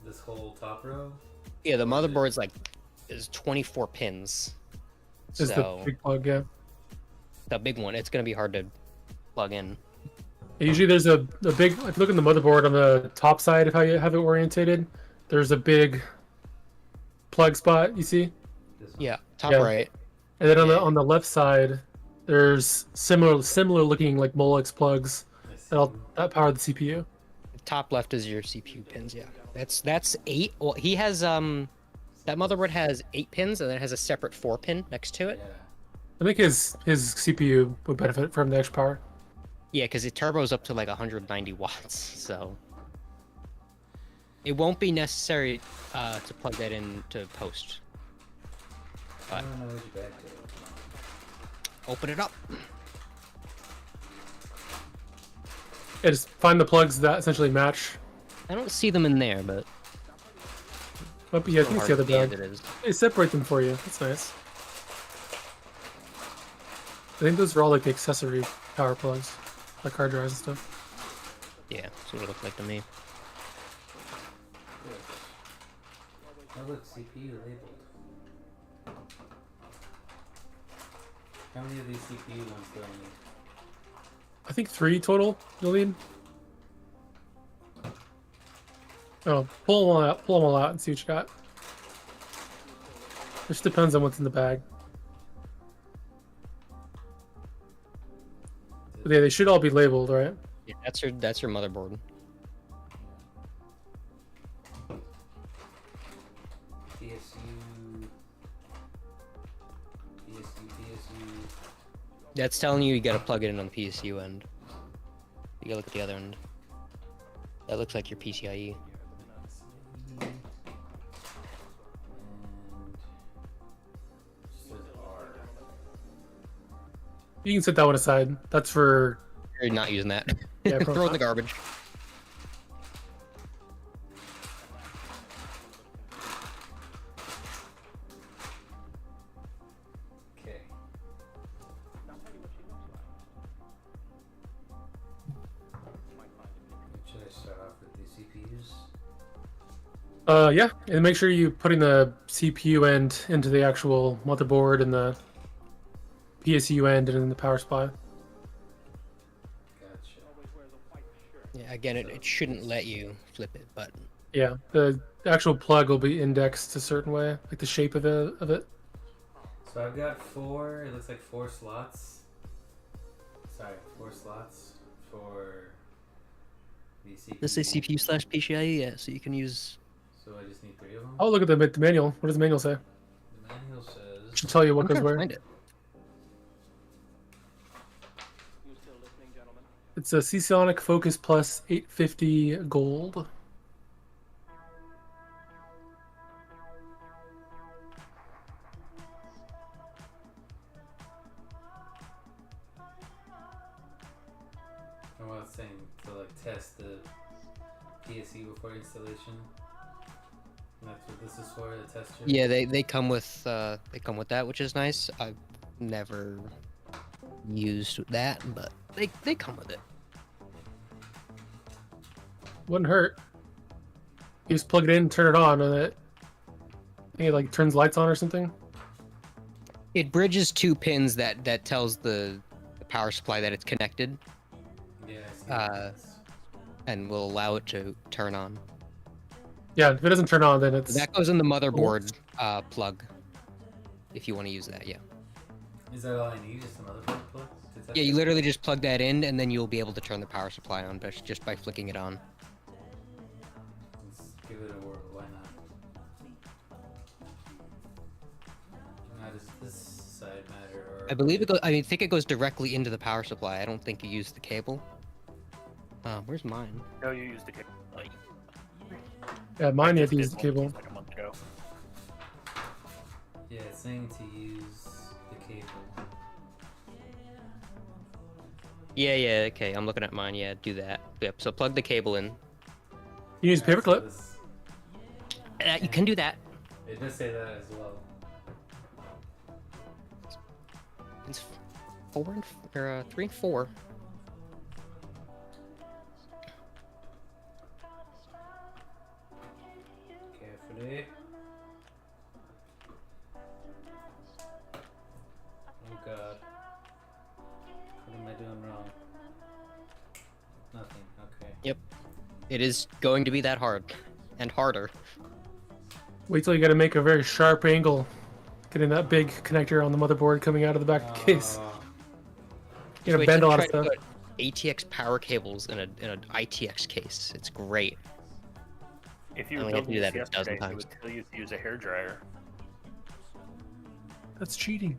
this whole top row? Yeah, the motherboard's like is 24 pins. Is So the big plug, yeah. the big one, it's gonna be hard to plug in. Usually there's a big, if you look at the motherboard on the top side of how you have it orientated, there's a big plug spot, you see? This one. Yeah, top Yeah. right. And then on the left side, there's similar looking like Molex plugs I see. that power the CPU. Top left is your CPU pins. Yeah, that's 8. Well, he has that motherboard has 8 pins, and then it has a separate 4-pin next to it. Yeah. I think his CPU would benefit from the extra power. Yeah, because it turbos up to like 190 watts, so it won't be necessary to plug that in to post. I don't know what you back to. Open it up. Yeah, just find the plugs that essentially match. I don't see them in there, but Oh, yeah, I think it's the other bag. It is. They separate them for you. That's nice. I think those are all like the accessory power plugs, like hard drives and stuff. Yeah, that's what it looked like to me. Oh look, CPU labeled. How many of these CPU ones do I need? I think 3 total you'll need. Oh, pull them all out. Pull them all out and see what you got. Just depends on what's in the bag. But yeah, they should all be labeled, right? Yeah, that's your motherboard. PSU. That's telling you gotta plug it in on the PSU end. You gotta look at the other end. That looks like your PCIe. You can set that one aside. That's for You're not using that. Yeah, Throw it in the garbage. Okay. Should I start off with the CPUs? Yeah, and make sure you putting the CPU end into the actual motherboard and the PSU end and in the power supply. Gotcha. Yeah, again, it shouldn't let you flip it, but Yeah, the actual plug will be indexed a certain way, like the shape of it. So I've got four. It looks like 4 slots. Sorry, 4 slots for the CPU. this is CPU / PCIe, yeah, so you can use. So I just need 3 of them. Oh, look at the manual. What does the manual say? The manual says. It should tell you what I'm goes trying to where. find it. It's a Seasonic Focus Plus 850 gold. I was saying to like test the PSE before installation. And that's what this is for, the tester. Yeah, they come with that, which is nice. I've never used that, but they come with it. Wouldn't hurt. You just plug it in, turn it on, and I think it like turns lights on or something. It bridges 2 pins that tells the power supply that it's connected, Yeah, I see. and will allow it to turn on. Yeah, if it doesn't turn on, then it's That goes in the motherboard plug. If you want to use that, yeah. Is that all I need? Just another plug to test Yeah, you it? literally just plug that in, and then you'll be able to turn the power supply on just by flicking it on. Let's give it a whirl. Why not? How does this side matter? Or I believe it goes. I think it goes directly into the power supply. I don't think you use the cable. Where's mine? No, you used the cable. yeah, mine you have Just to did use the one cable. just like a month ago. Yeah, it's saying to use the cable. Yeah, okay. I'm looking at mine. Yeah, do that. Yep. So plug the cable in. You use Alright, so paperclip. this- You can do that. It does say that as well. It's 3 and 4. Carefully. Oh god. What am I doing wrong? Nothing. Okay. It is going to be that hard, and harder. Wait till you got to make a very sharp angle, getting that big connector on the motherboard coming out of the back of the case. You gotta Wait bend a till lot you of try to stuff. put ATX power cables in an ITX case. It's great. If you I were only have to building do this that a dozen yesterday, you times. would tell you to use a hairdryer. That's cheating.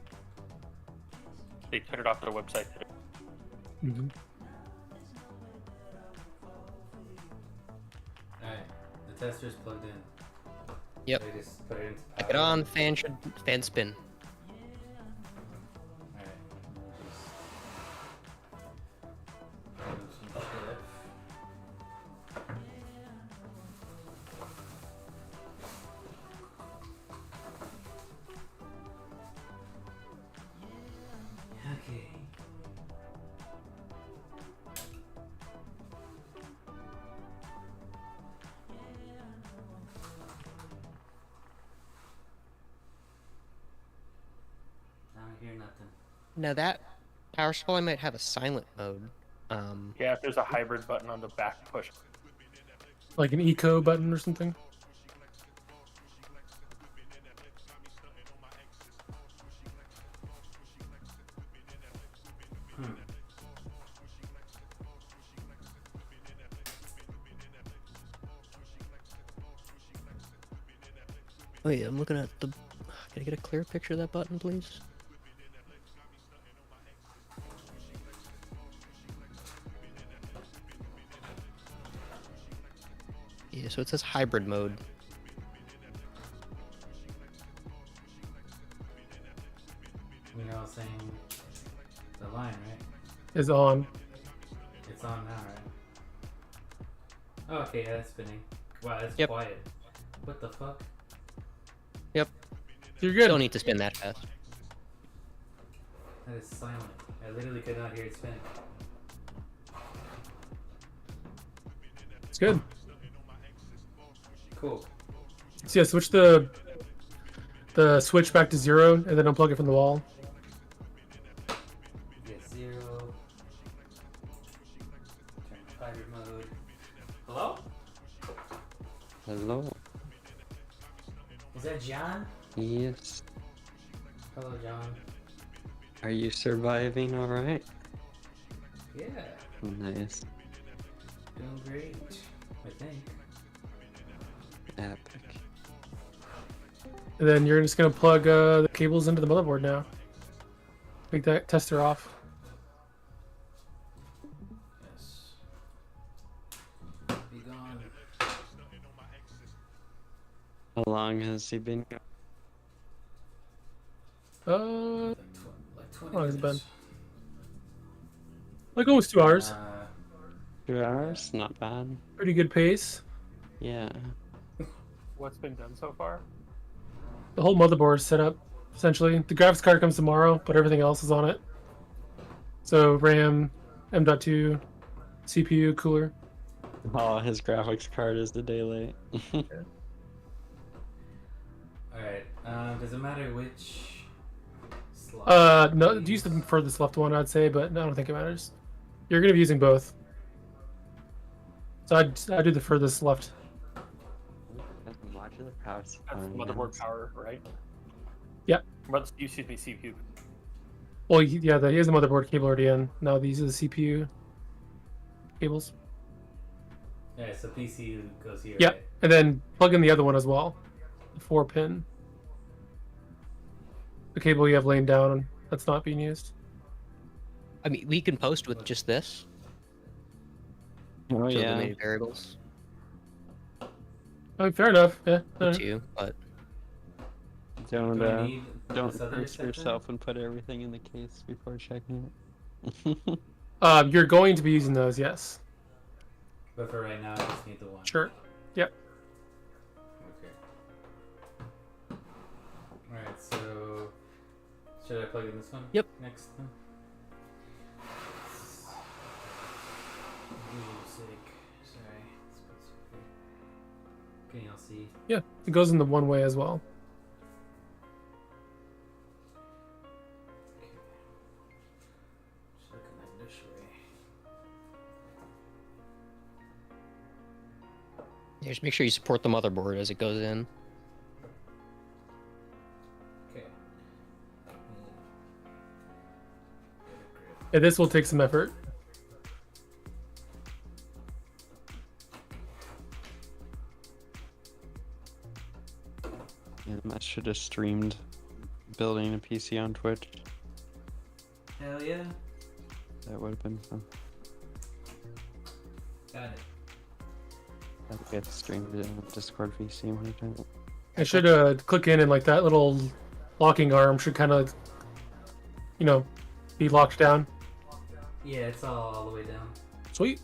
They put it off their website today. Mm-hmm. Alright. The tester's plugged in. Yep. They just put it into power. Back it on. Fan spin. Alright. Move some stuff. Okay. I don't hear nothing. Now that power supply might have a silent mode. Yeah, if there's a hybrid button on the back push. Like an eco button or something. Oh yeah, I'm looking at the. Can I get a clear picture of that button, please? Yeah, so it says hybrid mode. You know, saying the line, right? Is on. It's on now, right? Oh, okay, yeah, that's spinning. Wow, that's Yep. quiet. What the fuck? Yep. You're good. Don't need to spin that fast. That is silent. I literally could not hear it spinning. It's good. Cool. So yeah, switch the switch back to 0 and then unplug it from the wall. Get 0. Turn to hybrid mode. Hello? Hello. Is that John? Yes. Hello, John. Are you surviving all right? Yeah, Nice. doing great. I think. Epic. And then you're just gonna plug the cables into the motherboard now. Take that tester off. Yes. Be gone. How long has he been? Like Like 20 how long has it been? minutes. Like almost 2 hours. 2 hours? Not bad. Pretty good pace. Yeah. What's been done so far? The whole motherboard is set up, essentially. The graphics card comes tomorrow, but everything else is on it. So RAM, M.2, CPU, cooler. Oh, his graphics card is the day late. Alright, does it matter which slot? No, use the furthest left one, I'd say, but I don't think it matters. You're gonna be using both. So I'd do the furthest left. Modular power That's supply, motherboard yes. power, right? Yeah. Excuse me, CPU. Well, yeah, he has the motherboard cable already in. Now these are the CPU cables. Yeah, so PC goes here, Yeah, right? and then plug in the other one as well. The 4-pin. The cable you have laying down that's not being used. I mean, we can post with just this. Oh to yeah. eliminate variables. I mean, fair enough. Yeah. Up to you, but Don't Do I need don't this other curse section? yourself and put everything in the case before checking it. You're going to be using those, yes. But for right now, I just need the one. Sure. Yep. Okay. Alright, so should I plug in this one? Yep. Next one. Music. Sorry. Can y'all see? Yeah, it goes in the one way as well. Should I connect this way? yeah, just make sure you support the motherboard as it goes in. Okay. Yeah, this will take some effort. Yeah, I should have streamed building a PC on Twitch. Hell yeah. That would have been fun. Got it. I think I have to stream it on Discord VC when I do it. I should click in and like that little locking arm should kind of, be locked down. Yeah, it's all the way down. Sweet.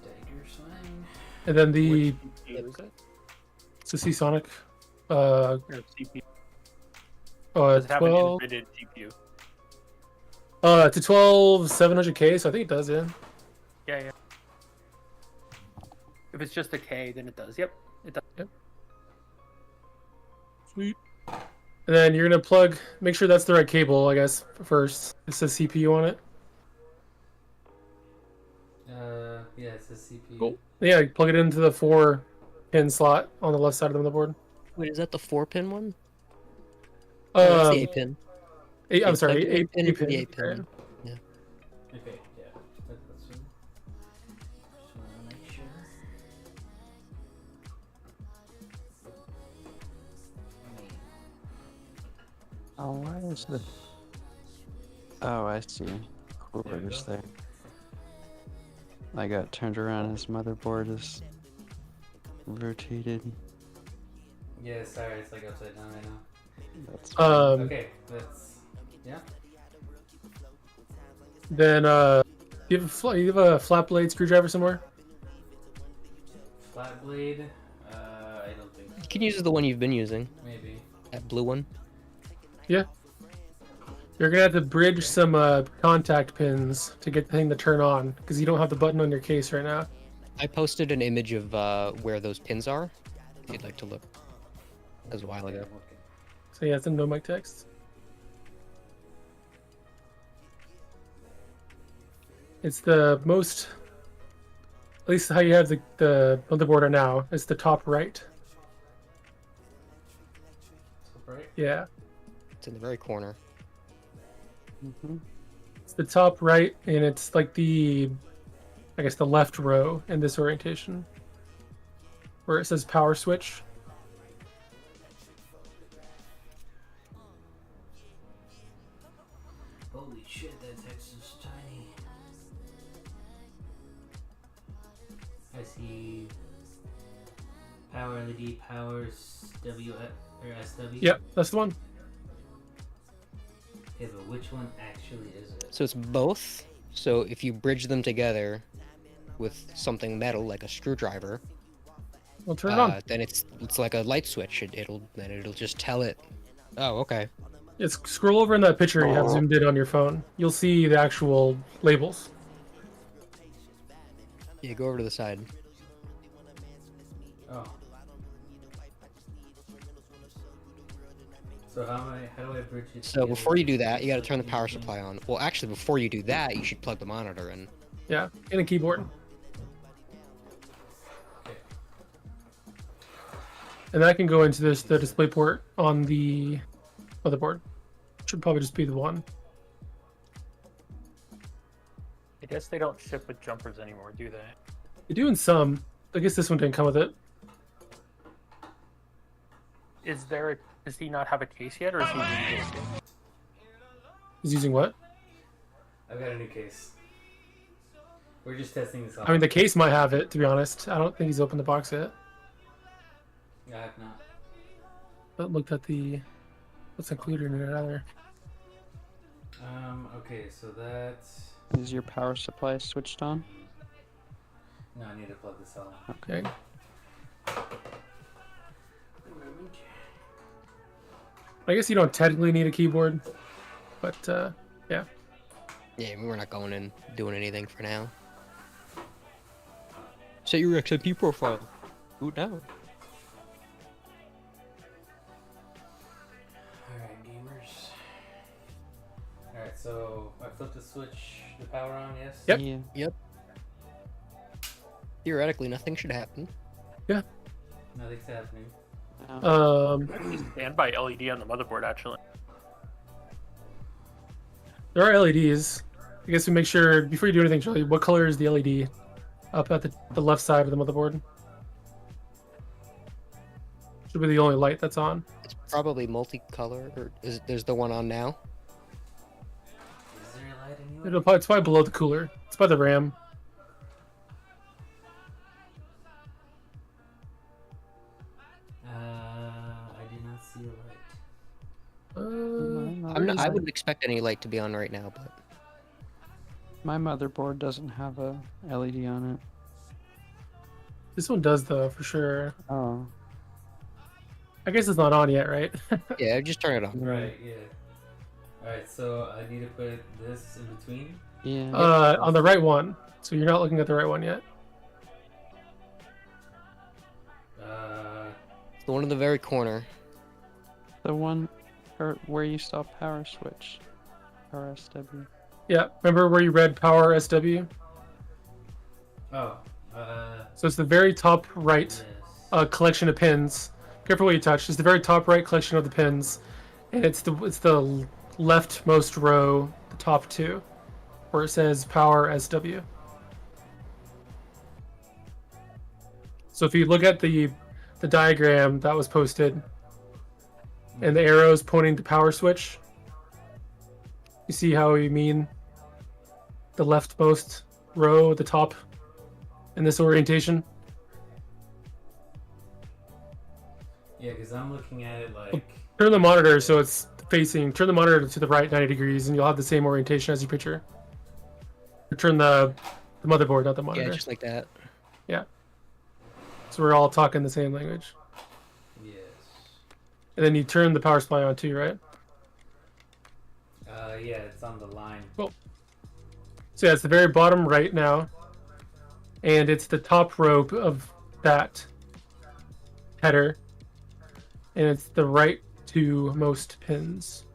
Dagger swing. And then the CPU is it? it's a Seasonic. Or CPU? Does it have 12. an NVIDIA GPU? It's a 12700K, so I think it does. Yeah. Yeah, yeah. If it's just a K, then it does. Yep, it does. Yep. Sweet. And then you're gonna plug. Make sure that's the right cable, I guess. First, it says CPU on it. Yeah, it says CPU. Cool. Yeah, you plug it into the 4-pin slot on the left side of the motherboard. Wait, is that the 4-pin one? That's the 8-pin. I'm sorry, Plug the 8 8-pin into pin. the 8-pin. Yeah. Okay, yeah. That's one. Just wanna make sure. Oh, why is the... Oh, I see. Cooler's there. I got turned around. His motherboard is rotated. Yeah, sorry, it's like upside down right now. That's Okay, that's yeah. Then you have a flat blade screwdriver somewhere? Flat blade. I don't think so. You can use the one you've been using. Maybe. That blue one. Yeah. You're gonna have to bridge some contact pins to get the thing to turn on, because you don't have the button on your case right now. I posted an image of where those pins are, if you'd like to look. That was a while ago. So yeah, it's in no mic text. It's the most, at least how you have the motherboard right now. It's the top right. Top right. Yeah. It's in the very corner. It's the top right, and it's like the, I guess, the left row in this orientation, where it says power switch. Holy shit, that text is tiny. I see power LED, powers W or SW. Yep, that's the one. Yeah, but which one actually is it? So it's both. So if you bridge them together with something metal like a screwdriver, We'll turn it on. then it's like a light switch. It'll just tell it. Oh, okay. Scroll over in that picture you have zoomed in on your phone. You'll see the actual labels. Yeah, go over to the side. Oh. So how do I bridge it? So together? before you do that, you got to turn the power supply on. Well, actually, before you do that, you should plug the monitor in. Yeah, and a keyboard. Okay. And that can go into the display port on the motherboard. Should probably just be the one. I guess they don't ship with jumpers anymore, do they? They do in some. I guess this one didn't come with it. Does he not have a case yet, or is he using it? He's using what? I've got a new case. We're just testing this out. I mean, the case might have it, to be honest. I don't think he's opened the box yet. I have not. But looked at what's included in it either. Okay, so that's... Is your power supply switched on? No, I need to plug this out. Okay. I guess you don't technically need a keyboard, but yeah. Yeah, we're not going in doing anything for now. Set your XMP profile. Boot now. Alright, gamers. Alright, so I flipped the switch, the power on, yes? Yep. Yeah. Yep. Theoretically, nothing should happen. Yeah. Nothing's happening. Standby LED on the motherboard, actually. There are LEDs. I guess we make sure, before you do anything, Charlie, what color is the LED up at the left side of the motherboard? Should be the only light that's on. It's probably multicolor, or there's the one on now? Is there a light anywhere? It's probably below the cooler. It's by the RAM. I did not see a light. I wouldn't expect any light to be on right now, but My motherboard doesn't have a LED on it. This one does, though, for sure. Oh. I guess it's not on yet, right? yeah, just turn it on. Right, yeah. Alright, so I need to put this in between? Yeah. On the right one. So you're not looking at the right one yet. The one in the very corner. The one where you saw power switch. Power SW. Yeah, remember where you read power SW? Oh, So it's the very top right collection of pins. Careful what you touch. It's the very top right collection of the pins, and it's the leftmost row, the top two, where it says power SW. So if you look at the diagram that was posted, and the arrows pointing to power switch. You see how we mean the leftmost row at the top in this orientation? Yeah, because I'm looking at it like. Turn the monitor so it's facing. Turn the monitor to the right 90 degrees, and you'll have the same orientation as your picture. Or turn the motherboard, not the monitor. Yeah, just like that. Yeah. So we're all talking the same language. Yes. And then you turn the power supply on too, right? Yeah, it's on the line. Cool. So yeah, it's the very bottom right now, and it's the top row of that header, and it's the right two most pins.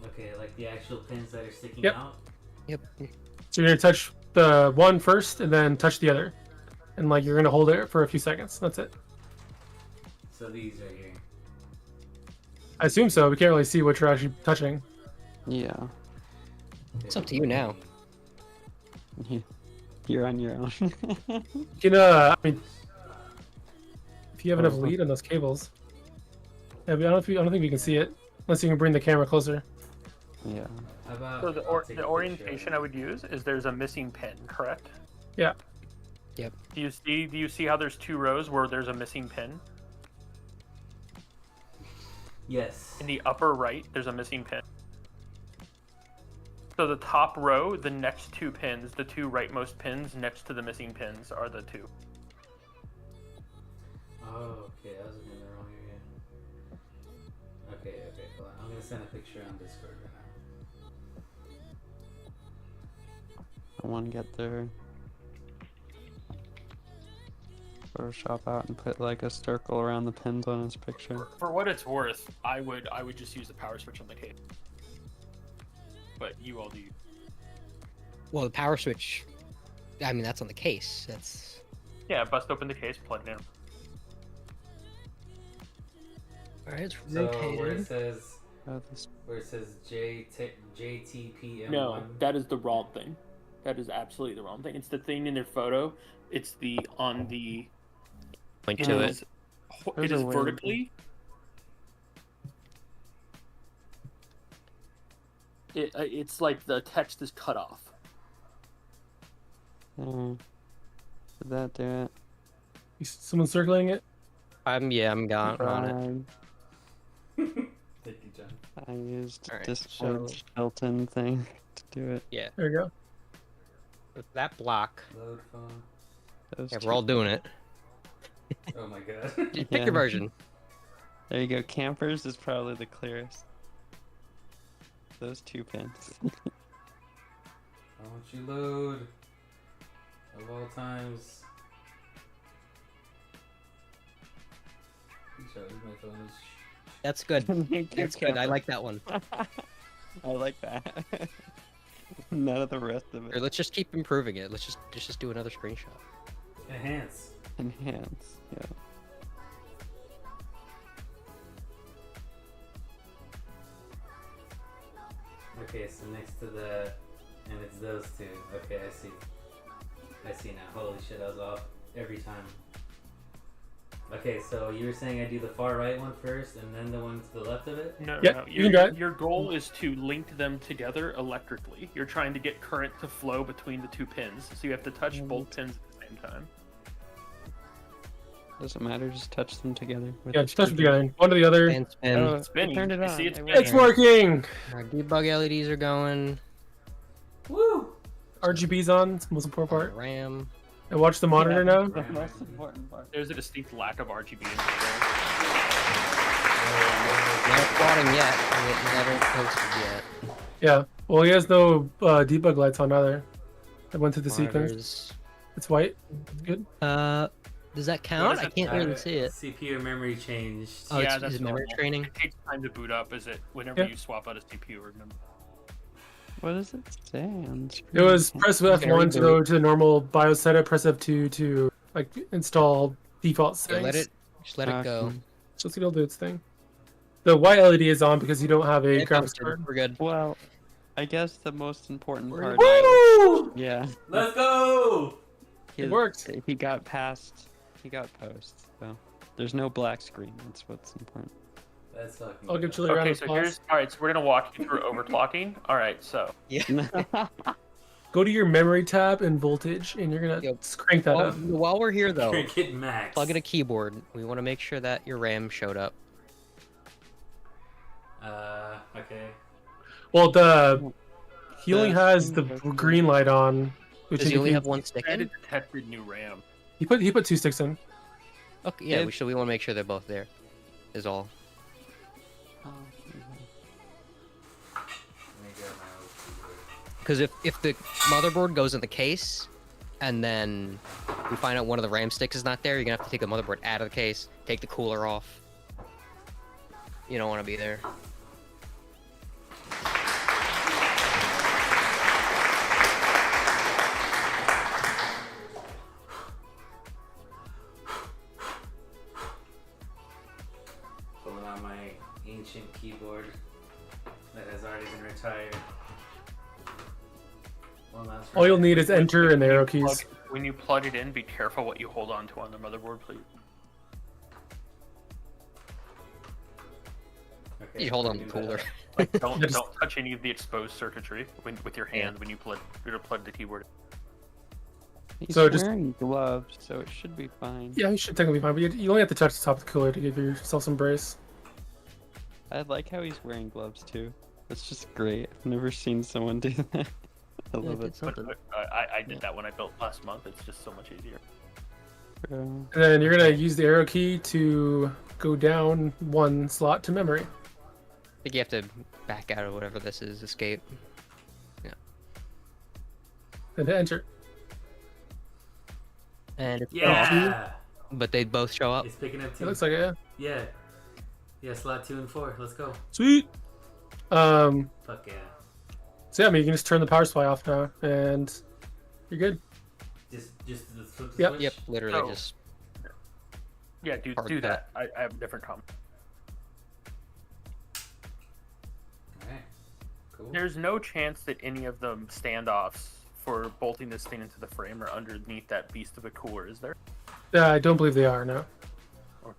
Okay, like the actual pins that are sticking Yep. out. Yep. So you're gonna touch the one first, and then touch the other, and like you're gonna hold it for a few seconds. That's it. So these right here. I assume so. We can't really see what you're actually touching. Yeah. It's up to you now. You're on your own. You can, I mean, if you have enough lead on those cables. Yeah, but I don't think we can see it unless you can bring the camera closer. Yeah. How about So I'll the take a picture orientation of I would use is there's a missing pin, correct? Yeah. Yep. Do you see how there's two rows where there's a missing pin? Yes. In the upper right, there's a missing pin. So the top row, the next two pins, the two rightmost pins next to the missing pins are the two. Oh, okay. I was looking in the wrong area. Okay. Hold on. I'm gonna send a picture on Discord right now. I want to get their Photoshop out and put like a circle around the pins on his picture. For what it's worth, I would just use the power switch on the cable. But you all do. Well, the power switch. I mean, that's on the case. That's. Yeah, bust open the case, plug it in. All right, it's So rotated. where it says JTPM1. No, that is the wrong thing. That is absolutely the wrong thing. It's the thing in their photo. It's the on the. Point to it. It is vertically. It's like the text is cut off. Did that do it? Someone circling it? I'm gone on it. Thank you, John. I used Alright, Discord so- Shelton thing to do it. Yeah. There you go. With that block. Load phone. Those Yeah, two- we're all doing it. Oh my god. Just pick Yeah. your version. There you go. Campers is probably the clearest. Those two pins. I want you load. Of all times. Sorry, my phone is. That's good. Thank you, That's good. I Camper. like that one. I like that. None of the rest of Or it. let's just keep improving it. Let's just do another screenshot. Enhance. Enhance. Yeah. Okay, so next to the. And it's those two. Okay, I see. I see now. Holy shit, I was off every time. Okay, so you were saying I do the far right one first and then the one to the left of it? No, Yeah, no. you can do it. Your goal is to link them together electrically. You're trying to get current to flow between the two pins, so you have to touch both pins at the same time. Doesn't matter. Just touch them together. with Yeah, the just touch them screwdriver. together. One to the other. And spin. Oh, It's spinning. I turned it You on. see it's It spinning. It's working! Our debug LEDs are going. Woo! RGB's on. It's the most important part. RAM. And watch the monitor now. The most important part. There's a distinct lack of RGB in there. Not plotting yet. We haven't posted yet. Yeah. Well, he has no debug lights on either. I went through the sequence. Monitors. It's white. It's good. Does that count? does I it can't really see it. CPU memory changed. Oh, Yeah, it's that's is it memory normal. training? It takes time to boot up, is it? Whenever Yeah. you swap out a CPU, remember. What does it say on It screen? was press F1 to Very go to the normal BIOS setup, press F2 to like install default Yeah, settings. just let it go. Just it'll do its thing. The white LED is on because you don't have a Yeah, graphics we're card. good. We're good. Well, I guess the most important We're part. Woo! Yeah. Let's go! It worked. He got past He got posts, so there's no black screen. That's what's important. That's fucking. I'll give Chili a round Okay, of so applause. alright, so we're gonna walk you through overclocking. Alright, so Go to your memory tab and voltage, and you're gonna Yep. crank that up. While we're here though, Cricket Max. plug in a keyboard. We want to make sure that your RAM showed up. Okay. Well, the healing The has the thing green light on, which Does he only indicates have one stick in? added detected new RAM. he put 2 sticks in. Okay, yeah, If- we want to make sure they're both there. Is all. Oh, Let me grab my old keyboard. Because if the motherboard goes in the case, and then we find out one of the RAM sticks is not there, you're gonna have to take the motherboard out of the case, take the cooler off. You don't want to be there. Pulling out my ancient keyboard that has already been retired. Well, that's All right. you'll need is enter and arrow keys. When you plug it in, be careful what you hold on to on the motherboard, please. Okay, You hold on do the that. cooler. Like, don't Just- don't touch any of the exposed circuitry with your hand when you plug the keyboard. He's So just- wearing gloves, so it should be fine. Yeah, you should technically be fine, but you only have to touch the top of the cooler to give yourself some brace. I like how he's wearing gloves too. That's just great. I've never seen someone do that. I love it. But I did that when I built last month. It's just so much easier. Bro. And then you're gonna use the arrow key to go down 1 slot to memory. I think you have to back out of whatever this is, escape. And to enter. And it's off, Yeah. but they both show up. It's picking up It 2. looks like it, yeah. Yeah. Yeah, slot 2 and 4. Let's go. Sweet. Fuck yeah. So yeah, I mean, you can just turn the power supply off now, and you're good. Just flip the Yep. switch. Yep, literally Oh. just. Yeah, do Hard do that. that. I have a different comment. Alright. Cool. There's no chance that any of the standoffs for bolting this thing into the frame are underneath that beast of a cooler, is there? Yeah, I don't believe they are, no. Or-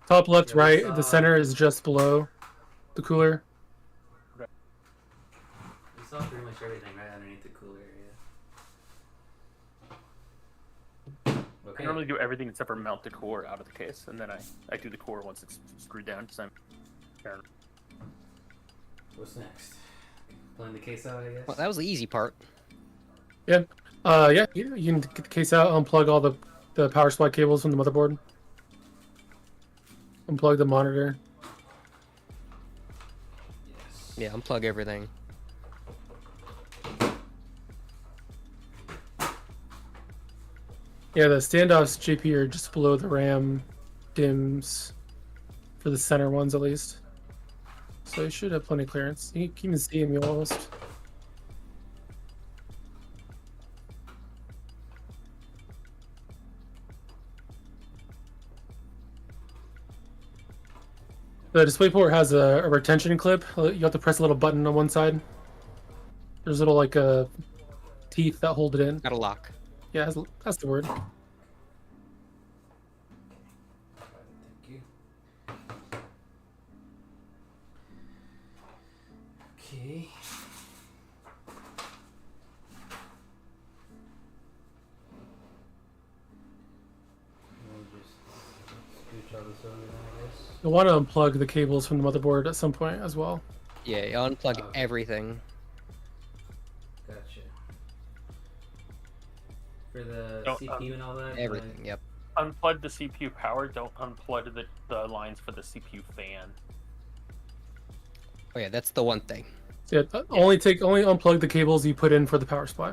Top left, Yeah, we right, saw- the center is just below the cooler. We saw pretty much everything right underneath the cooler area. I Okay. normally do everything except for mount the core out of the case, and then I do the core once it's screwed down. Because I'm What's next? Pulling the case out, I guess. Well, that was the easy part. Yeah, you can get the case out, unplug all the power supply cables from the motherboard. Unplug the monitor. Yes. Yeah, unplug everything. Yeah, the standoffs JP are just below the RAM DIMMs for the center ones at least. So you should have plenty of clearance. You can even see them almost. The DisplayPort has a retention clip. You have to press a little button on one side. There's little like teeth that hold it in. Got a lock. Yeah, that's the word. Thank you. Okay. We'll just scooch all this over then, I guess. You'll want to unplug the cables from the motherboard at some point as well. Yeah, you unplug Oh. everything. Gotcha. For the Don't, CPU and all that? Everything, yep. unplug the CPU power. Don't unplug the lines for the CPU fan. Oh yeah, that's the one thing. Yeah, only unplug the cables you put in for the power supply.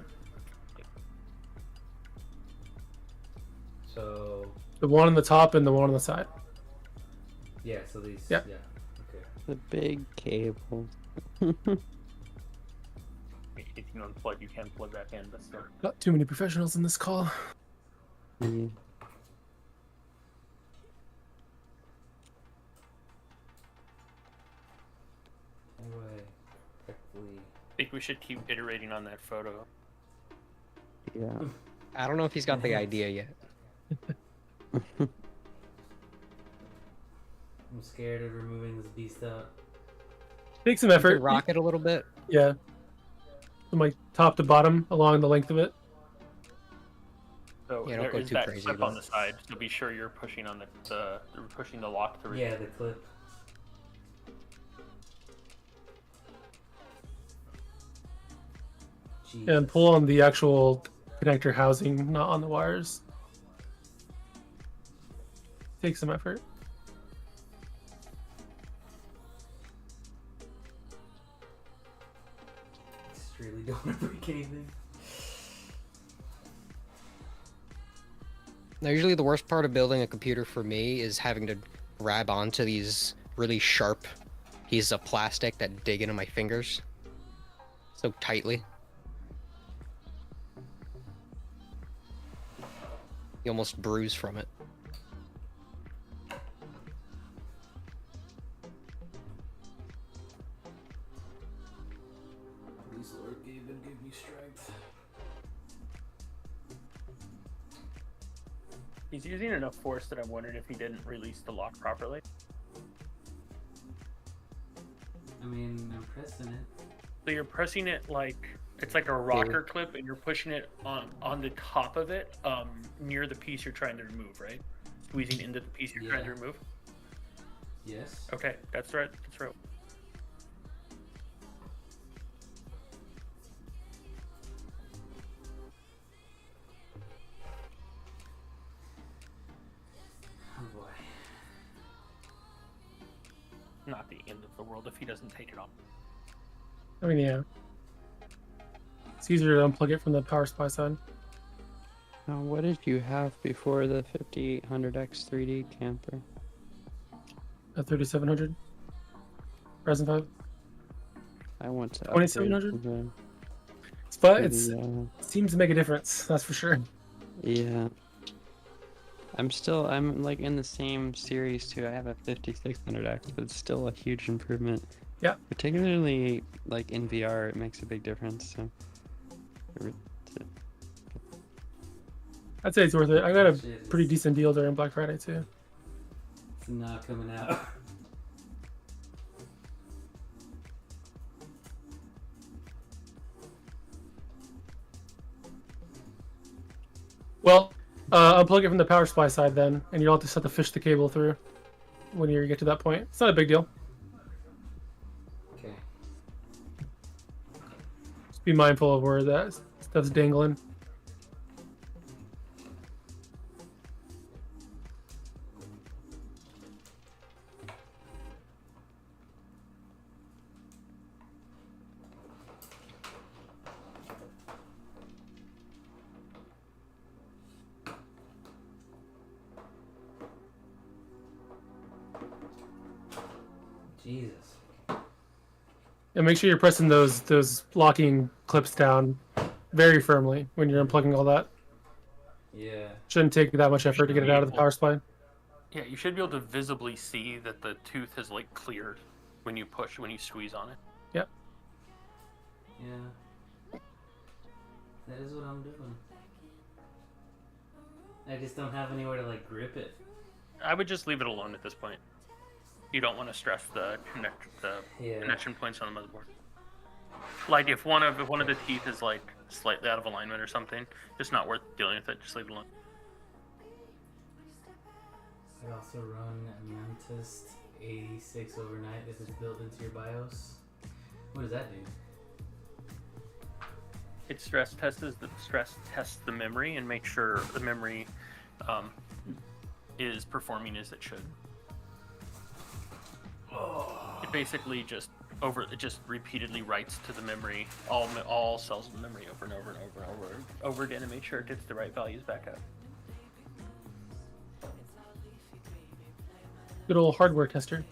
So, The one on the top and the one on the side. yeah, so these. Yeah. Yeah. Okay. The big cable. If you unplug, you can plug back in. But still. Not too many professionals in this call. Yeah. Anyway, correctly. I think we should keep iterating on that photo. Yeah. I don't know if he's got the idea yet. I'm scared of removing this beast out. Take some You effort. can rock it a little bit. Yeah. From like top to bottom along the length of it. So Yeah, don't there go is too that crazy, clip though. on the side, so be sure you're pushing on the pushing the lock to. Yeah, the clip. Jeez. And pull on the actual connector housing, not on the wires. Take some effort. Just really don't want to break anything. Now, usually the worst part of building a computer for me is having to grab onto these really sharp pieces of plastic that dig into my fingers so tightly. You almost bruise from it. Please, Lord, give me strength. He's using enough force that I'm wondering if he didn't release the lock properly. I mean, I'm pressing it. So you're pressing it like it's like a rocker clip, and you're pushing it on the top of it, near the piece you're trying to remove, right? Squeezing into the piece you're trying to remove. Yes. Okay, that's right. That's right. Oh boy. Not the end of the world if he doesn't take it off. I mean, yeah. It's easier to unplug it from the power supply side. Now, what did you have before the 5800X 3D camper? A 3700. Ryzen 5. I want to 2700? upgrade But to it's the, it seems to make a difference, that's for sure. yeah. I'm like in the same series too. I have a 5600X, but it's still a huge improvement. Yeah. Particularly like in VR, it makes a big difference. So. I'd say it's worth it. I got a pretty decent deal during Black Friday too. It's not coming out. Well, unplug it from the power supply side then, and you'll just have to fish the cable through when you get to that point. It's not a big deal. Okay. Just be mindful of where that stuff's dangling. Jesus. And make sure you're pressing those locking clips down very firmly when you're unplugging all that. Yeah. Shouldn't take that much effort to get it out of the power supply. Yeah, you should be able to visibly see that the tooth has like cleared when you squeeze on it. Yep. Yeah. That is what I'm doing. I just don't have anywhere to like grip it. I would just leave it alone at this point. You don't want to stress the connection points on the motherboard. Like if one of the teeth is like slightly out of alignment or something, it's not worth dealing with it. Just leave it alone. I also run Mantis 86 overnight if it's built into your BIOS. What does that do? It stress tests the memory and make sure the memory is performing as it should. It basically just repeatedly writes to the memory all cells of the memory over and over and over and over again to make sure it gets the right values back up. Good old hardware tester.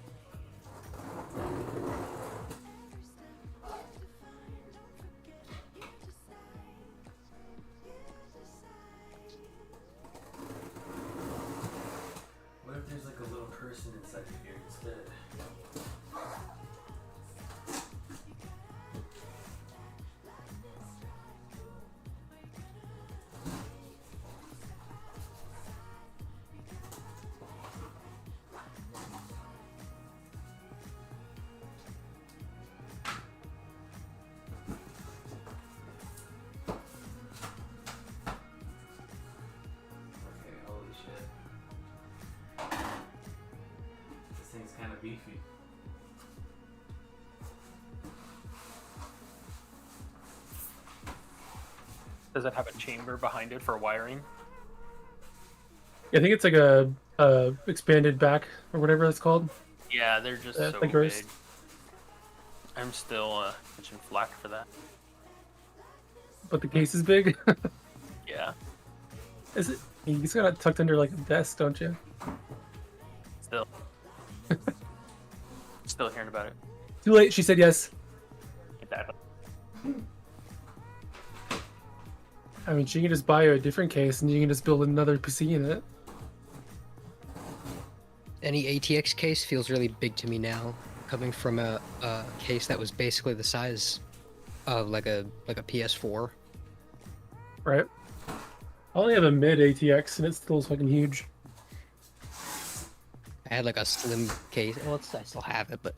What if there's like a little person inside of here instead? kind of beefy. Does it have a chamber behind it for wiring? I think it's like a expanded back or whatever it's called. Yeah, they're just Yeah, so like big. yours. I'm still catching flack for that. But the case is big. Yeah, Is it? You just got it tucked under like a desk, don't you? still. Still hearing about it. Too late. She said yes. Exactly. I mean, she can just buy you a different case and you can just build another PC in it. Any ATX case feels really big to me now, coming from a case that was basically the size of like a PS4. Right. I only have a mid ATX and it still is fucking huge. I had like a slim case. Well, I still have it, but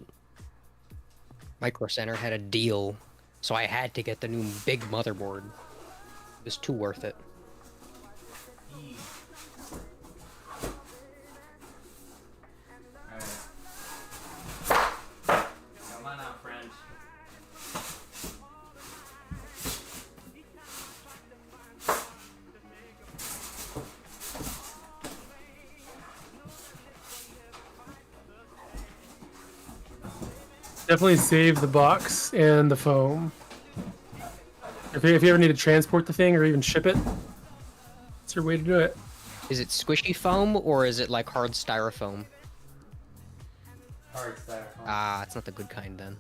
Micro Center had a deal, so I had to get the new big motherboard. It was too worth it. Come on out, friend. Definitely save the box and the foam. If you ever need to transport the thing or even ship it, it's your way to do it. Is it squishy foam or is it like hard styrofoam? Hard styrofoam. Ah, it's not the good kind then.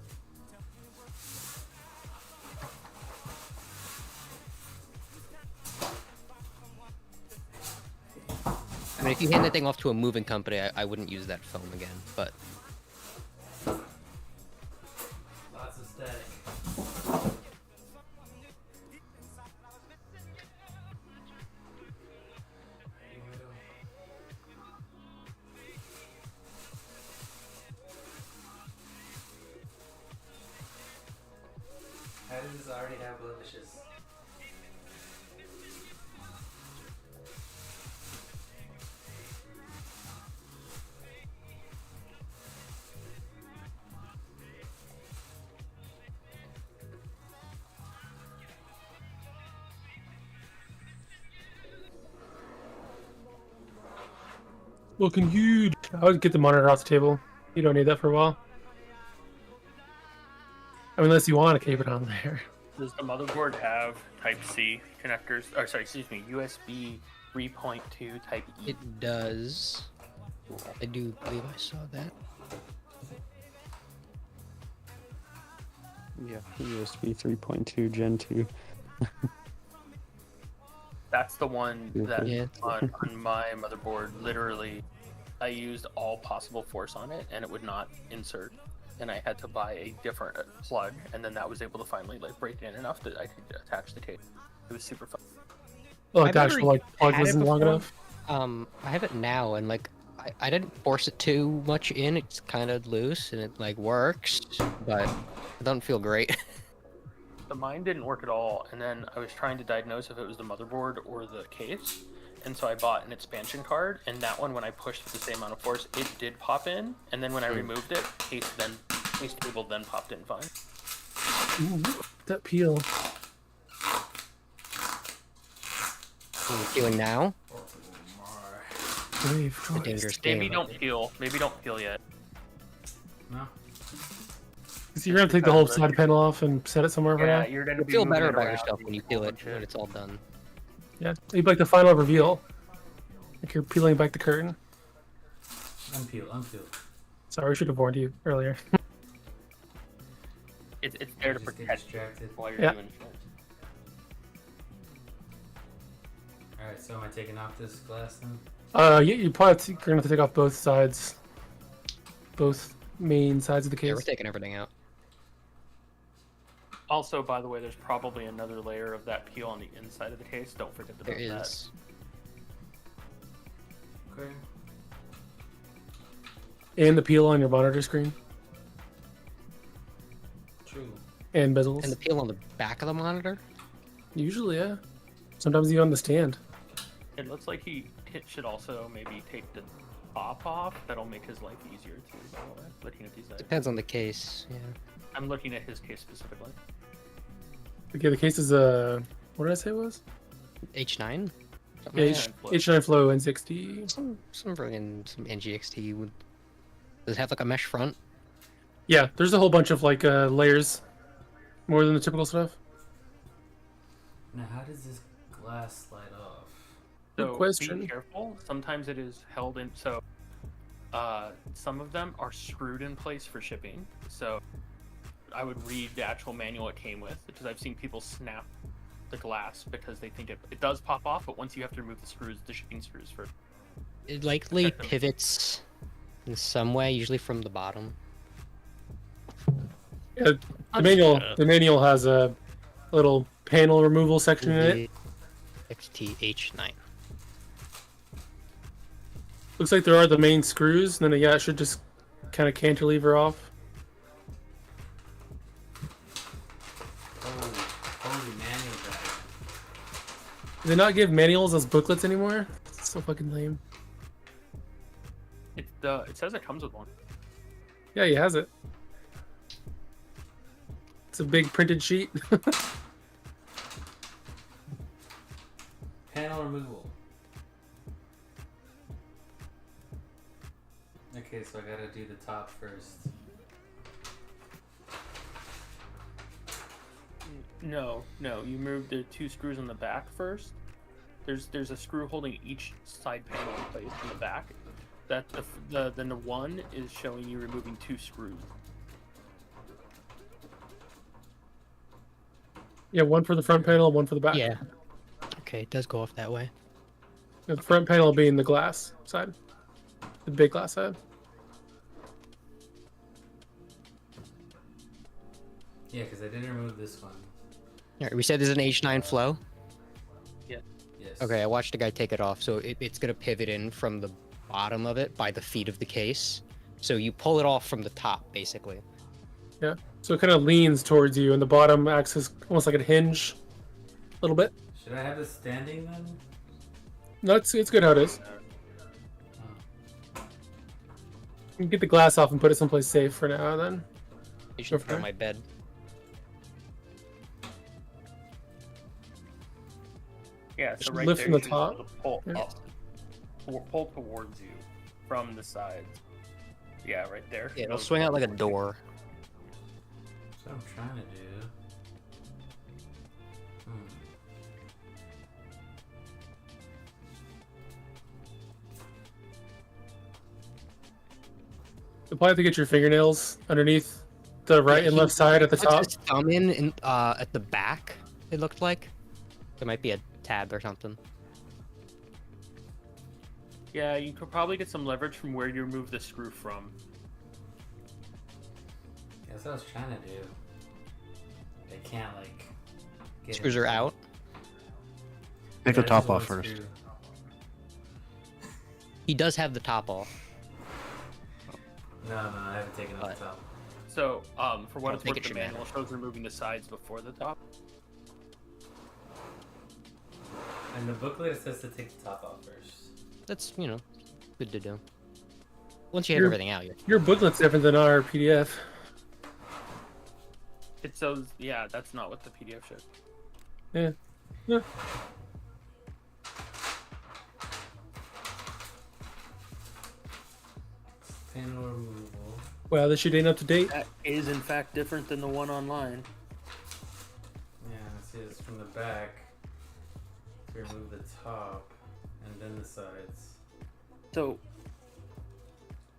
I mean, if you hand the thing off to a moving company, I wouldn't use that foam again, but Lots of static. How does this already have blemishes? Looking huge. I would get the monitor off the table. You don't need that for a while. I mean, unless you want to keep it on there. Does the motherboard have Type C connectors? Or sorry, excuse me, USB 3.2 Type E. it does. I do believe I saw that. Yeah, USB 3.2 Gen 2. That's the one that Yeah. on my motherboard, literally, I used all possible force on it and it would not insert. And I had to buy a different plug, and then that was able to finally like break in enough that I could attach the cable. It was super fun. Well, like I've the never actual like plug had it wasn't long before. enough. I have it now, and like I didn't force it too much in. It's kind of loose, and it like works, but it doesn't feel great. The mine didn't work at all, and then I was trying to diagnose if it was the motherboard or the case, and so I bought an expansion card, and that one, when I pushed with the same amount of force, it did pop in, and then when I removed it, case cable then popped in fine. Ooh, that peel. What are you feeling now? Brave The choice. dangerous Maybe game. don't peel. Maybe don't peel yet. No. So you're gonna take the whole side panel off and set it somewhere for Yeah, now? you're gonna You'll be feel moving better it about around yourself when you peel it and when it's all done. Yeah. It'd be like the final reveal. Like you're peeling back the curtain. Unpeel. Sorry, I should have warned you earlier. It's there to Just get protect you distracted. while you're Yeah. doing shit. Alright, so am I taking off this glass then? Yeah, you probably you're gonna have to take off both sides. Both main sides of the Yeah, case. we're taking everything out. Also, by the way, there's probably another layer of that peel on the inside of the case. Don't forget about There that. is. Okay. And the peel on your monitor screen. True. And bezels. And the peel on the back of the monitor? Usually, yeah. Sometimes even on the stand. It looks like he should also maybe take the pop off, that'll make his life easier too. By the way, looking at these items. Depends on the case. Yeah. I'm looking at his case specifically. Okay, the case is what did I say it was? H9. Yeah, H9 flow N60. Some NGXT would. Does it have like a mesh front? Yeah, there's a whole bunch of like layers, more than the typical stuff. Now, how does this glass slide off? Good So question. be careful. Sometimes it is held in. So some of them are screwed in place for shipping. So I would read the actual manual it came with, because I've seen people snap the glass because they think it does pop off, but once you have to remove the screws, the shipping screws first. It likely pivots in some way, usually from the bottom. Yeah, the manual has a little panel removal section in it. XTH9. Looks like there are the main screws, and then yeah, it should just kind of cantilever off. Holy manual guide. Do they not give manuals as booklets anymore? It's so fucking lame. It says it comes with one. Yeah, he has it. It's a big printed sheet. Panel removal. Okay, so I gotta do the top first. No, you move the two screws on the back first. There's a screw holding each side panel in place in the back. That then the one is showing you removing two screws. Yeah, one for the front panel, one for the back. Yeah. Okay, it does go off that way. The front panel being the glass side. The big glass side. Yeah, because I didn't remove this one. Alright, we said there's an H9 flow. Yeah. Yes. Okay, I watched a guy take it off, so it's gonna pivot in from the bottom of it by the feet of the case. So you pull it off from the top, basically. Yeah. So it kind of leans towards you, and the bottom acts as almost like a hinge, a little bit. Should I have this standing then? No, it's good how it is. You can get the glass off and put it someplace safe for now. Then. You should put it on my bed. Yeah, so Just right lift there from the you should top. be able to pull Yeah. up, pull towards you from the sides. Yeah, right there. Yeah, it'll swing out like a door. That's what I'm trying to do. You'll probably have to get your fingernails underneath the right and left side at the Puts top. his thumb in at the back. It looked like there might be a tab or something. Yeah, you could probably get some leverage from where you remove the screw from. That's what I was trying to do. I can't like get Screws it. are out. Take Yeah, the this top is off one first. screw. He does have the top off. No, I haven't taken off the top. So, for what Don't it's think worth, it the should matter. manual shows removing the sides before the top. And the booklet it says to take the top off first. That's, good to do. Once you have Your- everything out, you're... Your booklet's different than our PDF. It shows, yeah, that's not what the PDF shows. Yeah. Yeah. Panel removal. Wow, this shit ain't up to date. That is, in fact, different than the one online. Yeah, see, it's from the back to remove the top and then the sides. So,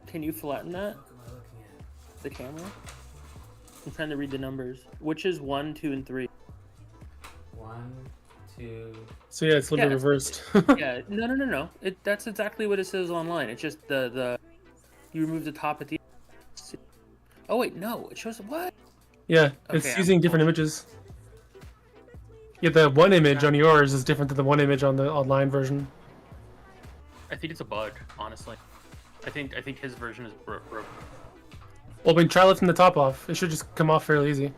can you flatten that? What am I looking at? The camera? I'm trying to read the numbers. Which is 1, 2, and 3? 1, 2. So yeah, it's literally Yeah. reversed. Yeah, no. That's exactly what it says online. It's just the you remove the top at the. Oh wait, no, it shows what? Yeah, it's Okay, using different images. Yeah, the one image on yours is different than the one image on the online version. I think it's a bug, honestly. I think his version is broke. Well, I mean, try lifting the top off. It should just come off fairly easy.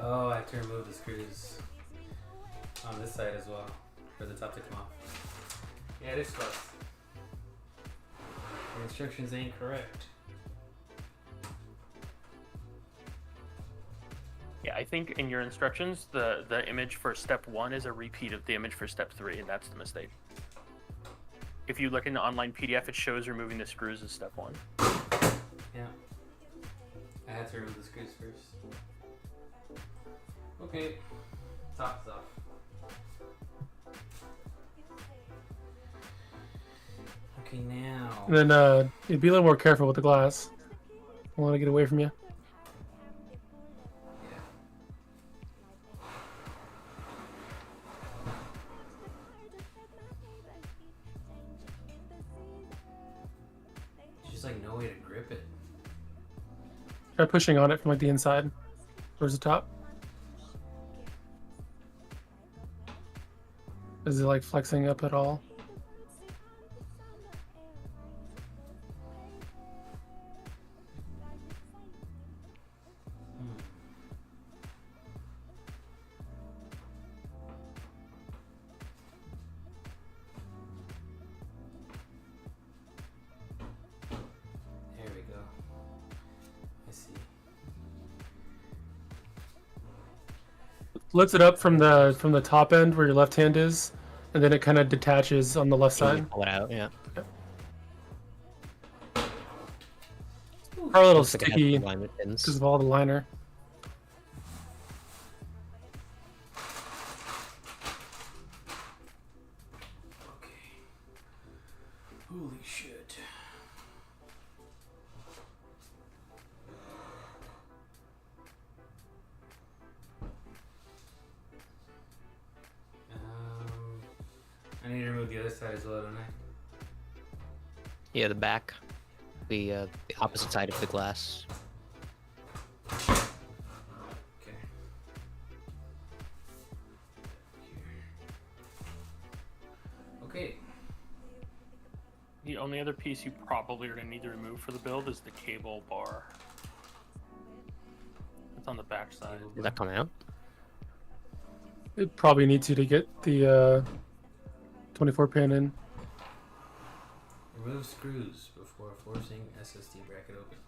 Oh, I have to remove the screws on this side as well for the top to come off. it is close. The instructions ain't correct. Yeah, I think in your instructions, the image for step 1 is a repeat of the image for step 3, and that's the mistake. If you look in the online PDF, it shows removing the screws as step 1. Yeah. I had to remove the screws first. Okay. Top is off. Okay, now. And then you'd be a little more careful with the glass. I want to get away from you. There's just like no way to grip it. Try pushing on it from like the inside towards the top. Is it like flexing up at all? There we go. I see. Lifts it up from the top end where your left hand is, and then it kind of detaches on the left side. Pull it out, yeah. Probably a little Looks like it has sticky alignment pins. because of all the liner. Holy shit. I need to remove the other side as well, don't I? Yeah, the back. The opposite side of the glass. Okay. Okay. The only other piece you probably are going to need to remove for the build is the cable bar. It's on the back side. Did that come out? It probably needs you to get the 24 pin in. Remove screws before forcing SSD bracket open.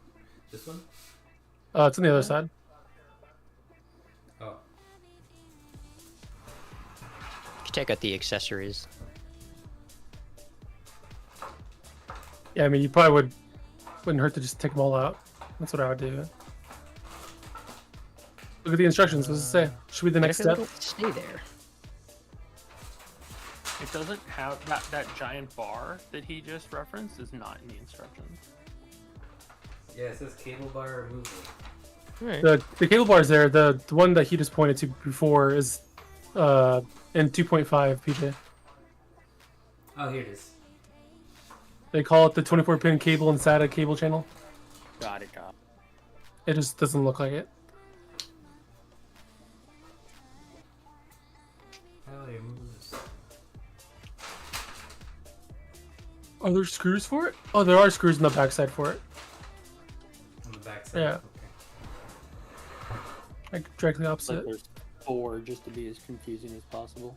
This one? It's on the other side. Oh. You take out the accessories. Yeah, I mean, you probably wouldn't hurt to just take them all out. That's what I would do. Look at the instructions. What does it say? Should be the next step. Stay there. It doesn't have that giant bar that he just referenced is not in the instructions. Yeah, it says cable bar removal. Right. The cable bar is there. The one that he just pointed to before is in 2.5 PJ. Oh, here it is. They call it the 24 pin cable inside a cable channel. Got it, got It just doesn't look like it. How do I remove this? Are there screws for it? Oh, there are screws on the backside for it. On the back side? Yeah. Okay. Like directly Like opposite. there's 4 just to be as confusing as possible.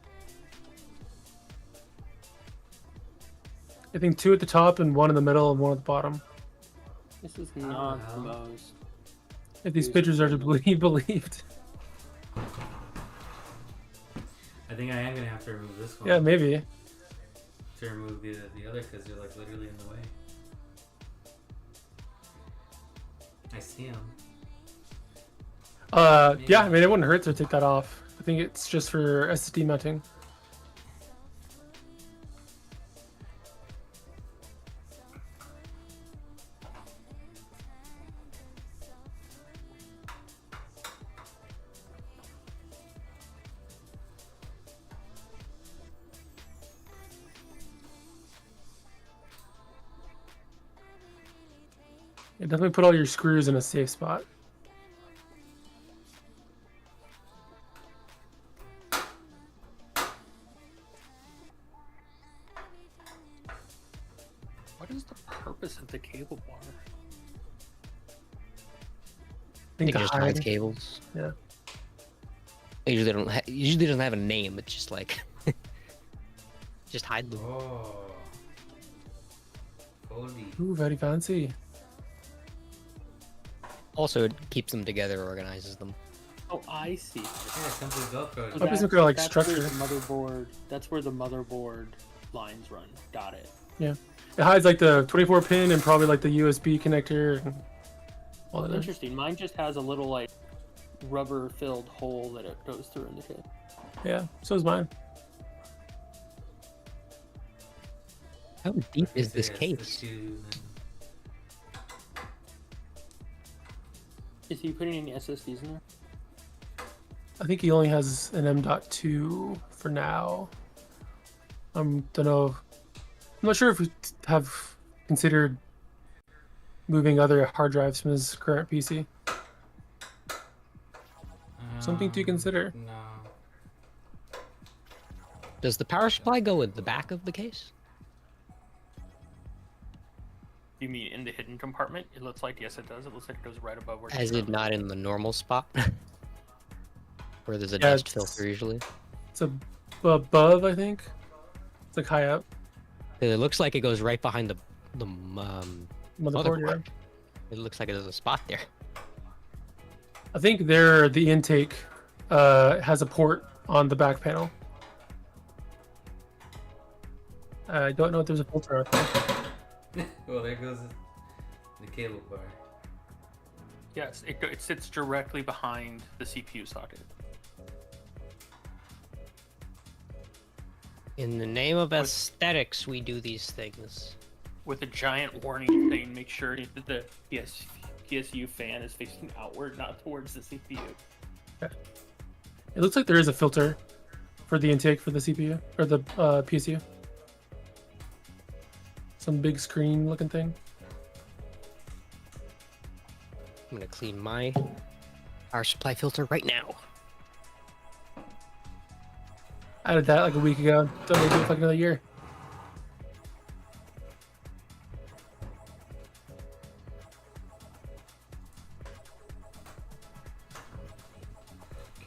I think 2 at the top and 1 in the middle and 1 at the bottom. This is not the hell? most. If these pictures are to be believed. I think I am gonna have to remove this one. Yeah, maybe. To remove the other because they're like literally in the way. I see them. Yeah, I mean, it wouldn't hurt to take that off. I think it's just for SSD mounting. Yeah, definitely put all your screws in a safe spot. What is the purpose of the cable bar? I think it just hides cables. Yeah. It usually usually doesn't have a name. It's just like just hide them. Oh. Holy. Ooh, very fancy. Also, it keeps them together, organizes them. Oh, I see. Yeah, something Velcro. Hope it's not gonna, like, that's structure. where the motherboard. That's where the motherboard lines run. Got it. Yeah. It hides like the 24 pin and probably like the USB connector and all that. Interesting. Mine just has a little like rubber-filled hole that it goes through in the kit. Yeah, so is mine. How deep is this case? Is he putting any SSDs in there? I think he only has an M.2 for now. Don't know. I'm not sure if we have considered moving other hard drives from his current PC. Something to consider. No. Does the power supply go in the back of the case? You mean in the hidden compartment? It looks like, yes, it does. It looks like it goes right above where. As in not in the normal spot? Where there's a Yeah, dust filter usually? It's above, I think. It's like high up. It looks like it goes right behind the Motherboard, motherboard. It looks like there's a spot there. I think the intake has a port on the back panel. I don't know if there's a filter out there. Well, there goes the cable bar. Yes, it sits directly behind the CPU socket. In the name of aesthetics, we do these things. With a giant warning saying, make sure that the PSU fan is facing outward, not towards the CPU. Okay. It looks like there is a filter for the intake for the CPU or the PSU. Some big screen looking thing. I'm gonna clean my power supply filter right now. I did that like a week ago. Don't need to do it for like another year.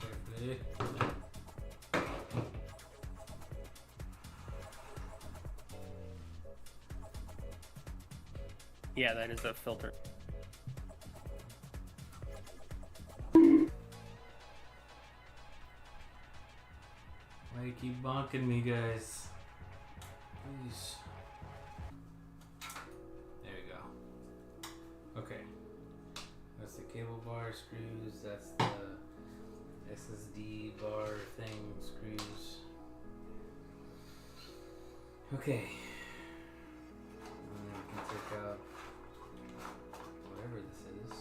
Carefully. Yeah, that is a filter. Why you keep bonking me, guys? Please. There we go. Okay. That's the cable bar screws. That's the SSD bar thing screws. Okay. And then we can take out whatever this is.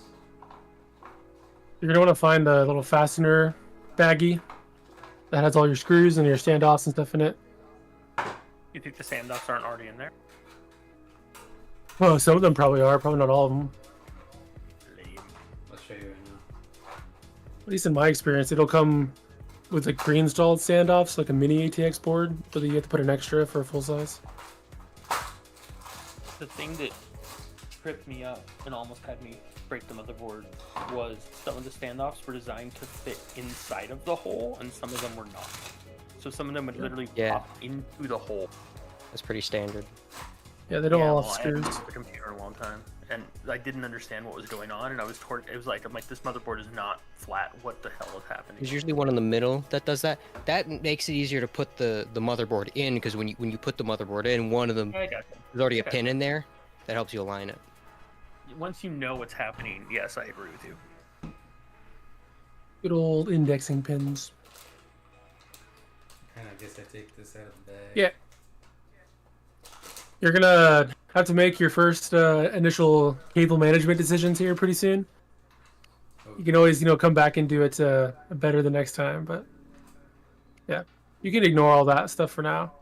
You're gonna want to find a little fastener baggie that has all your screws and your standoffs and stuff in it. You think the standoffs aren't already in there? Well, some of them probably are, probably not all of them. I'll show you right now. At least in my experience, it'll come with a pre-installed standoffs, like a mini ATX board, but you have to put an extra for a full size. The thing that tripped me up and almost had me break the motherboard was some of the standoffs were designed to fit inside of the hole and some of them were not. So some of them would literally pop into the hole. That's pretty standard. Yeah, they don't all have I haven't screws. used the computer in a long time, and I didn't understand what was going on, and it was like, I'm like, this motherboard is not flat. What the hell is happening? There's usually one in the middle that does that. That makes it easier to put the motherboard in, because when you put the motherboard in, one of them there's already a pin in there that helps you align it. Once you know what's happening, yes, I agree with you. Good old indexing pins. I guess I take this out of the bag. Yeah. You're gonna have to make your first initial cable management decisions here pretty soon. You can always, come back and do it better the next time, but yeah, you can ignore all that stuff for now.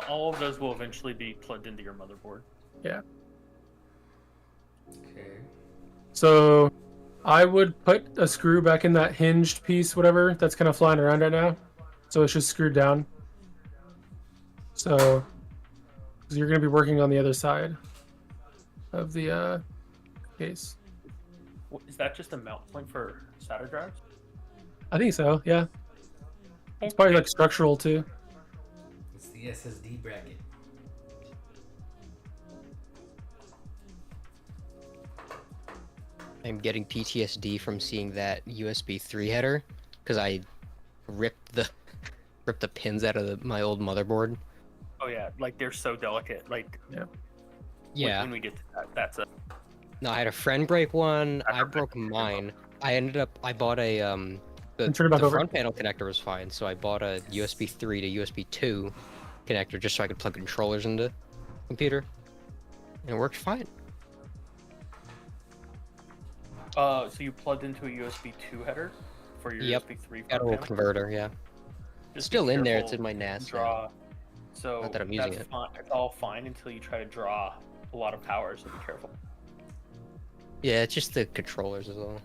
All of those will eventually be plugged into your motherboard. Yeah. Okay. So I would put a screw back in that hinged piece, whatever, that's kind of flying around right now. So it's just screwed down. So you're going to be working on the other side of the case. Is that just a mount point for SATA drives? I think so, yeah. It's probably like structural too. It's the SSD bracket. I'm getting PTSD from seeing that USB 3 header because I ripped the pins out of my old motherboard. Oh yeah, like they're so delicate. Like Yeah. When we get to that, that's a. No, I had a friend break one. I broke mine. I bought a the turn it back over. front panel connector was fine, so I bought a USB 3 to USB 2 connector just so I could plug controllers into the computer, and it worked fine. So you plugged into a USB 2 header for your USB 3 Got a front little panel? converter, yeah. Just Still be in there. It's careful in my NAS. Draw. So Not that I'm using that's it. fine. It's all fine until you try to draw a lot of power. So be careful. Yeah, it's just the controllers as well.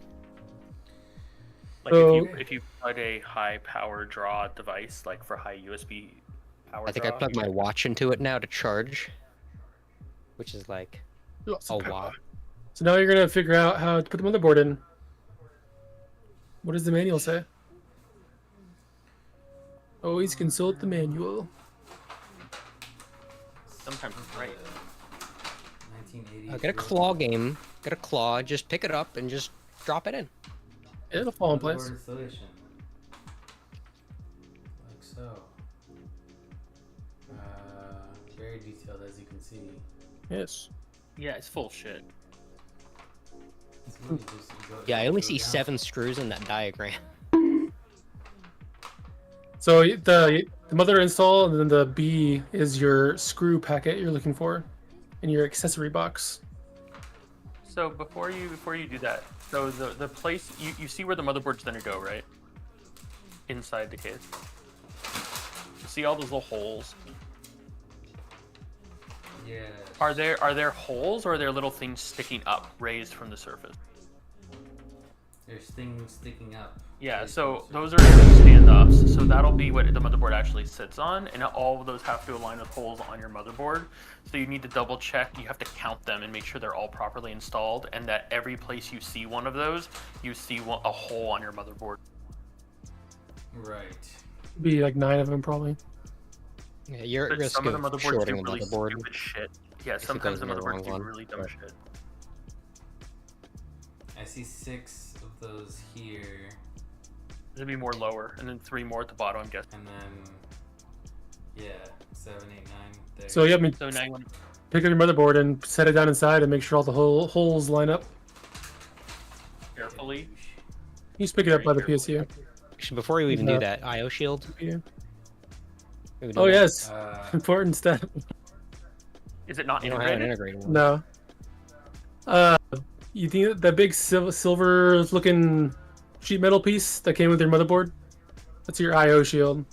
Like if you plug a high power draw device, like for high USB power. I think I plugged my watch into it now to charge, which is like Lots a of power. lot. So now you're gonna figure out how to put the motherboard in. What does the manual say? Always consult the manual. Sometimes it's right. 1980s. Get a claw game. Get a claw. Just pick it up and just drop it in. It'll fall in place. Motherboard installation. Like so. Very detailed, as you can see. Yes. Yeah, it's full shit. It's really just, you go- Yeah, I you only go see down. 7 screws in that diagram. So the mother install, and then the B is your screw packet you're looking for in your accessory box. So before you do that, so the place you see where the motherboard's gonna go, right? Inside the case. See all those little holes? Yeah. Are there holes or are there little things sticking up, raised from the surface? There's things sticking up. Yeah, so those are your stand-ups. So that'll be what the motherboard actually sits on, and all of those have to align with holes on your motherboard. So you need to double check. You have to count them and make sure they're all properly installed, and that every place you see one of those, you see a hole on your motherboard. Right. Be like 9 of them probably. Yeah, you're at But risk some of of the motherboards shorting do the really motherboard. stupid shit. Yeah, if it sometimes goes the in the motherboards wrong do one. really dumb shit. I see 6 of those here. There'll be more lower, and then 3 more at the bottom, I'm guessing. And then, yeah, 7, 8, 9. There. So yeah, So now you want to pick up your motherboard and set it down inside and make sure all the holes line up. carefully. You just pick it up by the PSU. Actually, before you even do that, IO shield. Yeah. Maybe do Oh that. yes, important step. Is it not You don't have an integrated? integrated one. No. You think that big silver-looking sheet metal piece that came with your motherboard? That's your IO shield.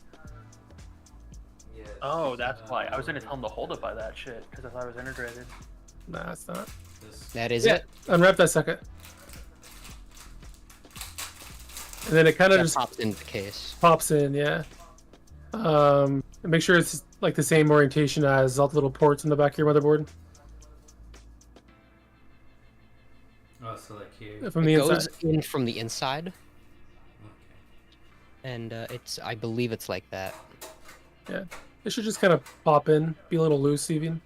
Yes. Oh, that's why. I was gonna tell him to hold it by that shit, because I thought it was integrated. Nah, it's not. That is Yeah, it. unwrap that sucker. And then it kind of That just pops into the case. pops in, yeah. And make sure it's like the same orientation as all the little ports in the back of your motherboard. Oh, so like here. From It the goes inside. in from the inside, Okay. and I believe it's like that. Yeah. It should just kind of pop in, be a little loose even.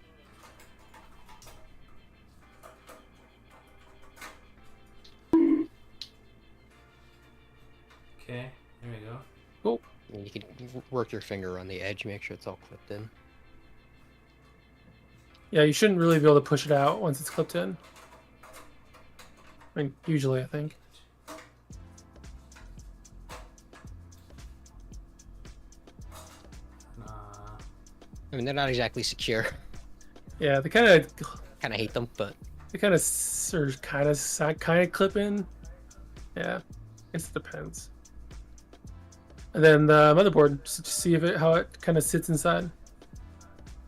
Okay, there we go. Cool. And you can work your finger on the edge, make sure it's all clipped in. Yeah, you shouldn't really be able to push it out once it's clipped in. I mean, usually, I think. I mean, they're not exactly secure. Yeah, they kind of Hate them, but kind of clip in. Yeah, it depends. And then the motherboard, just to see how it kind of sits inside.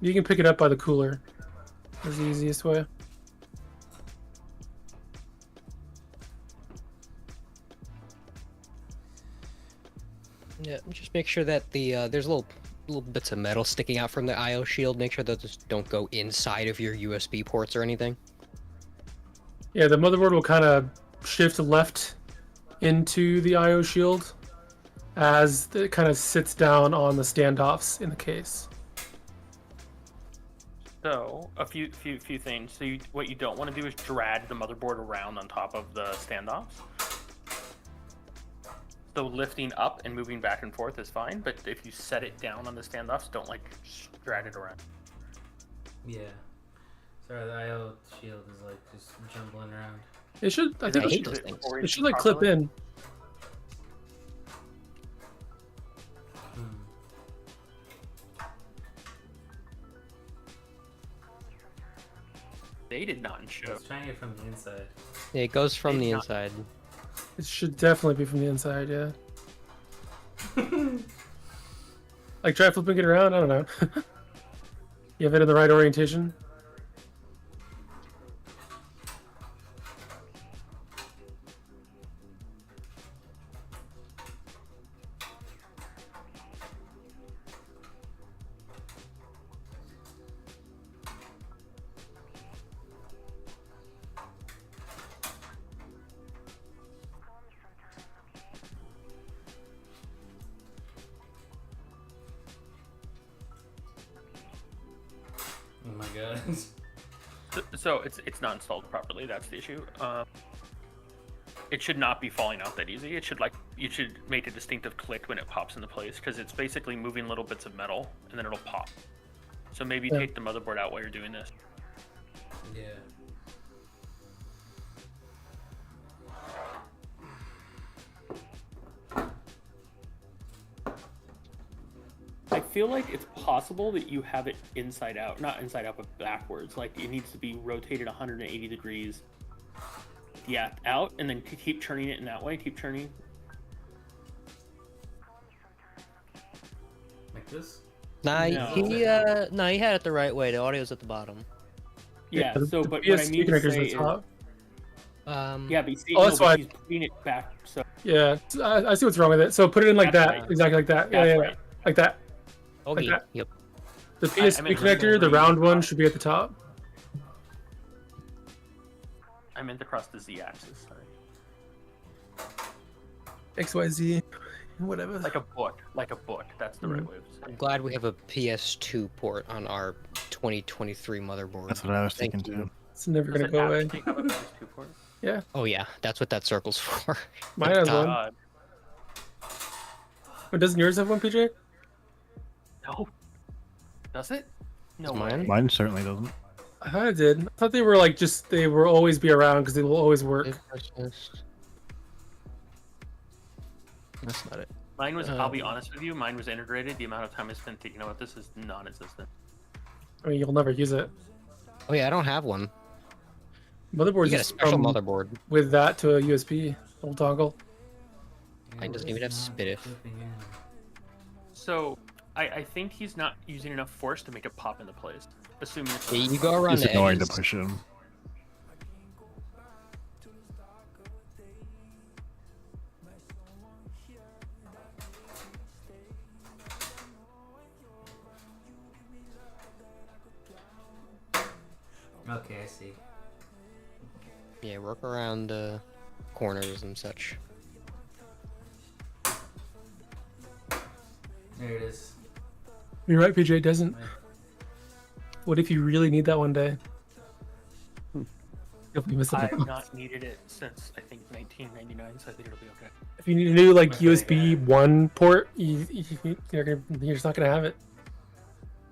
You can pick it up by the cooler. That's the easiest way. yeah, just make sure that the there's little bits of metal sticking out from the IO shield. Make sure those don't go inside of your USB ports or anything. Yeah, the motherboard will kind of shift left into the IO shield as it kind of sits down on the standoffs in the case. So a few things. So what you don't want to do is drag the motherboard around on top of the standoffs. So lifting up and moving back and forth is fine, but if you set it down on the standoffs, don't like drag it around. Yeah. Sorry, the IO shield is like just jumbling around. It should. I think hate those things. it should like clip in. They did not show. Let's try it from the inside. Yeah, it goes from It's the not- inside. It should definitely be from the inside. Yeah. Like try flipping it around. I don't know. You have it in the right orientation. Oh my god. So it's not installed properly. That's the issue. It should not be falling out that easy. It should you should make a distinctive click when it pops into place because it's basically moving little bits of metal and then it'll pop. So maybe take the motherboard out while you're doing this. Yeah. I feel like it's possible that you have it inside out, not inside out, but backwards. Like it needs to be rotated 180 degrees. Yeah, out, and then keep turning it in that way. Keep turning. Like this? Nah, No. he had it the right way. The audio's at the bottom. Yeah. the- So, the but what I PS mean to connector's say at is, the top. yeah, but you see, Oh, that's but why- he's putting it back. So Yeah, I see what's wrong with it. So put it in like That's that, right. exactly like that. Yeah, That's yeah, right. like that. Okay. that. Yep. The I PSP meant connector, the right round one, top. should be at the top. I meant across the Z-axis. Sorry. XYZ, whatever. Like a book. Like a book. That's the right way of saying I'm it. glad we have a PS2 port on our 2023 motherboard. That's what I was Thank thinking you. too. It's never Does gonna it go away. actually have a PS2 port? Yeah, Oh yeah, that's what that circle's for. mine has one. God. But doesn't yours have one, PJ? No. Does it? No Does way. mine? Mine certainly doesn't. I thought it did. I thought they were like they will always be around because they will always work. That's not it. Mine was, I'll be honest with you, mine was integrated. The amount of time I spent thinking about this is non-existent. I mean, you'll never use it. Oh yeah, I don't have one. Motherboard You get a just special come motherboard. with that to a USB little dongle. Mine doesn't even have SPDIF. So, I think he's not using enough force to make it pop into place. Assuming it's Yeah, you go around He's the ignoring to edges. push him. Okay, I see. Yeah, work around the corners and such. There it is. You're right, PJ. It doesn't. What if you really need that one day? You'll be missing I've it. not needed it since, I think, 1999, so I think it'll be okay. If you need a new like Okay, USB yeah. 1 port, you're just not gonna have it.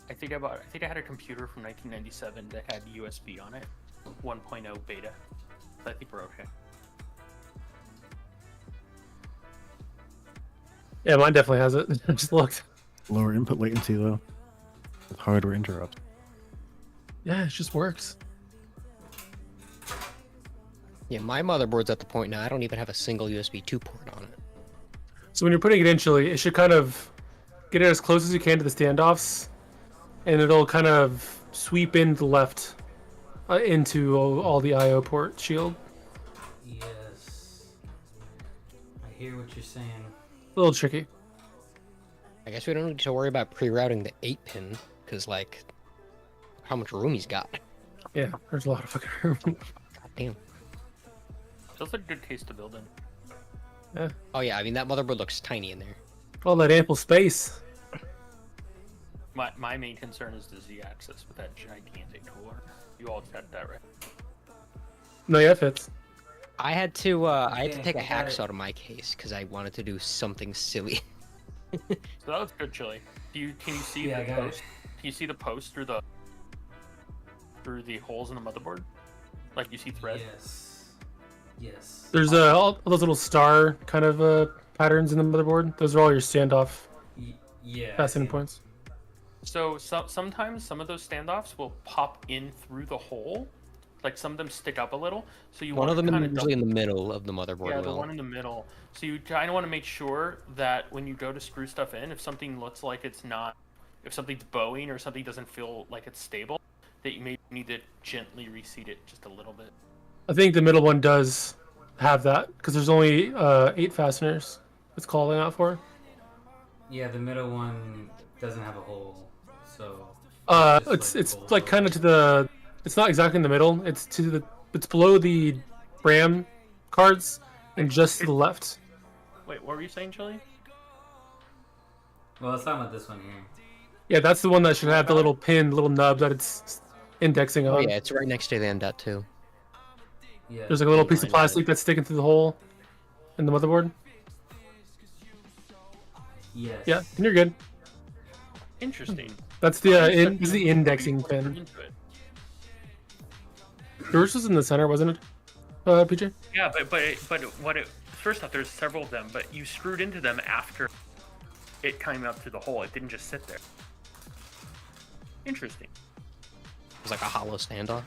I think I had a computer from 1997 that had USB on it, 1.0 beta. So I think we're okay. Yeah, mine definitely has it. I just looked. Lower input latency though. With hardware interrupts. Yeah, it just works. Yeah, my motherboard's at the point now. I don't even have a single USB 2 port on it. So when you're putting it in, Chili, it should kind of get it as close as you can to the standoffs, and it'll kind of sweep in to the left into all the I/O port shield. Yes. I hear what you're saying. A little tricky. I guess we don't need to worry about pre-routing the 8-pin, because, like, how much room he's got. Yeah, there's a lot of fucking room. God damn. Feels like a good case to build in. Yeah, Oh yeah, I mean, that motherboard looks tiny in there. all that ample space. My main concern is the Z-axis with that gigantic cooler. You all got that right. No, yeah, it fits. I had to take a hacksaw to my case because I wanted to do something silly. So that was good, Chili. Can you see the post? Can you see the post through the holes in the motherboard? Like you see thread? Yes. There's all those little star kind of patterns in the motherboard. Those are all your standoff fastening points. So sometimes some of those standoffs will pop in through the hole. Like some of them stick up a little. So you One want of to them kind is usually in the middle of the motherboard. Yeah, the one in the middle. So you kind of want to make sure that when you go to screw stuff in, if something looks like it's not, if something's bowing or something doesn't feel like it's stable, that you may need to gently reseat it just a little bit. I think the middle one does have that because there's only 8 fasteners. It's calling out for. Yeah, the middle one doesn't have a hole, so. It's like kind of to the. It's not exactly in the middle. It's below the RAM cards and just to the left. Wait, what were you saying, Chili? Well, let's talk about this one here. Yeah, that's the one that should have the little pin, little nub that it's indexing on. Oh yeah, it's right next to the end too. Yeah. There's like a little piece of plastic that's sticking through the hole in the motherboard. Yes. Yeah, and you're good. Interesting. That's the this is the indexing pin. Yours was in the center, wasn't it, PJ? Yeah, but what it first off, there's several of them, but you screwed into them after it came up through the hole. It didn't just sit there. Interesting. It was like a hollow standoff.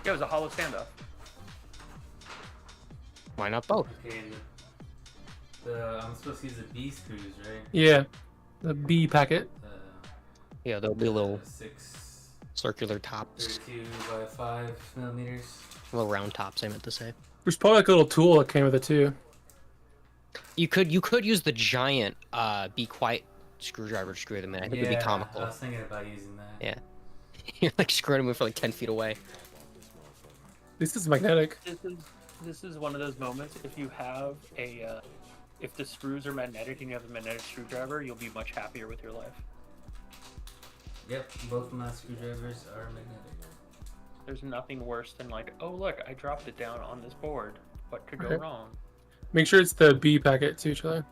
Yeah, it was a hollow standoff. Why not both? Okay, I'm supposed to use the B screws, right? Yeah, the B packet. Yeah, there'll be little 6 circular tops. 32 by 5 millimeters. Little round tops, I meant to say. There's probably like a little tool that came with it too. You could use the giant Be Quiet screwdriver to screw them in. I think it'd be comical. I was thinking about using that. Yeah. You're like screwing them for like 10 feet away. This is magnetic. This is one of those moments. If you have if the screws are magnetic and you have a magnetic screwdriver, you'll be much happier with your life. Yep, both of my screwdrivers are magnetic. There's nothing worse than like, oh look, I dropped it down on this board. What could go Okay. wrong? Make sure it's the B packet too, Charlie.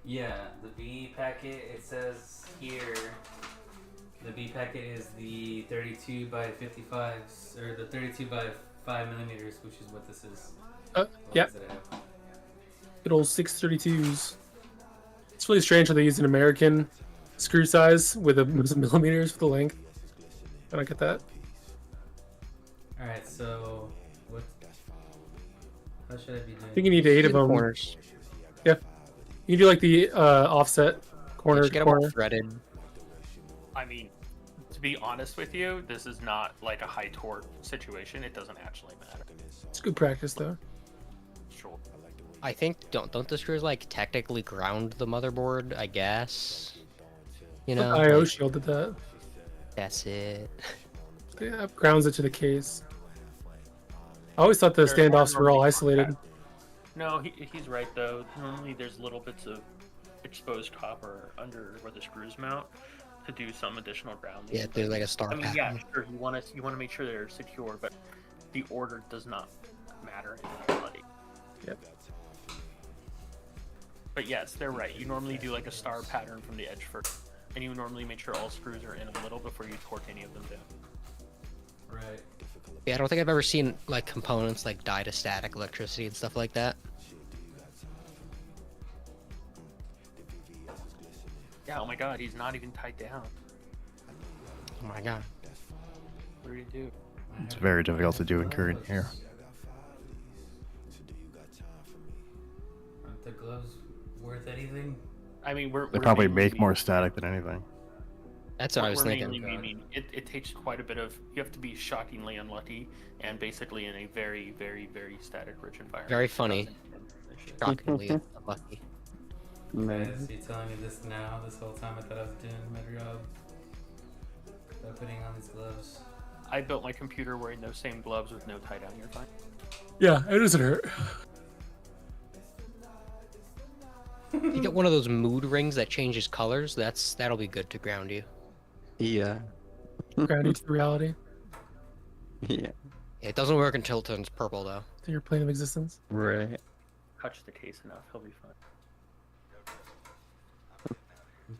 Yeah, the B packet, it says here, the B packet is the 32 by 55s, or the 32 by 5 millimeters, which is what this is. Yeah. Good old 632s. It's really strange how they use an American screw size with a millimeters for the length. I don't get that. Alright, so what? How should I be doing? I think you need 8 of them. Corners. Yeah. You do like the offset corner Just to get them all corner. threaded. I mean, to be honest with you, this is not like a high torque situation. It doesn't actually matter. It's good practice though. Sure. I think don't the screws like technically ground the motherboard, I guess. You know, IO like, Shield did that. that's it. Yeah, grounds it to the case. I always thought the standoffs were all isolated. No, he's right though. Normally there's little bits of exposed copper under where the screws mount to do some additional grounding. Yeah, there's like a star I mean, pattern. yeah, sure. You want to make sure they're secure, but the order does not matter in reality. Yep. But yes, they're right. You normally do like a star pattern from the edge first, and you normally make sure all screws are in a little before you torque any of them down. Right. Yeah, I don't think I've ever seen like components like die to static electricity and stuff like that. Yeah. Oh my God, he's not even tied down. Oh my God. What do you do? It's very difficult to do in current here. Aren't the gloves worth anything? I mean, They probably make more static than anything. That's what I was thinking. I mean, it takes quite a bit of. You have to be shockingly unlucky, and basically in a very, very, very static-rich environment. Very funny. Shockingly unlucky. Guys, you telling me this now? This whole time I thought I was doing my job by putting on these gloves. I built my computer wearing those same gloves with no tie down. You're fine. Yeah, it doesn't hurt. You get one of those mood rings that changes colors. That'll be good to ground you. Yeah. Ground you to reality. Yeah. It doesn't work until it turns purple though. To your plane of existence. Right. Touch the case enough, he'll be fine.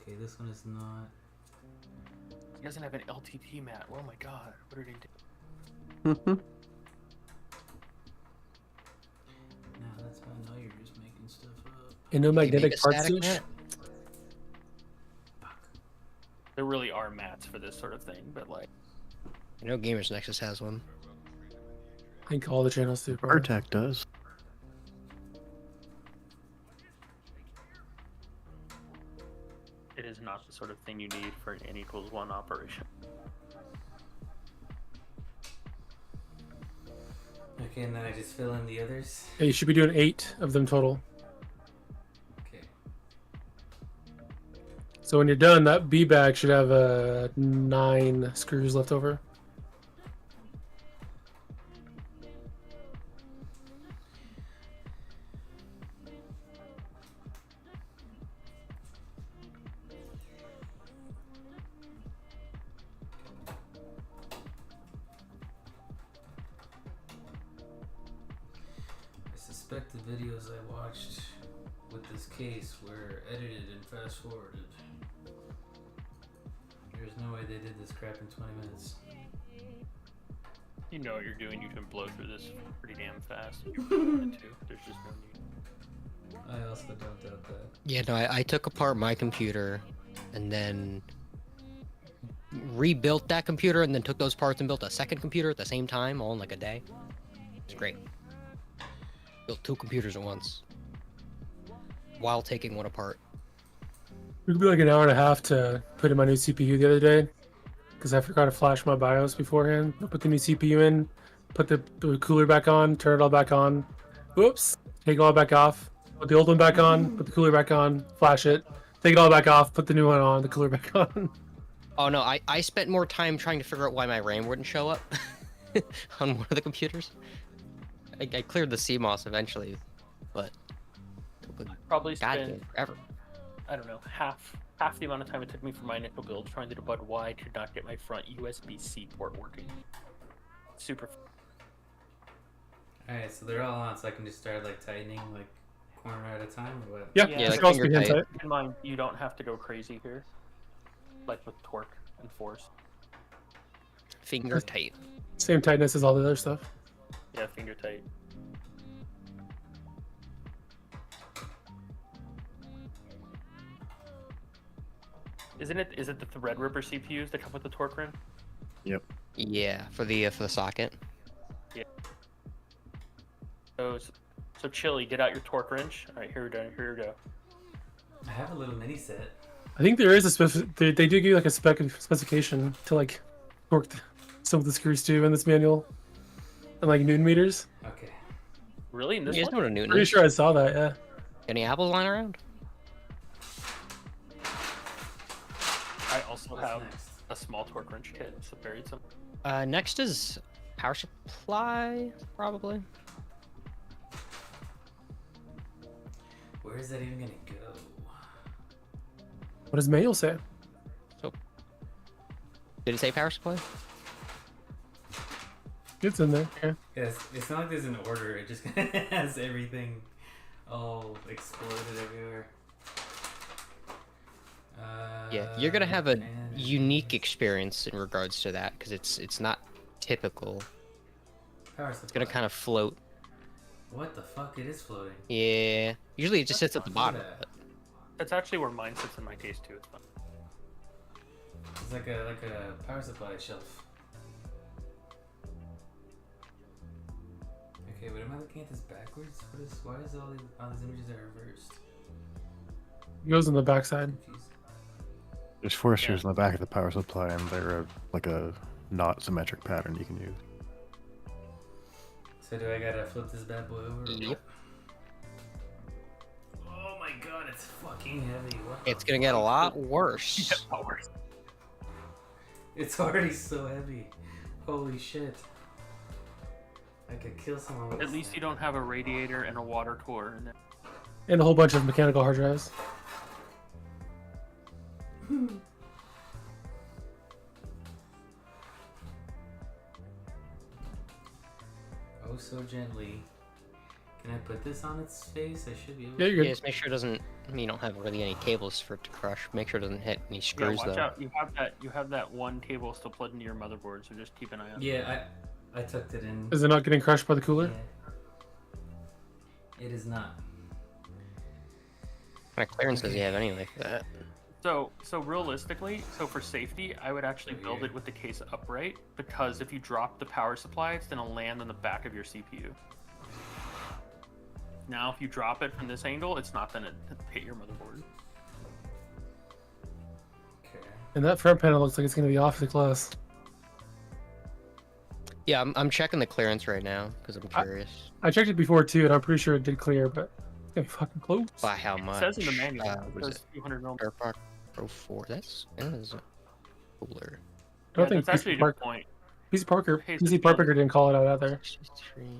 Okay, this one is not. He doesn't have an LTP mat. Oh my god, what did he do? No, that's fine. No, you're just making stuff up. And no Can you make magnetic a parts static douche? mat? There really are mats for this sort of thing, but like, I know Gamers Nexus has one. I think all the channels do. probably. Artec does. it is not the sort of thing you need for an N=1 operation. Okay, and then I just fill in the others. Yeah, you should be doing 8 of them total. Okay. So when you're done, that B bag should have 9 screws left over. I suspect the videos I watched with this case were edited and fast forwarded. There's no way they did this crap in 20 minutes. You know what you're doing, you can blow through this pretty damn fast if you really wanted to. There's just no need. I also don't doubt that. Yeah, no, I took apart my computer and then rebuilt that computer and then took those parts and built a second computer at the same time, all in like a day. It's great. Built 2 computers at once while taking one apart. It could be like an hour and a half to put in my new CPU the other day because I forgot to flash my BIOS beforehand. I put the new CPU in, put the cooler back on, turn it all back on. Whoops. Take it all back off. Put the old one back on, put the cooler back on, flash it. Take it all back off, put the new one on, the cooler back on. Oh no, I spent more time trying to figure out why my RAM wouldn't show up on one of the computers. I cleared the CMOS eventually, but Probably goddamn spent, forever. I don't know, half the amount of time it took me for my initial build trying to debug why I could not get my front USB-C port working. Super. Alright, so they're all on, so I can just start like tightening like corner at a time or what? Yeah, Yeah, just like go finger hand tight. tight. Keep in mind, you don't have to go crazy here, like with torque and force. Finger tight. Same tightness as all the other stuff. Yeah, finger tight. Is it the Threadripper CPUs that come with the torque rim? Yep. Yeah, for the socket. Yeah. So Chili, get out your torque wrench. All right, here we go. Here we go. I have a little mini set. I think there is a they do give you like a specification to like torque some of the screws too in this manual, and like Newton meters. Okay. Really? In this You guys know one? what a Newton Pretty is? sure I saw that. Yeah. Any apples lying around? I also What's have next? a small torque wrench kit, so buried some. Next is power supply, probably. Where is that even gonna go? What does manual say? Did it say power supply? It's in there. Yeah. Yes, it's not like there's an order. It just has everything all exploded everywhere. Yeah, you're gonna have a and- unique experience in regards to that because it's not typical. Power It's gonna supply. kind of float. What the fuck? It is floating. Yeah, usually it just sits at the Look bottom. that. but- That's actually where mine sits in my case too. It's fun. It's like a power supply shelf. Okay, but am I looking at this backwards? Why is all these images are reversed? It goes on the backside. Confused. There's 4 screws in the back of the power supply, and they're like a not symmetric pattern you can use. So do I gotta flip this bad boy over? or Yep. what? Oh my god, it's fucking heavy. What the It's gonna get a fuck? lot worse. It's already so heavy. Holy shit. I could kill someone with At least you don't have a radiator and a water cooler in there. And a whole bunch of mechanical hard drives. Oh, so gently. Can I put this on its face? I should be able Yeah, to. you're good. Yeah, just make sure it doesn't. You don't have really any cables for it to crush. Make sure it doesn't hit any Yeah, screws watch though. out. You have that one cable still plugged into your motherboard, so just keep an eye out. Yeah, I tucked it in. Is it not getting crushed by the cooler? Yeah. It is not. What kind of clearance does he have anyway for that? So realistically, so for safety, I would actually build it with the case upright, because if you drop the power supply, it's gonna land on the back of your CPU. Now, if you drop it from this angle, it's not gonna hit your motherboard. Okay. And that front panel looks like it's going to be awfully close. Yeah, I'm checking the clearance right now because I'm curious. I checked it before too, and I'm pretty sure it did clear, but it's going to be fucking close. By how much? It says in the manual, What it is says it? 200 mil. Airpark Pro 4. That is cooler. I don't think that's actually a good point. PC Parker Hey, so PC Parker didn't call it out either.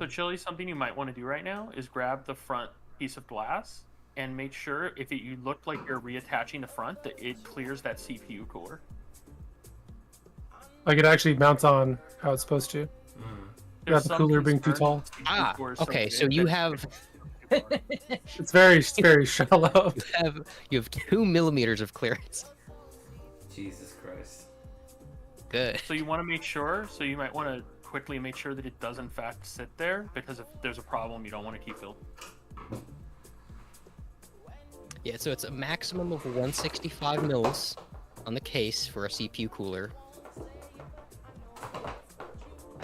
So, Chili, something you might want to do right now is grab the front piece of glass and make sure if you look like you're reattaching the front, that it clears that CPU cooler. Like it actually mounts on how it's supposed to. There's Without the some cooler being too concern tall. that CPU Ah, cores okay. big So you that- have It's very shallow. you have 2 millimeters of clearance. Jesus Christ. Good. So you want to make sure. So you might want to quickly make sure that it does in fact sit there, because if there's a problem, you don't want to keep building. Yeah, so it's a maximum of 165 mils on the case for a CPU cooler.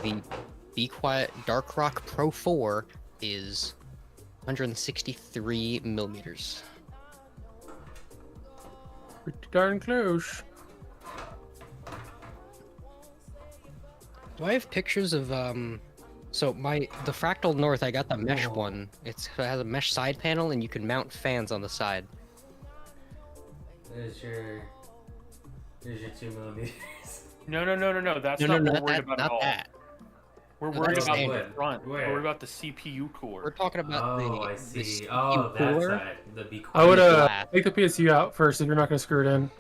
The Be Quiet Dark Rock Pro 4 is 163 millimeters. Pretty darn close. Do I have pictures of so the Fractal North, I got the mesh one. It has a mesh side panel and you can mount fans on the side. There's your 2 millimeters. No. That's No, not no, what we're worried that- about not at all. that. We're No, worried that's about the standard. front. Where? We're worried about the CPU cooler. We're talking about Oh, I the see. CPU Oh, that cooler. side. The Be I would glass. take the PSU out first if you're not going to screw it in.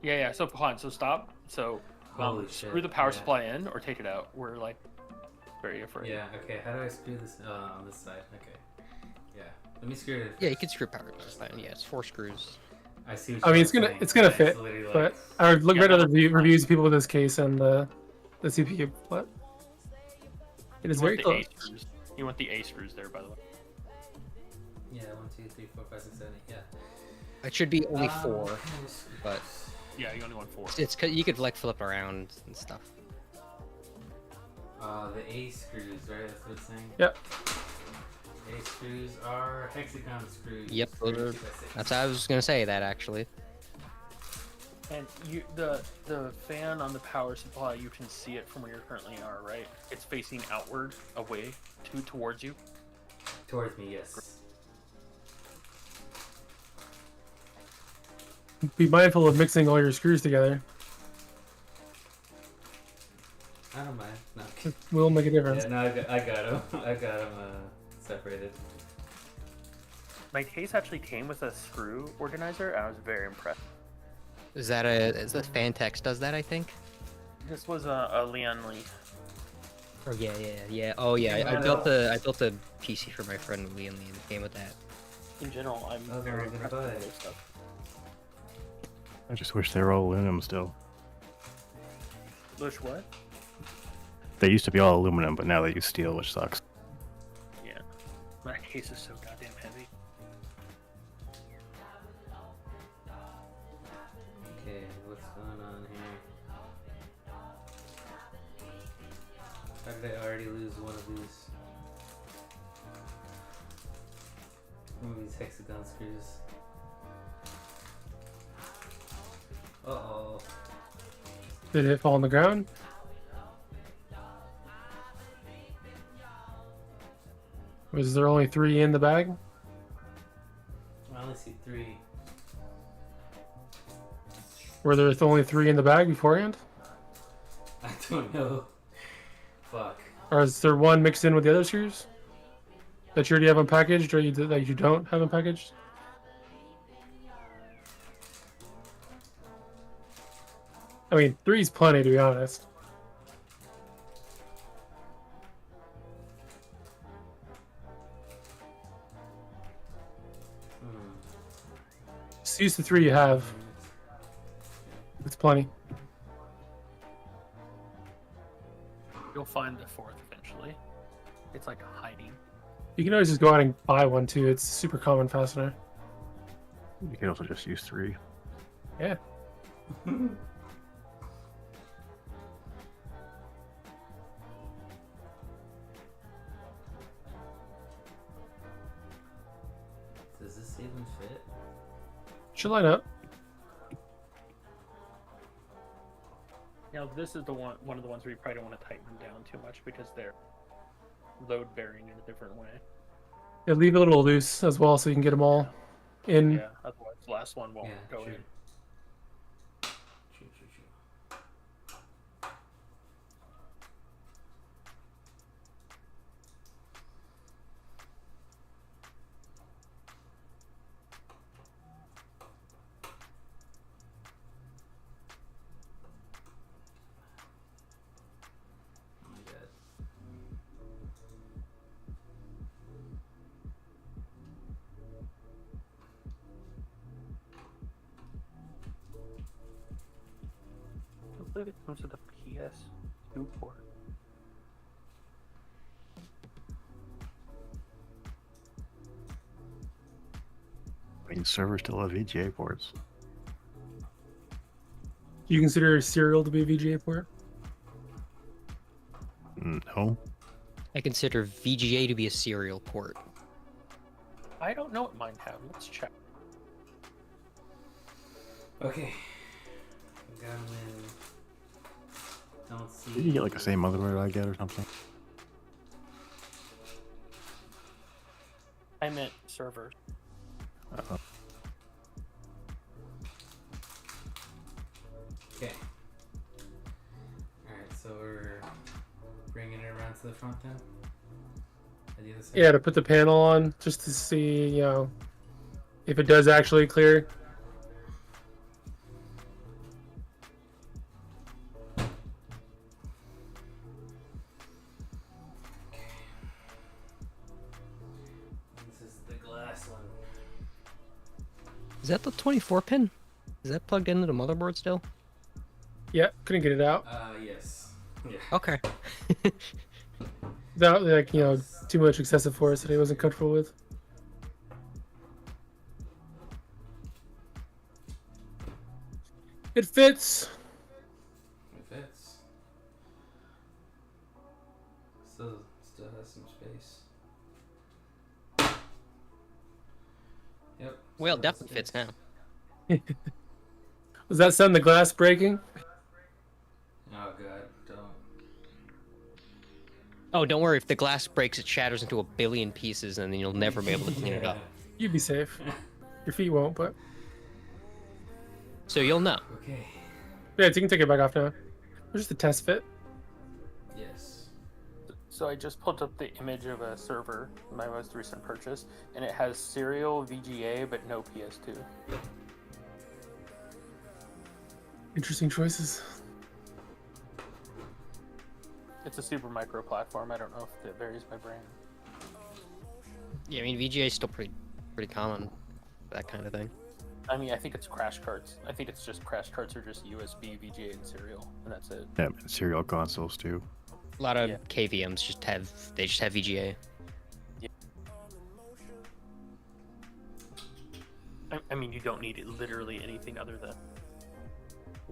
Yeah. So hold on. So stop. So Holy screw shit, the power yeah. supply in or take it out. We're like very afraid. Yeah, okay. How do I screw this on this side? Okay. Yeah. Let me screw it. Yeah, you can screw power supply in. Yeah, it's 4 screws. I see what I mean, you're it's gonna saying. it's gonna Yeah, fit, literally like- but I would look Yeah, at other no. reviews of people with this case and the CPU. But it is You very want the close. A screws. You want the A screws there, by the way. Yeah, 1, 2, 3, 4, 5, 6, 7, 8. Yeah. It should be only 4, but Yeah, you only want 4. it's you could like flip around and stuff. The A screws, right? That's what it's saying. Yep. A screws are hexagon screws. Yep, those are, 36. that's I was gonna say that actually. And the fan on the power supply, you can see it from where you currently are, right? It's facing outward, away, towards you. Towards me, yes. Be mindful of mixing all your screws together. I don't mind. No. Will make a difference. Yeah, no, I got them. I got them separated. My case actually came with a screw organizer, and I was very impressed. Is that Fantex does that, I think? This was a Leon Lee. Oh yeah. Oh yeah, I built a PC for my friend Lee and it came with that. In general, I'm Oh, very they're impressed gonna with buy other it. stuff. I just wish they were all aluminum still. Bush, what? They used to be all aluminum, but now they use steel, which sucks. Yeah. My case is so goddamn heavy. Okay, what's going on here? How did I already lose one of these? One of these hexagon screws. Uh-oh. Did it fall on the ground? Was there only 3 in the bag? I only see 3. Were there only 3 in the bag beforehand? I don't know. Fuck. Or is there one mixed in with the other screws? that you already have unpackaged, or that you don't have unpackaged? I mean, 3's plenty, to be honest. Just use the 3 you have. It's plenty. You'll find the fourth eventually. It's like hiding. You can always just go out and buy one too. It's a super common fastener. You can also just use 3. Yeah. Does this even fit? Should line up. Now this is the one of the ones where you probably don't want to tighten them down too much because they're load bearing in a different way. Yeah, leave it a little loose as well so you can get them all in. Yeah, otherwise the last one won't go in. I believe it comes with a PS2 port. I mean, servers still have VGA ports. Do you consider serial to be a VGA port? No. I consider VGA to be a serial port. I don't know what mine have. Let's check. Okay. Got him in. Don't see. Did you get like the same motherboard I get or something? I meant servers. Okay. Alright, so we're bringing it around to the front then? At the other side? Yeah, to put the panel on just to see, you know, if it does actually clear. This is the glass one. Is that the 24 pin? Is that plugged into the motherboard still? Yeah, couldn't get it out. Yes. Yeah. Okay. Without, like, you know, too much excessive force that he wasn't comfortable with. It fits. It fits. Still has some space. Yep. Well, still has definitely fits space. now. Was that sound the glass breaking? Oh god, don't. Oh, don't worry. If the glass breaks, it shatters into a billion pieces, and then you'll never be able to clean it up. You'd be safe. Your feet won't, but So you'll know. Okay. yeah, you can take it back off now. It's just a test fit. Yes. So I just pulled up the image of a server, my most recent purchase, and it has serial VGA but no PS2. Interesting choices. It's a super micro platform. I don't know if it varies by brand. Yeah, I mean VGA is still pretty common, that kind of thing. I mean, I think it's crash cards. I think it's just crash cards are just USB, VGA, and serial, and that's it. Yeah, and serial consoles too. A lot of KVMs just have VGA. I mean, you don't need literally anything other than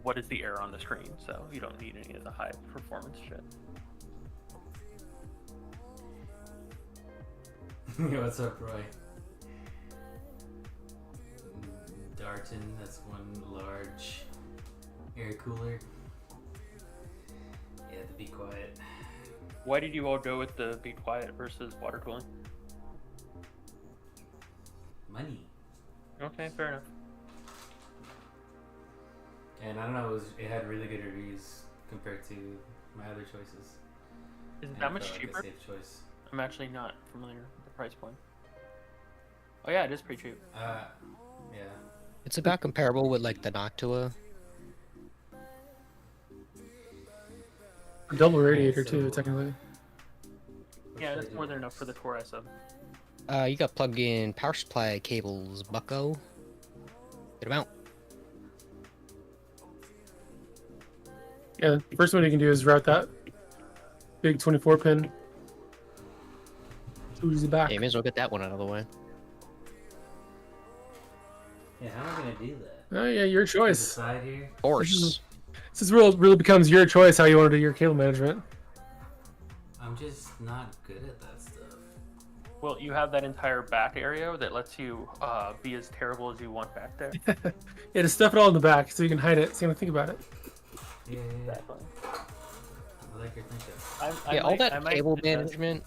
what is the error on the screen, so you don't need any of the high performance shit. What's up, Roy? Darton, that's one large air cooler. Yeah, to be quiet. Why did you all go with the be quiet versus water cooling? Money. Okay, fair enough. And I don't know, it had really good reviews compared to my other choices. Is it And that it much felt like cheaper? a safe choice. I'm actually not familiar with the price point. Oh yeah, it is pretty cheap. Yeah. It's about comparable with like the Noctua. Double radiator so- too, technically. Yeah, that's more than enough for the Core SM. You got plug-in power supply cables, bucko. Get them out. Yeah, the first one you can do is route that big 24 pin to the back. Yeah, you may as well get that one out of the way. Yeah, how am I gonna do that? Oh yeah, your To the choice. side here. Force. This really becomes your choice how you want to do your cable management. I'm just not good at that stuff. Well, you have that entire back area that lets you be as terrible as you want back there. Yeah, just stuff it all in the back so you can hide it. So you don't think about it. Yeah. Exactly. I like your thinking. Yeah, all I that might cable suggest- management,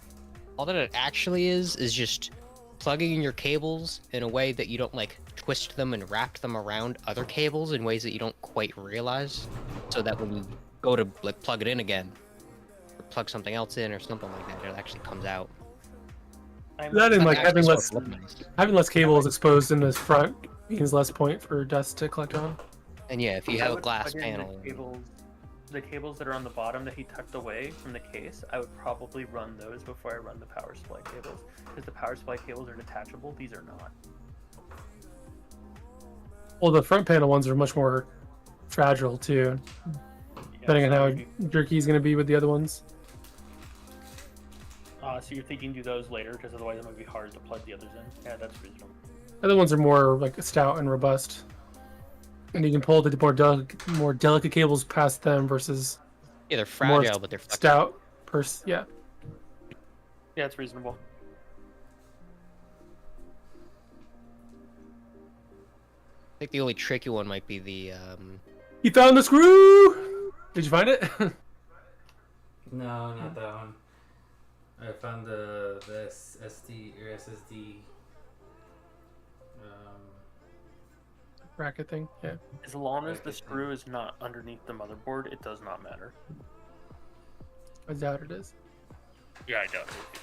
all that it actually is just plugging in your cables in a way that you don't like twist them and wrap them around other cables in ways that you don't quite realize, so that when you go to like plug it in again, or plug something else in or something like that, it actually comes out. That and like having Actually less supposed to look nice. having less cables exposed in this front means less point for dust to collect on. And yeah, if you I have a would glass plug in panel, the cables that are on the bottom that he tucked away from the case, I would probably run those before I run the power supply cables. Because the power supply cables are detachable, these are not. Well, the front panel ones are much more fragile too, depending on how jerky is going to be with the other ones. So you're thinking do those later, because otherwise it might be hard to plug the others in. Yeah, that's reasonable. The other ones are more like stout and robust, and you can pull the more delicate cables past them versus yeah, they're more fragile, but they're flexible. stout. Yeah. Yeah, it's reasonable. I think the only tricky one might be the You found the screw. Did you find it? No, not that one. I found the SD or SSD. Bracket thing. Yeah. As long as the screw is not underneath the motherboard, it does not matter. I doubt it is. Yeah, I doubt it.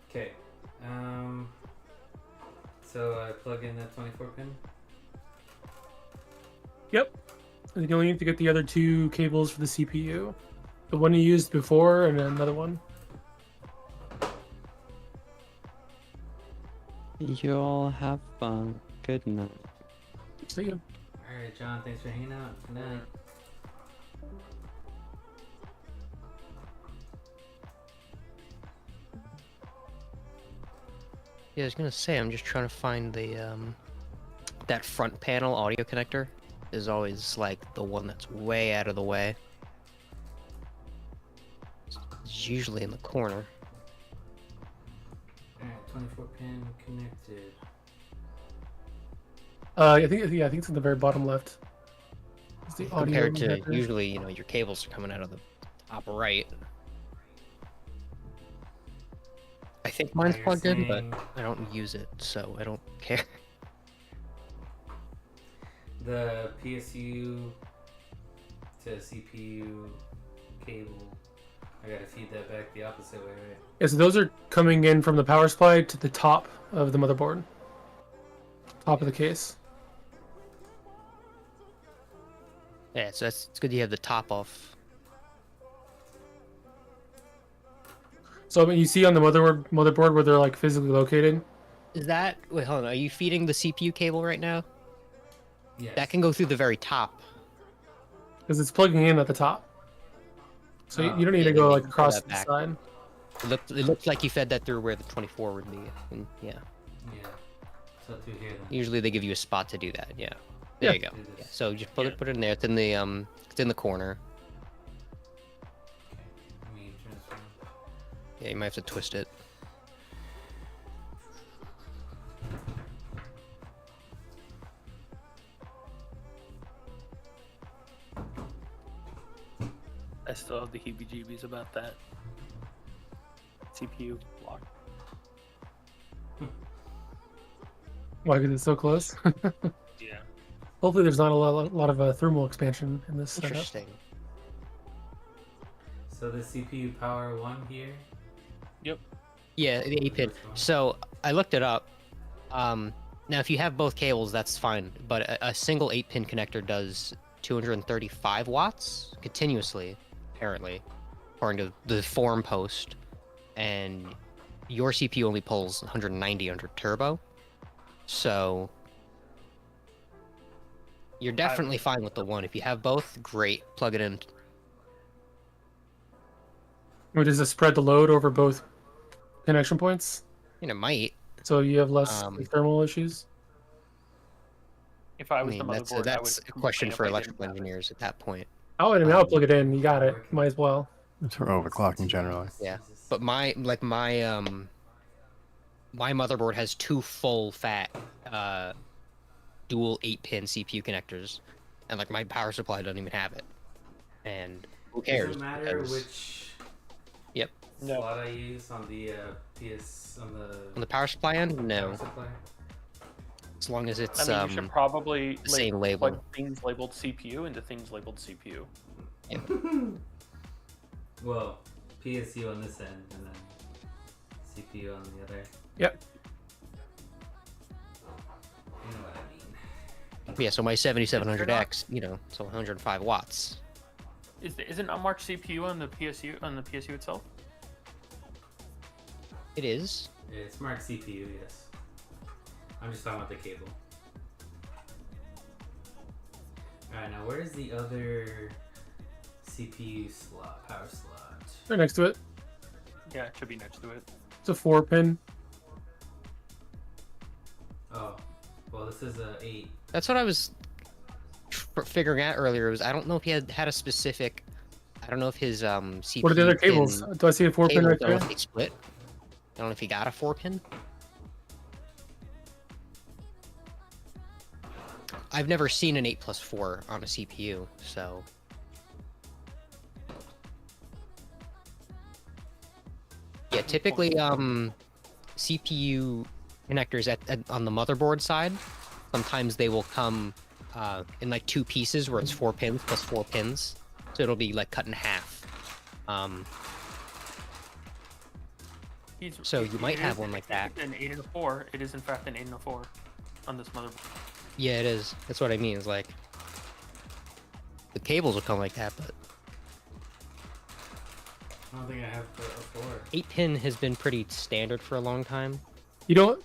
Okay. So I plug in that 24 pin. Yep. I think you only need to get the other two cables for the CPU. The one you used before and another one. You all have fun. Good night. See you. All right, John. Thanks for hanging out. Good night. Yeah, I was gonna say, I'm just trying to find the that front panel audio connector is always like the one that's way out of the way. It's usually in the corner. All right, 24 pin connected. I think it's in the very bottom left. It's the audio Compared to connector. usually, you know, your cables are coming out of the top right. I think mine's You're plugged in, saying- but I don't use it, so I don't care. The PSU to CPU cable. I gotta feed that back the opposite way, right? Yeah, so those are coming in from the power supply to the top of the motherboard. Top of the case. Yeah, so it's good you have the top off. So you see on the motherboard where they're like physically located. Is that... Wait, hold on. Are you feeding the CPU cable right now? Yes. That can go through the very top. Because it's plugging in at the top. So you don't need yeah, to go you like can pull across that the back. side. It looks like you fed that through where the 24 would be. And yeah. Yeah. So through here then. Usually they give you a spot to do that. Yeah. There Yeah. you go. Do this. Yeah, so just put it in there. It's in the corner. Let me turn this around. Yeah, you might have to twist it. I still have the heebie-jeebies about that CPU block. Why? Because it's so close. Yeah. Hopefully, there's not a lot of thermal expansion in this setup. Interesting. So the CPU power 1 here. Yep. Yeah, the 8-pin. So I looked it up. Now, if you have both cables, that's fine. But a single 8-pin connector does 235 watts continuously, apparently, according to the forum post. And your CPU only pulls 190 under turbo. So you're definitely fine with the one. If you have both, great. Plug it in. Or does it spread the load over both connection points? It might. So you have less thermal issues? If I was the motherboard, that's I would a question complain for if I didn't electrical have it. engineers at that point. I'll plug it in. You got it. Might as well. It's for overclocking generally. Yeah, but my motherboard has 2 full fat dual 8-pin CPU connectors, and like my power supply doesn't even have it. And who cares? Does it matter Because- which Yep. slot I use on the On the power supply end, no. power supply? As long as it's I mean, you should probably the same label. plug things labeled CPU into things labeled CPU. Well, PSU on this end and then CPU on the other. Yep. You know what I mean. Yeah, so my 7700X, so 105 watts. Is it not marked CPU on the PSU itself? It is. Yeah, it's marked CPU, yes. I'm just talking about the cable. Alright, now where's the other CPU slot, power slot? Right next to it. Yeah, it should be next to it. It's a 4-pin. Oh, well this is a 8. That's what I was figuring out earlier. I don't know if he had a specific. I don't know if his CPU. What are the other cables? Do I see a 4-pin right I don't know there? if they split. I don't know if he got a 4-pin. I've never seen an 8+4 on a CPU, so. Yeah, typically, CPU connectors on the motherboard side, sometimes they will come in like 2 pieces where it's 4 pins plus 4 pins, so it'll be like cut in half. So you might have one like that. An 8 and a 4. It is in fact an 8 and a 4 on this motherboard. Yeah, it is. That's what I mean. It's like the cables will come like that, but I don't think I have a 4. 8-pin has been pretty standard for a long time. You don't.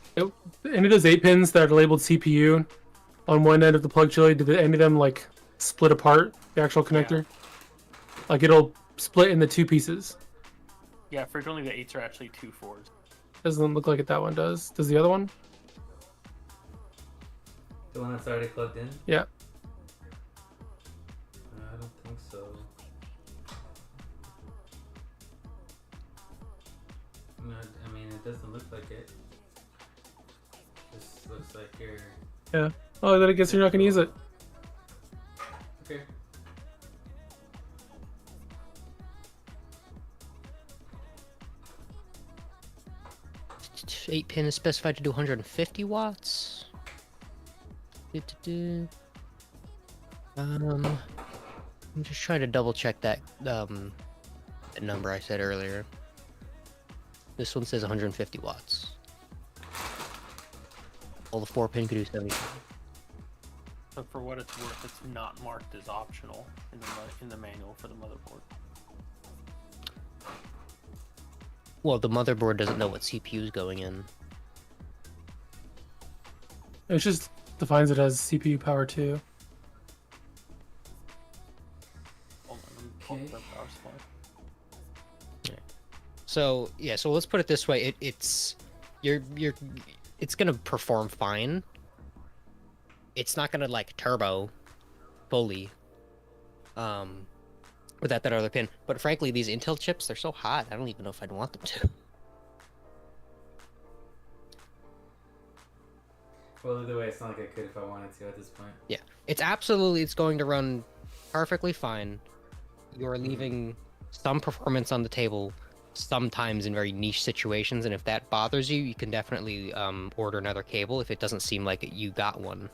Any of those 8-pins that are labeled CPU on one end of the plug chili, did any of them like split apart the actual connector? Like it'll split into 2 pieces. Yeah, frequently the 8s are actually 2 4s. Doesn't look like it. That one does. Does the other one? The one that's already plugged in? Yeah. I don't think so. No, I mean it doesn't look like it. This looks like you're. Yeah. Oh, then I guess you're not gonna use it. Okay. Eight pin is specified to do 150 watts. I'm just trying to double check that that number I said earlier. This one says 150 watts. Well, the 4-pin could do 75. So for what it's worth, it's not marked as optional in the manual for the motherboard. Well, the motherboard doesn't know what CPU is going in. It just defines it as CPU power 2. Hold on, let me pull up the power supply. So yeah, so let's put it this way: it's gonna perform fine. It's not gonna like turbo fully without that other pin. But frankly, these Intel chips, they're so hot. I don't even know if I'd want them to. Well, either way, it's not like I could if I wanted to at this point. Yeah, it's going to run perfectly fine. You're leaving some performance on the table sometimes in very niche situations, and if that bothers you, you can definitely order another cable if it doesn't seem like you got one.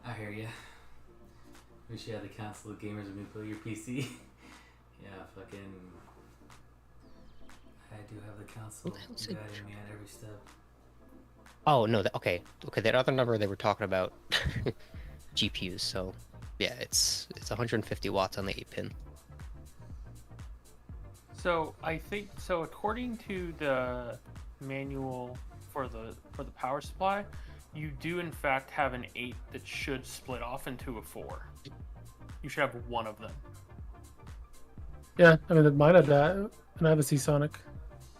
I hear you. Wish you had the council of gamers when you build your PC. Yeah, fucking. I do have the council guiding me at every step. Oh no, okay, that other number they were talking about, GPUs. So, yeah, it's 150 watts on the 8-pin. So I think so. According to the manual for the power supply, you do in fact have an 8 that should split off into a 4. You should have one of them. Yeah, I mean mine had that, and I have a Seasonic.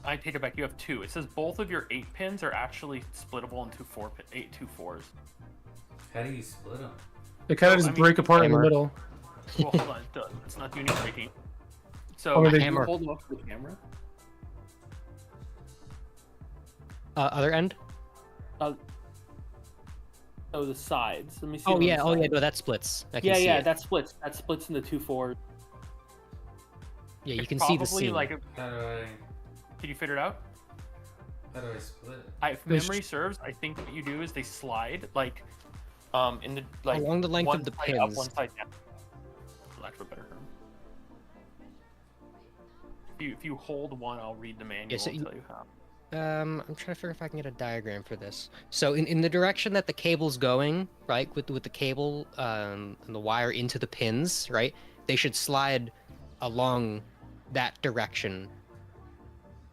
I take it back. You have 2. It says both of your 8 pins are actually splittable into 8 2/4s. How do you split them? They kind of just break apart in the middle. Well, hold on. It's not doing any breaking. So Oh, you hammer. hold up the camera. Other end? Oh, the sides. Let me see. Oh on the yeah, side. no, that splits. I can Yeah, see yeah, it. that splits. That splits into 2/4. Yeah, you It's can see the probably seam. like How do I? Did you figure it out? How do I split? If memory serves, I think what you do is they slide like, in the like along the length one of the side up, pins. one side down. For lack of a better term. If you hold one, I'll read the manual so and tell you how. I'm trying to figure if I can get a diagram for this. So in the direction that the cable's going, right, with the cable and the wire into the pins, right, they should slide along that direction.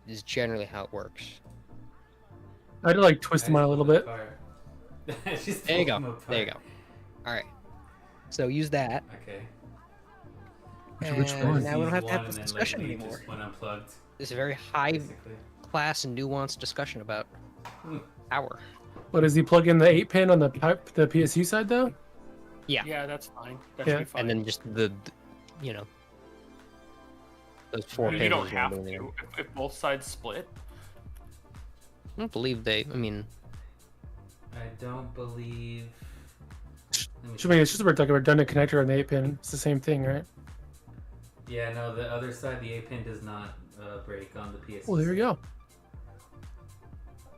Is generally how it works. I had to like twist them out a little bit. There you go. There you go. All right. So use that. Okay. Which And one? now we don't have to have One this and then, discussion leave anymore. just when unplugged. This is a very high Basically. class and nuanced discussion about power. What does he plug in the 8-pin on the PSU side though? Yeah. Yeah, that's fine. That Yeah. should be fine. And then just the you know, those 4 pins. you don't is have what I'm doing. to if both sides split. I don't believe they. I mean, I don't believe. It's just like a redundant connector on the 8-pin. It's the same thing, right? Yeah, no, the other side, the 8-pin does not break on the PS. Well, there we go.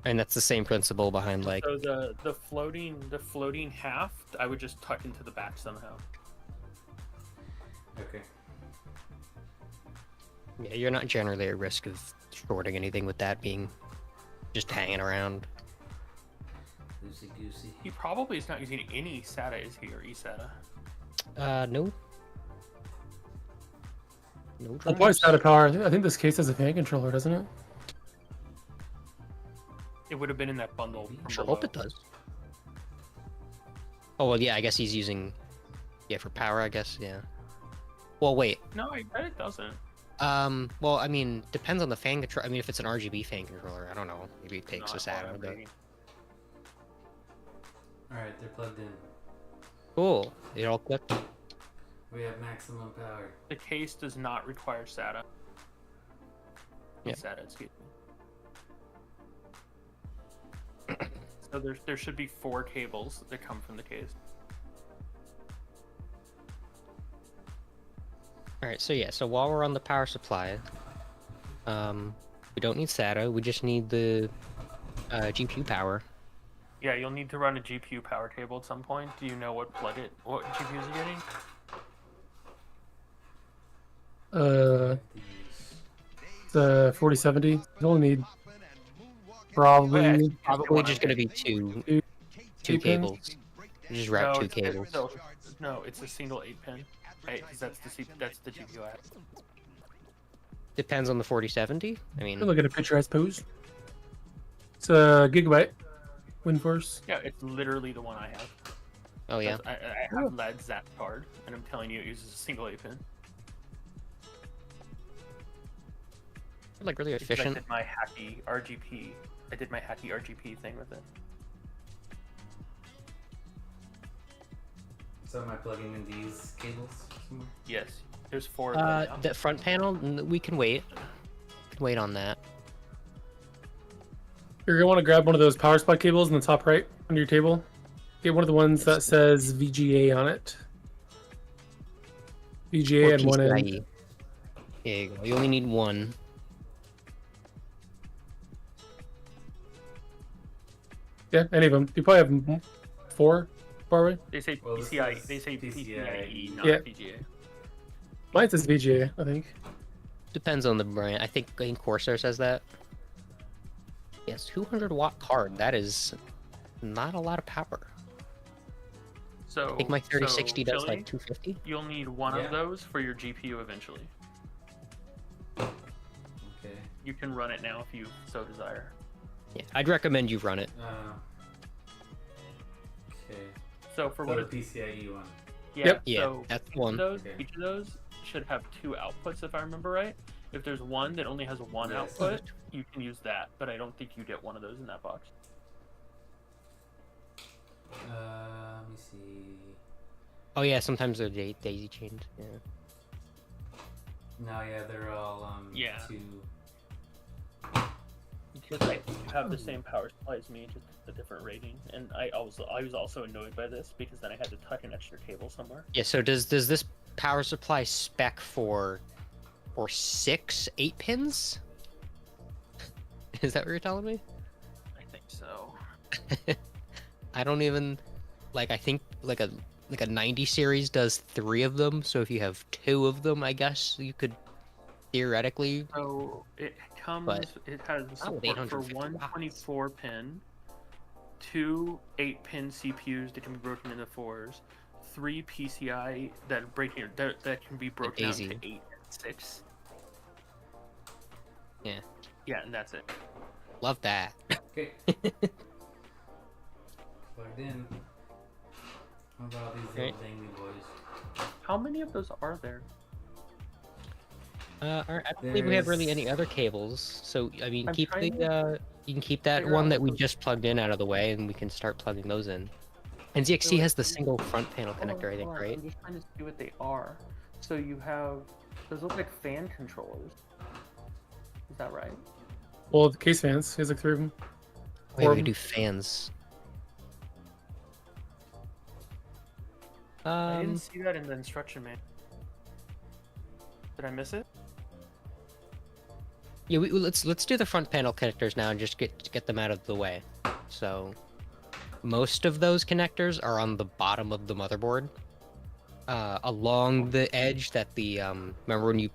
and that's the same principle behind like. So the floating half, I would just tuck into the back somehow. Okay. Yeah, you're not generally at risk of shorting anything with that being just hanging around. Loosey goosey. He probably is not using any SATA, is he, or eSATA? No. No Well, probably it's out of power. I think this case has a fan controller, doesn't it? It would have been in that bundle. From Sure below. hope it does. Oh well, yeah. I guess he's using, yeah, for power. I guess, yeah. Well, wait. No, I bet it doesn't. Well, I mean, depends on the fan control. I mean, if it's an RGB fan controller, I don't know. Maybe it takes a SATA. But... Alright, they're plugged in. Cool. It all clicked. We have maximum power. The case does not require SATA. Yeah. SATA, excuse me. So there should be 4 cables that come from the case. All right. So yeah. So while we're on the power supply, we don't need SATA. We just need the GPU power. Yeah, you'll need to run a GPU power cable at some point. Do you know what what GPUs are getting? The 4070. You only need probably. Yeah, it's probably just gonna be two pins? cables. You just route two it's- cables. No, it's a single 8-pin, right? Because that's the GPU I have. Depends on the 4070. I mean, Look at a picture, I suppose. It's a Gigabyte WinForce. Yeah, it's literally the one I have. oh yeah. I have LED Zap card, and I'm telling you, it uses a single 8-pin. Like really Because efficient. I did my hacky RGP. I did my hacky RGP thing with it. So am I plugging in these cables somewhere? Yes, there's 4 of them now. The front panel, we can wait. Wait on that. You're gonna want to grab one of those power supply cables in the top right on your table. Get one of the ones that says VGA on it. VGA Or and one end. PCIe. There you go. You only need one. Yeah, any of them. You probably have 4. far away? They say Well, this PCI. is They say PCIe, not Yeah. PGA. Mine says VGA, I think. Depends on the brand. I think Corsair says that. Yes, 200-watt card. That is not a lot of power. So I think my 3060 does Chili, like 250. You'll need one Yeah. of those for your GPU eventually. Okay. You can run it now if you so desire. Yeah, I'd recommend you run it. Okay. So for So what the it, PCIe one. yeah, Yep. Yeah, so that's each one. Of those, Okay. Each of those should have 2 outputs, if I remember right. If there's one that only has one Yes. output, you can use that. But I don't think you get one of those in that box. Let me see. Oh yeah, sometimes they're daisy chained. Yeah. No, yeah, they're all Yeah. 2. Because I have the same power supply as me, just a different rating. And I was also annoyed by this because then I had to tuck an extra cable somewhere. Yeah. So does this power supply spec for 6 8-pins? Is that what you're telling me? I think so. I don't even I think like a 90 series does 3 of them. So if you have 2 of them, I guess you could theoretically. So it comes. But it has not with support for 850 one watts. 24-pin, 2 8-pin CPUs that can be broken into 4s, 3 PCI that can be broken out daisy. into 8 and 6. Yeah. Yeah, and that's it. Love that. Okay. Plugged in. How about these Okay. little dangly boys? How many of those are there? I don't believe we have really any other cables. So I mean, I'm keep trying the you can keep that figure one out that we what just plugged in out of the way, and we can start plugging those in. And ZXT has the single front panel connector, I think, right? I'm just trying to see what they are. So you have those look like fan controllers. Is that right? Well, the case fans. There's like 3 of them. Oh, yeah, we do fans. I didn't see that in the instruction manual. Did I miss it? Yeah, let's do the front panel connectors now and just get them out of the way. So most of those connectors are on the bottom of the motherboard, along the edge that the remember when you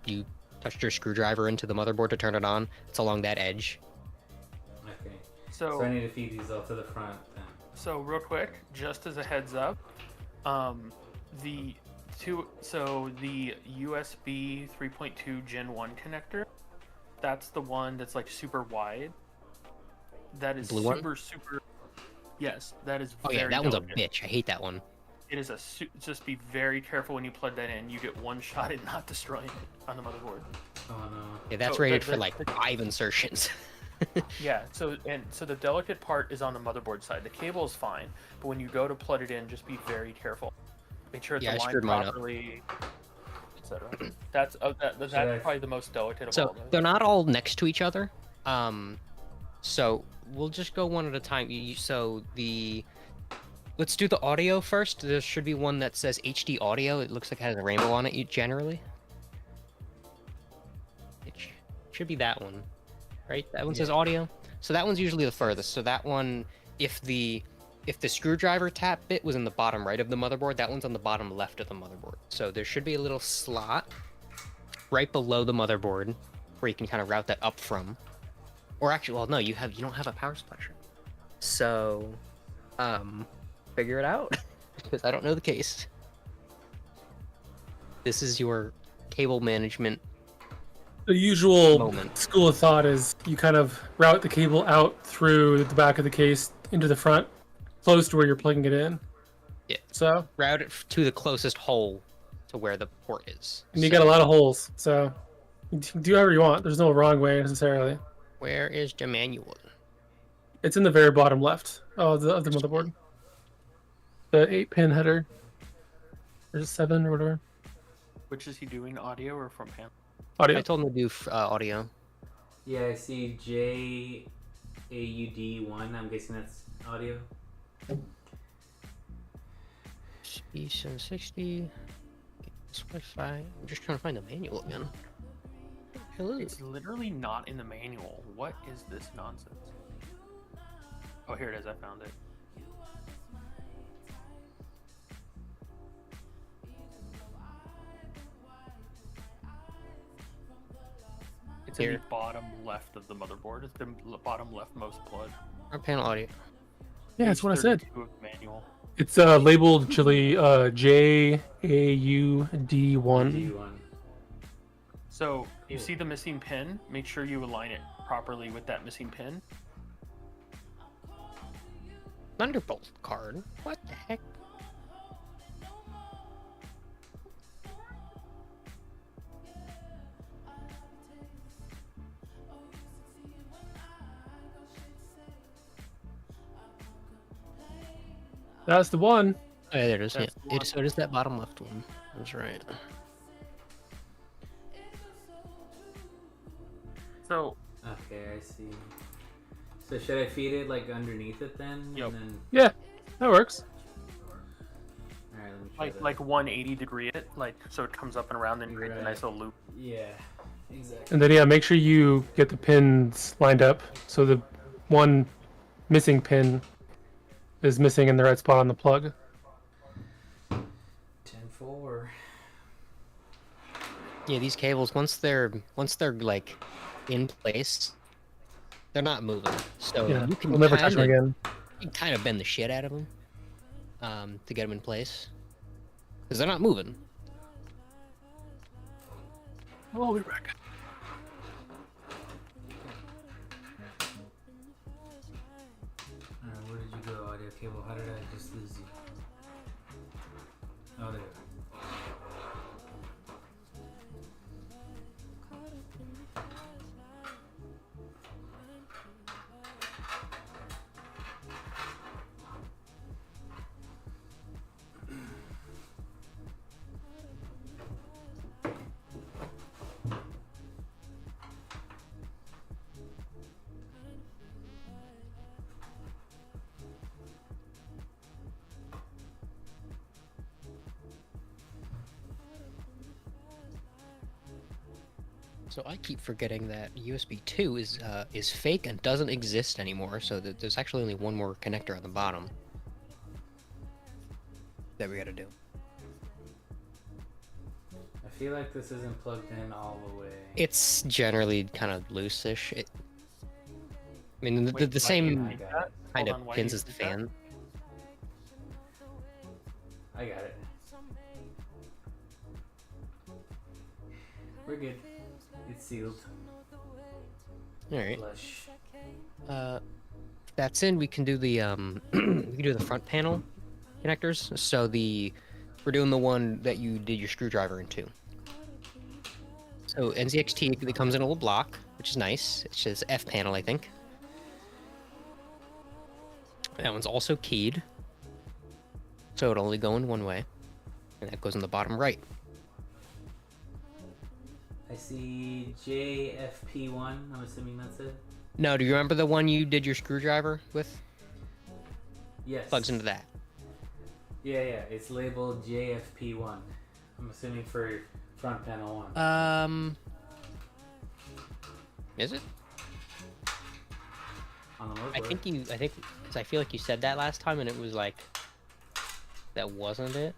touched your screwdriver into the motherboard to turn it on? It's along that edge. Okay. So I need to feed these all to the front then. So real quick, just as a heads up, the USB 3.2 Gen 1 connector, that's the one that's like super wide. That is Blue one? super. Yes, that is. Oh very yeah, that one's a delicate. bitch. I hate that one. It is just be very careful when you plug that in. You get one shot at not destroying it on the motherboard. Oh no. Yeah, that's So rated for like 5 insertions. Yeah, so the delicate part is on the motherboard side. The cable is fine, but when you go to plug it in, just be very careful. Make sure it's Yeah, I aligned screwed mine up. properly, etc. That's that's I- probably the most delicate of all So of those. they're not all next to each other. So we'll just go one at a time. Let's do the audio first. There should be one that says HD audio. It looks like it has a rainbow on it generally. It should be that one, right? That one says audio. So that one's usually the furthest. So that one, if the screwdriver tap bit was in the bottom right of the motherboard, that one's on the bottom left of the motherboard. So there should be a little slot right below the motherboard where you can kind of route that up from. Or actually, well, no, you don't have a power supply. So, figure it out because I don't know the case. This is your cable management. The usual Moment. school of thought is you kind of route the cable out through the back of the case into the front, close to where you're plugging it in. Yeah. So Route it to the closest hole to where the port is. and you got a lot of holes, so you can do whatever you want. There's no wrong way necessarily. Where is the manual? It's in the very bottom left of the motherboard. The 8-pin header. There's 7 or whatever. Which is he doing, audio or from pan? Audio. I told him to do audio. Yeah, I see JAUD1. I'm guessing that's audio. B760. Wi-Fi. I'm just trying to find the manual again. Hello. It's literally not in the manual. What is this nonsense? Oh, here it is. I found it. It's in Here. the bottom left of the motherboard. It's the bottom leftmost plug. Front panel audio. Yeah, that's what I said. 32 of the manual. It's labeled Chili JAUD1. D1. So you see the missing pin. Make sure you align it properly with that missing pin. Thunderbolt card. What the heck? That's the one. Oh, yeah, there it is. Yeah. That's the one. So it is that bottom left one. That's right. So Okay, I see. So should I feed it like underneath it then? Yep. And then... Yeah, that works. Alright, let me try that. like 180 degree it, like so it comes up and around and creates a nice little loop. Yeah, exactly. And then yeah, make sure you get the pins lined up so the one missing pin is missing in the right spot on the plug. 10-4. Yeah, these cables once they're like in place, they're not moving. So Yeah, you can we'll never touch them again. You can kind of bend the shit out of them to get them in place because they're not moving. I'll be back. Where did you go, audio cable? How did I just lose you? Oh, there. So I keep forgetting that USB 2 is fake and doesn't exist anymore. So that there's actually only one more connector at the bottom that we got to do. I feel like this isn't plugged in all the way. It's generally kind of loose-ish. I mean, the Wait, same why do you need that? kind Hold of on, why pins do you as the need that? fan. I got it. We're good. It's sealed. All right. Flush. If that's in, we can do the we can do the front panel connectors. So we're doing the one that you did your screwdriver into. So NZXT, it comes in a little block, which is nice. It says F panel, I think. That one's also keyed, so it'll only go in one way, and that goes in the bottom right. I see JFP1. I'm assuming that's it. No, do you remember the one you did your screwdriver with? Yes. Plugs into that. Yeah, it's labeled JFP1. I'm assuming for front panel 1. Is it? On the I motherboard. think, 'cause I feel like you said that last time, and it was like, that wasn't it.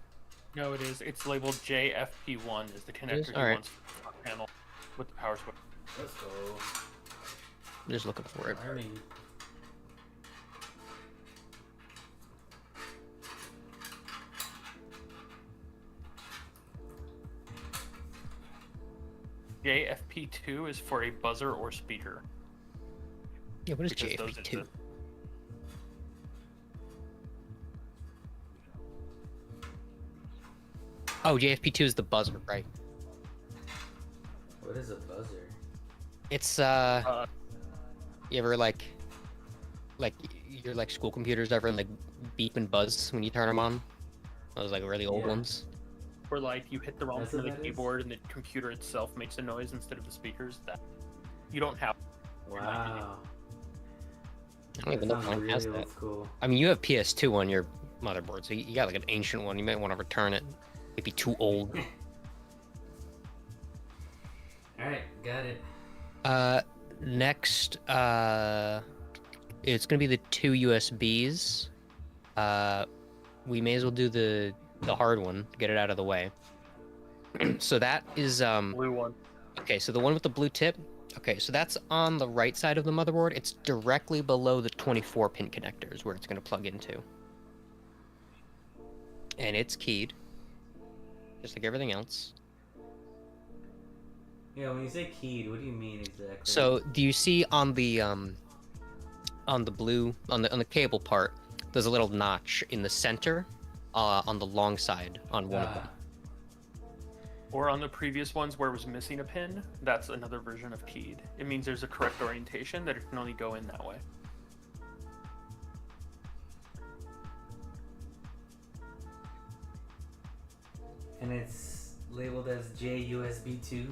No, it is. It's labeled JFP1 is the connector he Alright. wants for the front panel with the power switch. Let's go. I'm just looking for it. Learning. JFP2 is for a buzzer or speaker. Yeah, what is because those JFP2? exist. Oh, JFP2 is the buzzer, right? What is a buzzer? It's you ever like your like school computers ever like beep and buzz when you turn them on? Those like really old Yeah. ones. Where like you hit the wrong That's button what of the that is? keyboard and the computer itself makes a noise instead of the speakers. That you don't have. You're not getting- Wow. I don't even know if sounds mine has really that. old school. I mean, you have PS2 on your motherboard, so you got like an ancient one. You might want to return it. It'd be too old. Alright, got it. Next, it's gonna be the two USBs. We may as well do the hard one to get it out of the way. So that is Blue one. okay. So the one with the blue tip, Okay, so that's on the right side of the motherboard. It's directly below the 24 pin connectors where it's going to plug into. And it's keyed, just like everything else. Yeah, when you say keyed, what do you mean exactly? So, do you see on the blue on the cable part, there's a little notch in the center, on the long side on one of them. Or on the previous ones where it was missing a pin, that's another version of keyed. It means there's a correct orientation that it can only go in that way. And it's labeled as JUSB2.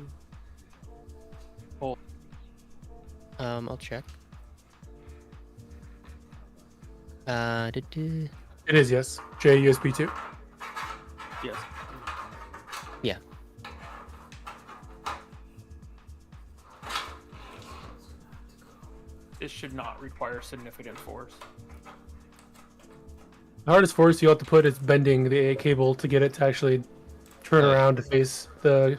I'll check. It is, yes. JUSB 2. Yes. Yeah. This should not require significant force. The hardest force you have to put is bending the A cable to get it to actually turn around to face the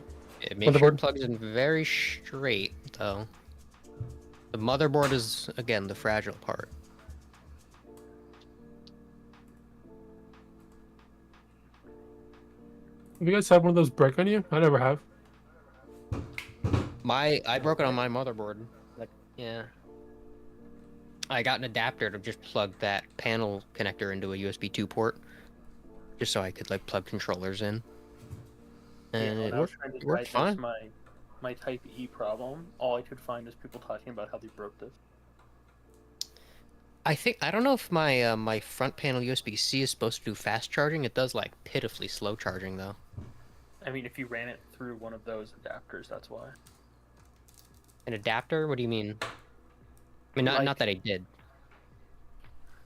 Make sure motherboard. it plugs in very straight, though. The motherboard is, again, the fragile part. Have you guys had one of those break on you? I never have. I broke it on my motherboard. Like, yeah. I got an adapter to just plug that panel connector into a USB 2 port, just so I could like plug controllers in. And when it I was worked, trying to it worked diagnose fine. my Type E problem, all I could find is people talking about how they broke this. I don't know if my my front panel USB-C is supposed to do fast charging. It does like pitifully slow charging though. I mean, if you ran it through one of those adapters, that's why. An adapter? What do you mean? I mean, not that I did.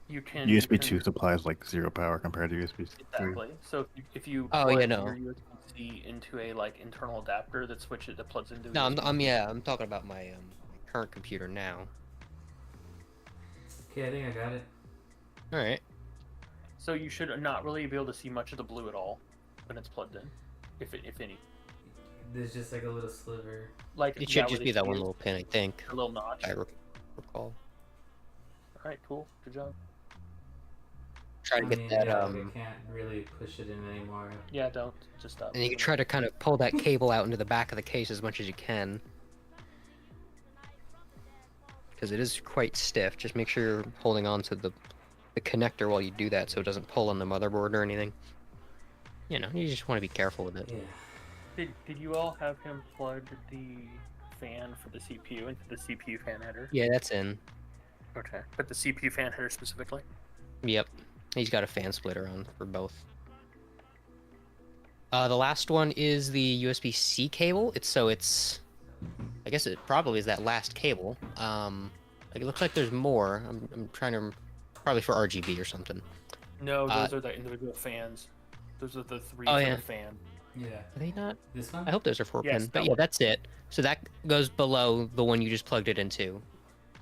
You can USB 2 supplies like 0 power compared to USB 3. Exactly. So if you Oh, plug yeah, no. your USB-C into a like internal adapter that that plugs into. No, USB. I'm talking about my current computer now. Okay, I think I got it. All right. So you should not really be able to see much of the blue at all when it's plugged in, if any. There's just like a little sliver. Like It should where just they be that see one it, little pin, I think. a little notch. I recall. All right, cool, good job. Try to I get mean, that. yeah, like, I can't really push it in anymore. Yeah, don't just stop. And you can try to kind of pull that cable out into the back of the case as much as you can. Because it is quite stiff. Just make sure you're holding on to the connector while you do that so it doesn't pull on the motherboard or anything. You know, you just want to be careful with it. Yeah. Did you all have him plug the fan for the CPU into the CPU fan header? Yeah, that's in. Okay, but the CPU fan header specifically? Yep. He's got a fan splitter on for both. The last one is the USB-C cable. I guess it probably is that last cable. Like it looks like there's more. I'm trying to, probably for RGB or something. No, those are the individual fans. Those are the three Oh, for yeah. the fan. Yeah. Are they not? This one? I hope those are 4 Yes, pin. that But yeah, one. that's it. So that goes below the one you just plugged it into.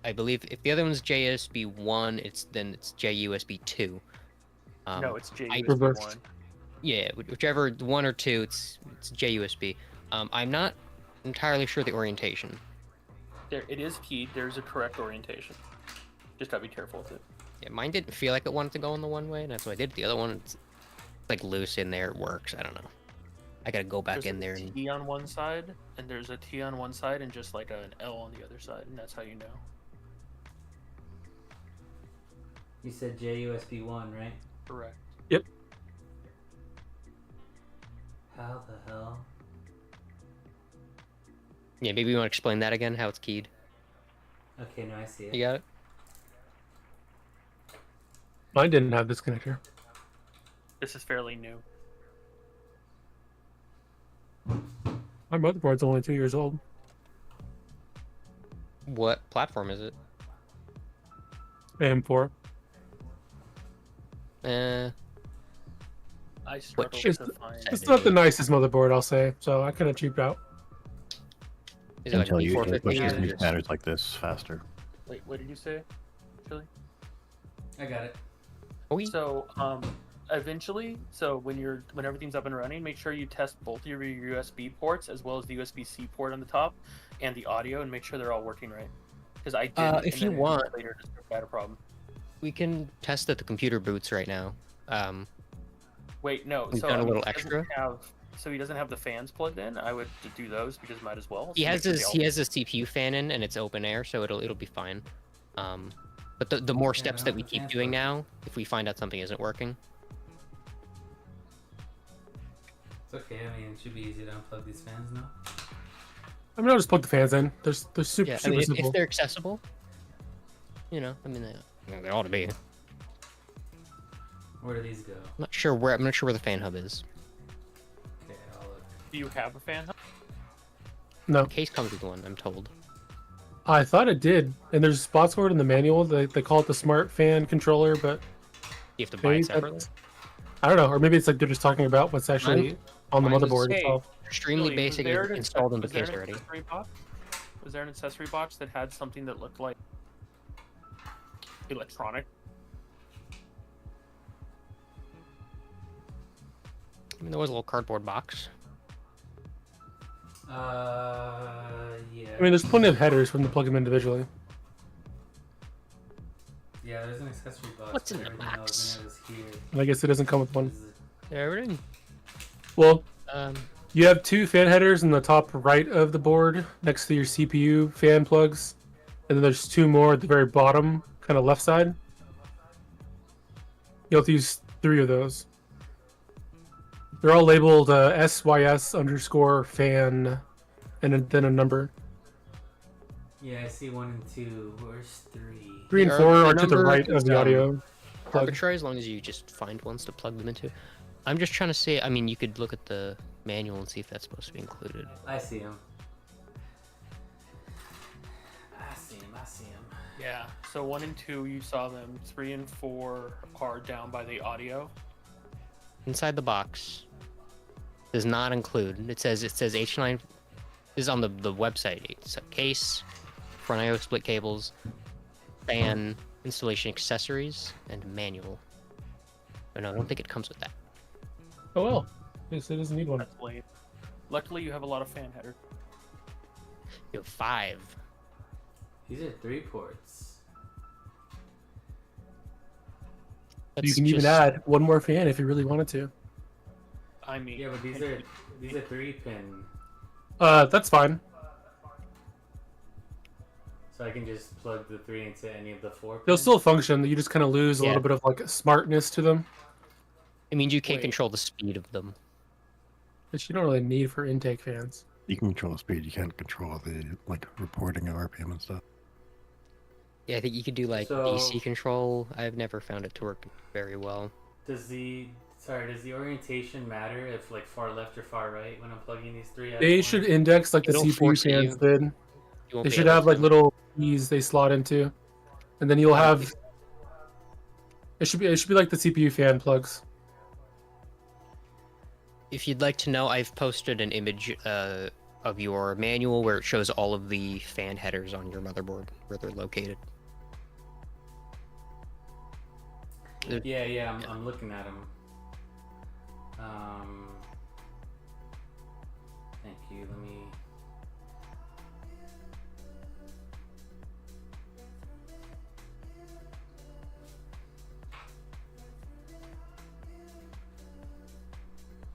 I believe if the other one's JUSB 1, it's JUSB 2. No, it's JUSB reversed. 1. Yeah, whichever 1 or 2, it's JUSB. I'm not entirely sure the orientation. There, it is keyed. There's a correct orientation. Just gotta be careful with it. Yeah, mine didn't feel like it wanted to go in the one way, and that's what I did. The other one, it's like loose in there. It works. I don't know. I gotta go back There's in there a and. T on one side, and there's a T on one side, and just like an L on the other side, and that's how you know. You said JUSB 1, right? Correct. Yep. How the hell? Yeah, maybe you want to explain that again, how it's keyed. Okay, no, I see it. You got it? Mine didn't have this connector. This is fairly new. My motherboard's only 2 years old. What platform is it? AM4. I struggle Which- to find. It's not the nicest motherboard, I'll say, so I kind of cheaped out. Is it like Until you can push P450? these standards like this faster. Wait, what did you say, Chili? I got it. Oh, So, eventually, so when everything's up and running, make sure you test both of your USB ports as well as the USB-C port on the top and the audio, and make sure they're all working right. Because I did. If you want, later I had a problem. we can test that the computer boots right now. Wait, no. We've So done a little he doesn't extra. So he doesn't have the fans plugged in. I would do those because might as well. He So has make sure his CPU fan in, and it's open air, so it'll be fine. But the more steps that we keep doing now, if we find out something isn't working. It's okay. I mean, it should be easy to unplug these fans now. I mean, I'll just plug the fans in. They're super, Yeah, I super mean, simple. if they're accessible, I mean, they ought to be. Where do these go? I'm not sure where the fan hub is. Okay, I'll look. Do you have a fan hub? No. The case comes with one, I'm told. I thought it did, and there's spots for it in the manual. They call it the smart fan controller, but you have to buy it separately. I don't know, or maybe it's like they're just talking about what's actually on the motherboard itself. Extremely basic and installed in the case already. Was there an accessory box that had something that looked like electronic? I mean, there was a little cardboard box. Yeah. I mean, there's plenty of headers from to plug them individually. Yeah, there's an accessory box. What's in but the everything box? else was here. And I guess it doesn't come with one. Everything. Well, you have two fan headers in the top right of the board next to your CPU fan plugs, and then there's two more at the very bottom, kind of left side. You'll have to use 3 of those. They're all labeled SYS_fan, and then a number. Yeah, I see 1 and 2. Where's 3? 3 and 4 are to the right of the audio. Arbitrary, as long as you just find ones to plug them into. I'm just trying to say, I mean, you could look at the manual and see if that's supposed to be included. I see him. I see him. Yeah. So 1 and 2, you saw them. 3 and 4 are down by the audio. Inside the box does not include. It says H9. This is on the website. It's a case, front I/O split cables, fan, installation accessories, and manual. But no, I don't think it comes with that. Oh well, yes, it doesn't need one. That's lame. Luckily, you have a lot of fan header. You have 5. These are 3 ports. You can even add one more fan if you really wanted to. I mean, yeah, but these are 3-pin. That's fine. So I can just plug the 3 into any of the 4 They'll pins? still function. You just kind of lose a Yeah. little bit of like smartness to them, It means you can't control the speed of them. which you don't really need for intake fans. You can control the speed. You can't control the reporting of RPM and stuff. Yeah, I think you could do like So- AC control. I've never found it to work very well. Does the orientation matter if like far left or far right when I'm plugging these 3 out? They should index like the It'll CPU force fans you. did. You won't They be should able have to. like little keys they slot into, and then you'll have. It should be like the CPU fan plugs. If you'd like to know, I've posted an image of your manual where it shows all of the fan headers on your motherboard, where they're located. Yeah, I'm looking at them. Thank you. Let me.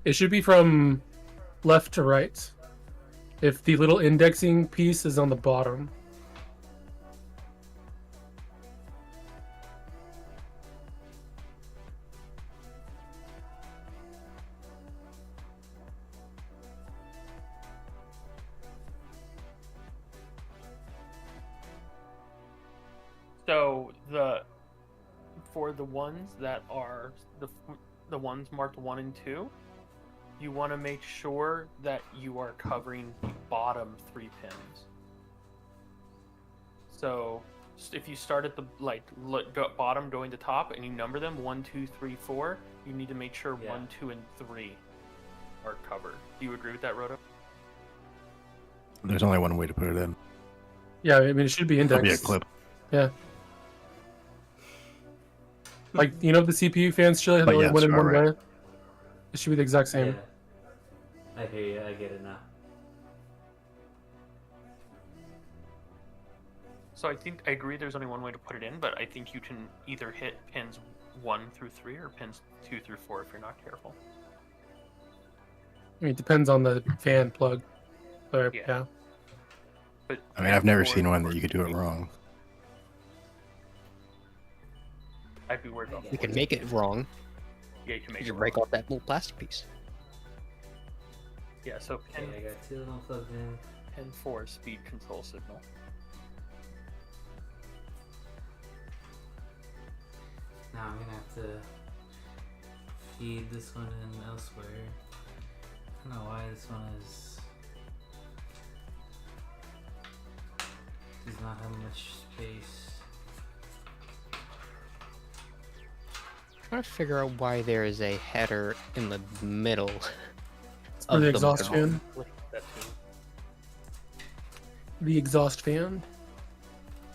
It should be from left to right. If the little indexing piece is on the bottom. So for the ones that are the ones marked 1 and 2, you want to make sure that you are covering the bottom 3 pins. So if you start at the bottom going to top and you number them 1, 2, 3, 4, you need to make sure 1, 2, and 3 are covered. Do you agree with that, Roto? There's only one way to put it in. Yeah, I mean it should be That'll indexed. be a clip. Yeah. Like, you know, the CPU fans should have But only yes, went in you are one right. way. It should be the exact same. Yeah. I hear you. I get it now. So I think I agree there's only one way to put it in, but I think you can either hit pins 1 through 3 or pins 2 through 4 if you're not careful. I mean, it depends on the fan plug. But, yeah. But I mean, I've never four seen and one four that you could do it wrong. I'd be worried about You can make it wrong. Yeah, you can make You it break wrong. off that little plastic piece. Yeah, so pin, Okay, I got 2 of them plugged in. pin 4 speed control signal. Now I'm gonna have to feed this one in elsewhere. I don't know why this one does not have much space. Trying to figure out why there is a header in the middle. It's for the exhaust middle. fan. Look at that too. The exhaust fan.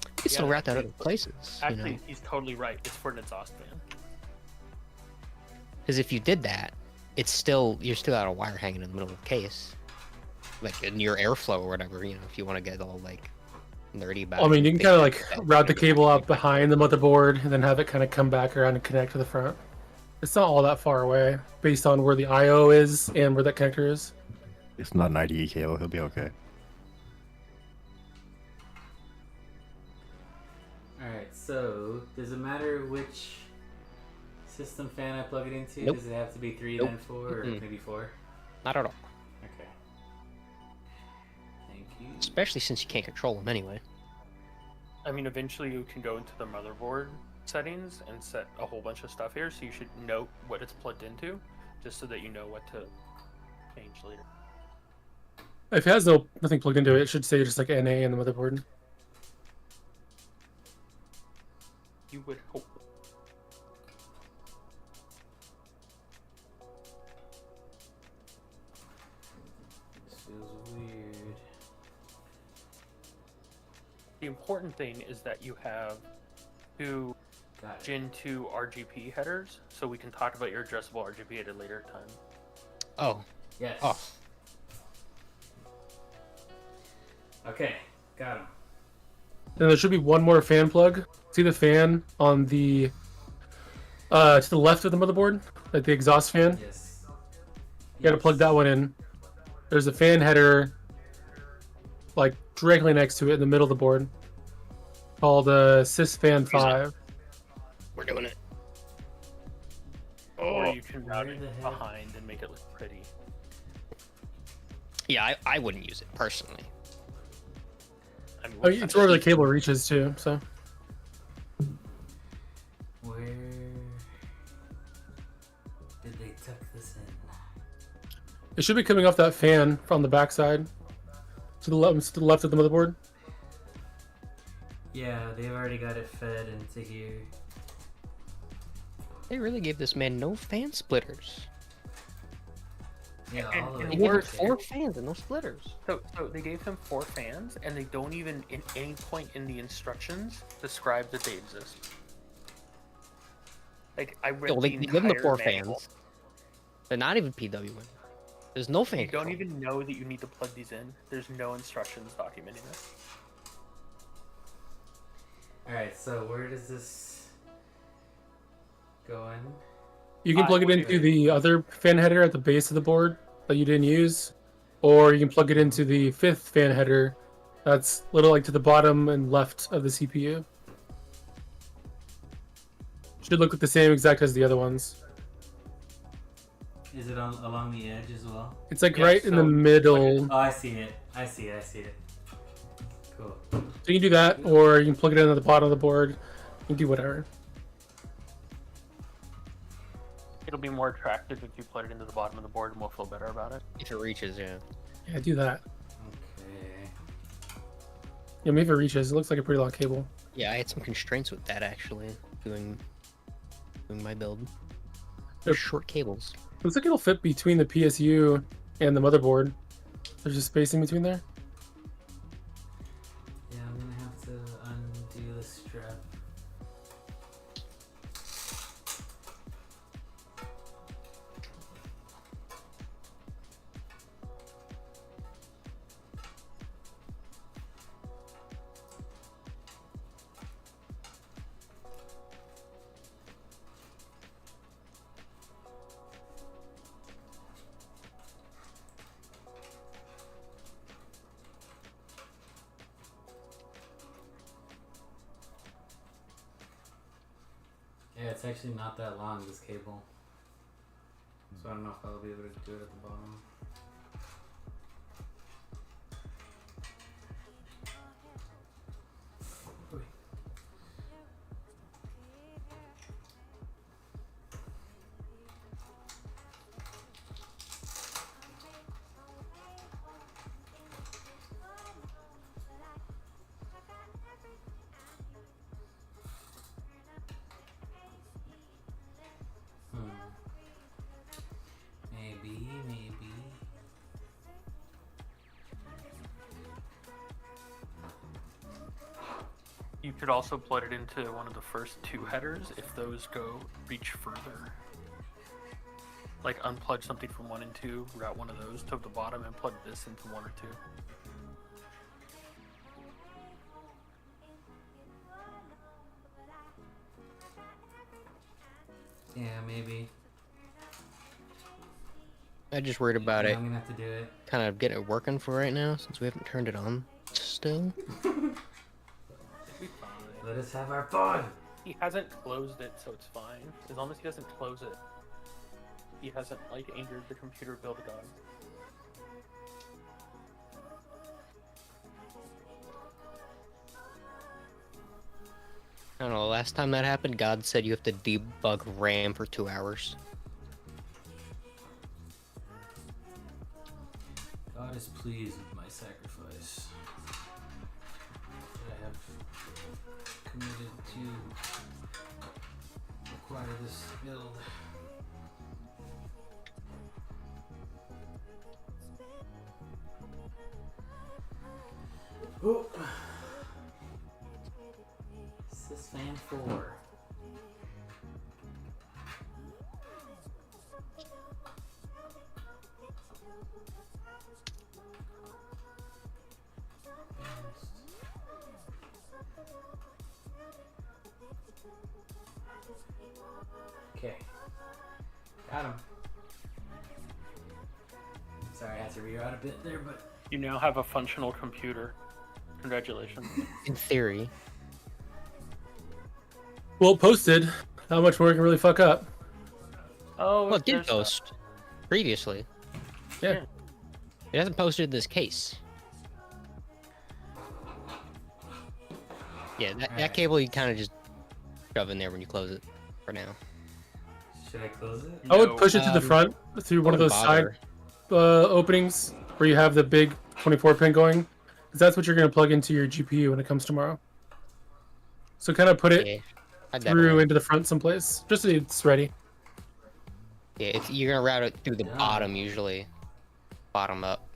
You can still route that other places. Actually, he's totally right. It's for an exhaust fan. Because if you did that, it's still you're still out a wire hanging in the middle of the case, like in your airflow or whatever. You know, if you want to get all like nerdy about. I mean, you can it, kind of like route the cable out behind the motherboard and then have it kind of come back around and connect to the front. It's not all that far away based on where the I/O is and where that connector is. It's not an IDE cable. He'll be okay. Alright, so does it matter which system fan I plug it into? Nope. Does it have to be 3 Nope. then 4 or Mm-mm. maybe 4? Not at all. Okay. Thank you. Especially since you can't control them anyway. I mean, eventually you can go into the motherboard settings and set a whole bunch of stuff here, so you should know what it's plugged into, just so that you know what to change later. If it has nothing plugged into it, it should say just like NA in the motherboard. You would hope. This feels weird. The important thing is that you have 2 Got it. Gen 2 RGB headers, so we can talk about your addressable RGB at a later time. Oh. Yes. Oh. Okay, got him. Then there should be one more fan plug. See the fan on the to the left of the motherboard, like the exhaust fan. Yes. You gotta plug that one in. There's a fan header, like directly next to it in the middle of the board, called SysFan 5. We're doing it. Or you can route Where the it heck? behind and make it look pretty. Yeah, I wouldn't use it personally. I mean, Oh, it's wherever the cable reaches too. So Where did they tuck this in? it should be coming off that fan from the backside to the left of the motherboard. Yeah, they've already got it fed into here. They really gave this man no fan splitters. Yeah, And- all of and They it. gave him worse- 4 fans and no splitters. So they gave him 4 fans, and they don't even, in any point in the instructions, describe that they exist. Like, I read Well, they the give him the entire 4 manual. fans. They're not even PWM. There's no fan You don't control. even know that you need to plug these in. There's no instructions documenting this. Alright, so where does this go in? You can plug it wait, into wait. the other fan header at the base of the board that you didn't use, or you can plug it into the 5th fan header that's little like to the bottom and left of the CPU. Should look like the same exact as the other ones. Is it on along the edge as well? It's like Yeah, right in the so- middle. Oh, I see it. I see it. Cool. So you can do that, or you can plug it in at the bottom of the board. You can do whatever. It'll be more attractive if you plug it into the bottom of the board, and we'll feel better about it. If it reaches, yeah. Yeah, do that. Okay. Yeah, maybe if it reaches. It looks like a pretty long cable. Yeah, I had some constraints with that actually, doing my build. Yep. They're short cables. Looks like it'll fit between the PSU and the motherboard. There's just spacing between there. Yeah, I'm gonna have to undo the strap. it's actually not that long, this cable. So I don't know if I'll be able to do it at the bottom. Maybe. You could also plug it into one of the first two headers if those reach further. Like unplug something from 1 and 2, route one of those to the bottom, and plug this into 1 or 2. Yeah, maybe. I just worried about Yeah, it. I'm gonna have to do it. Kind of getting it working for right now since we haven't turned it on still. Let us have our fun! He hasn't closed it, so it's fine. As long as he doesn't close it. He hasn't, like, angered the computer build god. I don't know, last time that happened, God said you have to debug RAM for 2 hours. God is pleased with my sacrifice. That I have committed to acquire this build. Oh. This is fan 4. Okay. Got him. Sorry, I had to reroute a bit there, but... You now have a functional computer. Congratulations. In theory. Well, it posted. Not much more can really fuck up. Oh, well, it did post previously. Yeah. It hasn't posted in this case. Yeah, that cable you kind of just shove in there when you close it for now. Should I close it? I would push it to the front through one of those side openings where you have the big 24-pin going. Because that's what you're going to plug into your GPU when it comes tomorrow. So kind of put it through into the front someplace, just so it's ready. Yeah, you're going to route it through the bottom usually. Bottom up.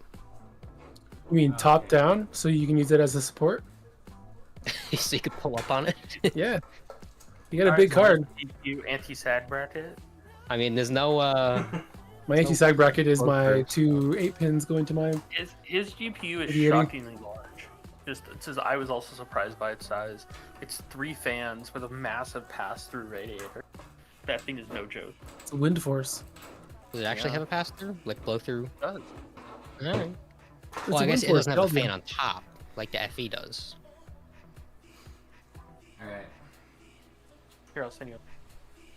You mean top down, so you can use it as a support? So you could pull up on it? Yeah. You got a big card. GPU anti-sag bracket? I mean, there's no... My anti-sag bracket is my 2 8-pins going to my... His GPU is 8080. shockingly large. I was also surprised by its size. It's 3 fans with a massive pass-through radiator. That thing is no joke. It's a wind force. Does it actually have a pass-through? Like blow-through? It does. Alright. Well, I guess it doesn't have a fan on top, like the FE does. Alright. Here, I'll send you.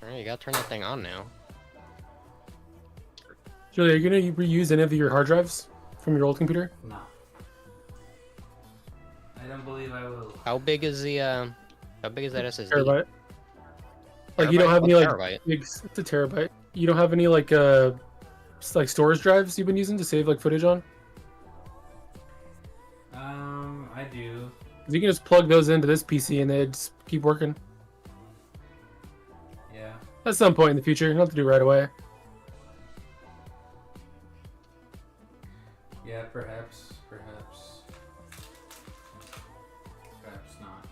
Alright, you gotta turn that thing on now. Julia, are you going to reuse any of your hard drives from your old computer? No. I don't believe I will. How big is the how big is that SSD? Terabyte. Like you don't have any like terabyte? big, it's a terabyte. You don't have any like storage drives you've been using to save like footage on? I do. You can just plug those into this PC and they just keep working. Yeah. At some point in the future, you don't have to do it right away. Yeah, perhaps. Perhaps not.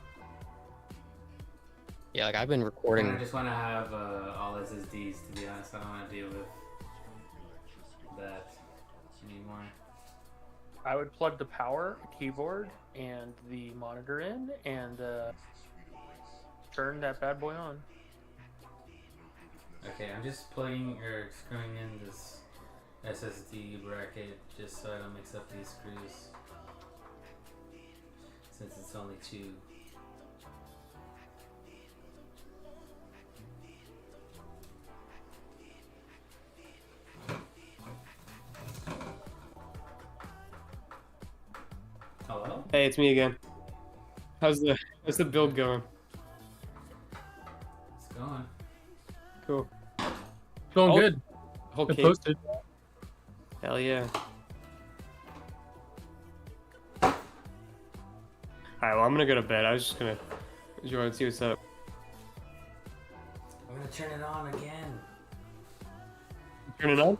Yeah, like I've been recording. I just want to have all SSDs, to be honest. I don't want to deal with that anymore. I would plug the power, keyboard, and the monitor in, and turn that bad boy on. Okay, I'm just plugging or screwing in this SSD bracket just so I don't mix up these screws. Since it's only 2. Hey, it's me again. How's the build going? It's going. Cool. Going Oh, good. Okay. It posted. Hell yeah. Alright, well, I'm gonna go to bed. I was just gonna join and see what's up. I'm gonna turn it on again. Turn it on?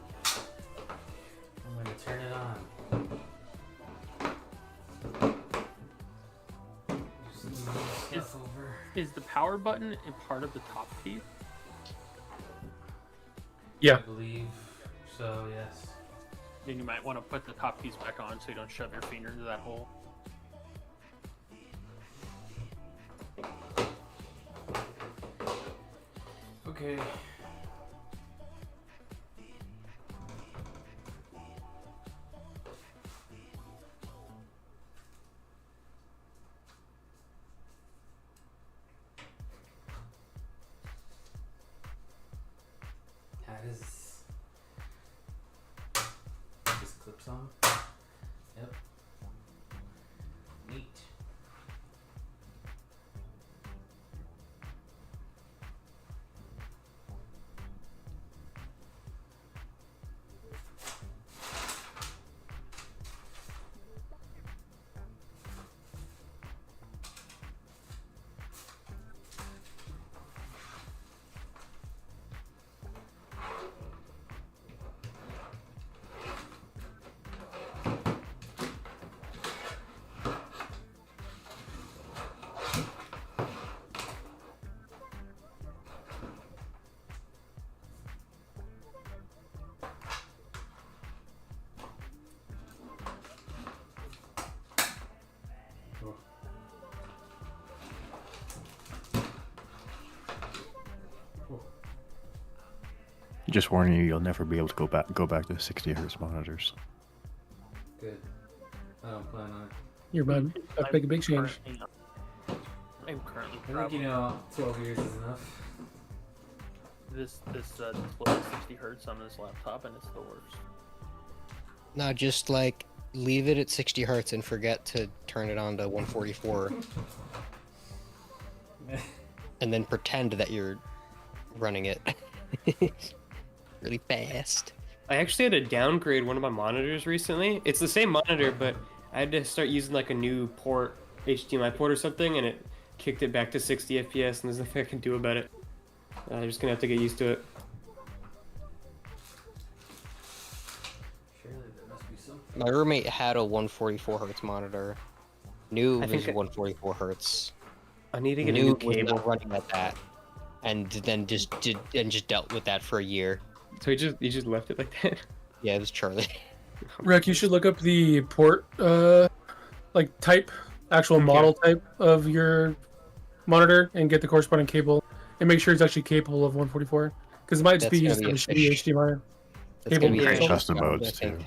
I'm gonna turn it on. Just move stuff over. Is the power button a part of the top teeth? Yeah. I believe so, yes. Then you might want to put the top piece back on so you don't shove your finger into that hole. Okay. How does this clips on? Yep. Neat. Just warning you, you'll never be able to go back to 60 hertz monitors. Good. I don't plan on it. You're about to make a big change. I'm currently I think, 12 years is enough. this display is 60 hertz on this laptop, and it's the worst. No, just like leave it at 60 hertz and forget to turn it on to 144. And then pretend that you're running it really fast. I actually had to downgrade one of my monitors recently. It's the same monitor, but I had to start using like a new port, HDMI port or something, and it kicked it back to 60 FPS, and there's nothing I can do about it. I'm just gonna have to get used to it. Surely there must be something. My roommate had a 144 hertz monitor. Knew I it think was 144 hertz. I need to get a Knew new it was cable. not running at that, and then just dealt with that for a year. So you just left it like that? Yeah, it was Charlie. Rick, you should look up the port, like type, actual model type of your monitor and get the corresponding cable and make sure it's actually capable of 144. Because it might just That's be gonna just a be a shitty fish. HDMI That's cable. gonna be a Create fish. custom I modes think. too.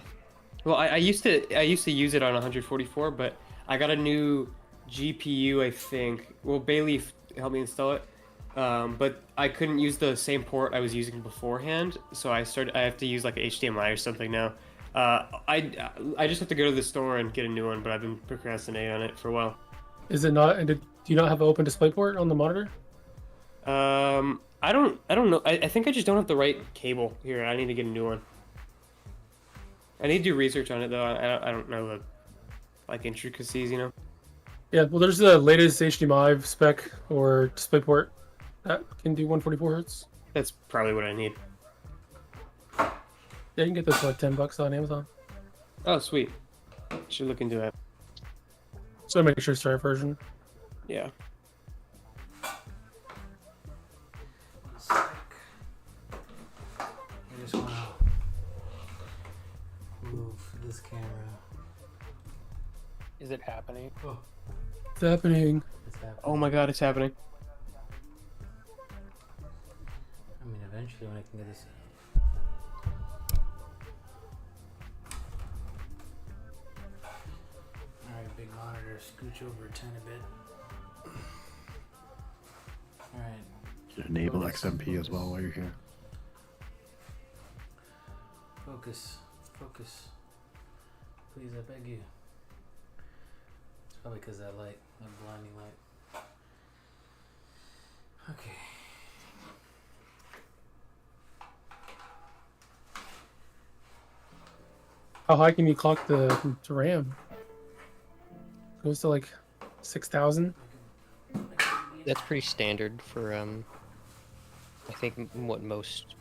Well, I used to use it on 144, but I got a new GPU, I think. Well, Bailey helped me install it, but I couldn't use the same port I was using beforehand, so I have to use like HDMI or something now. I just have to go to the store and get a new one, but I've been procrastinating on it for a while. Is it not? Do you not have an open display port on the monitor? I don't know. I think I just don't have the right cable here. I need to get a new one. I need to do research on it though. I don't know the like intricacies, you know. Yeah, well, there's the latest HDMI spec or DisplayPort that can do 144 hertz. That's probably what I need. Yeah, you can get this for like $10 on Amazon. Oh, sweet. Should look into that. So make sure it's the right version. Yeah. I just want to move this camera. Is it happening? Oh, It's happening. it's happening. Oh my god, it's happening. I mean, eventually when I can get this. Alright, big monitor, scooch over a tiny bit. Alright, Enable XMP as well while you're here. focus. Please, I beg you. Probably because that light, that blinding light. Okay. How high can you clock the RAM? Goes to like 6,000. That's pretty standard for I think what most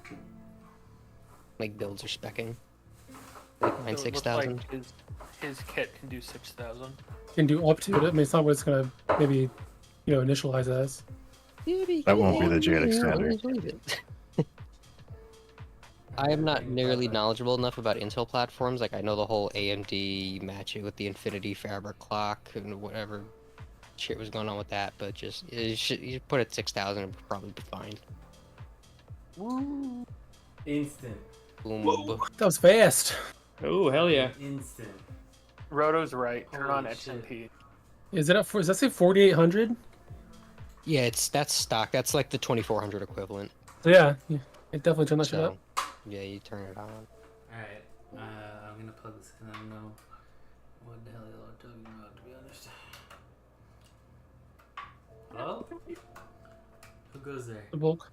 like builds are speccing. Like mine So it looks 6,000. like his kit can do 6,000. Can do up to it. I mean, it's not what it's gonna maybe, initialize as. That won't be the JX standard. I am not nearly knowledgeable enough about Intel platforms. Like I know the whole AMD match it with the Infinity Fabric clock and whatever shit was going on with that, but just you put it 6,000, it would probably be fine. Woo! Instant. Boom. That was fast. Oh hell yeah! Instant. Roto's right. Turn on Holy XMP. Is it up for? Does that say 4,800? Yeah, that's stock. That's like the 2,400 equivalent. So yeah, it definitely turned that shit up. Yeah, you turn it on. Alright, I'm gonna plug this in. I don't know what the hell y'all are talking about, to be honest. Hello? Who goes there? The bulk.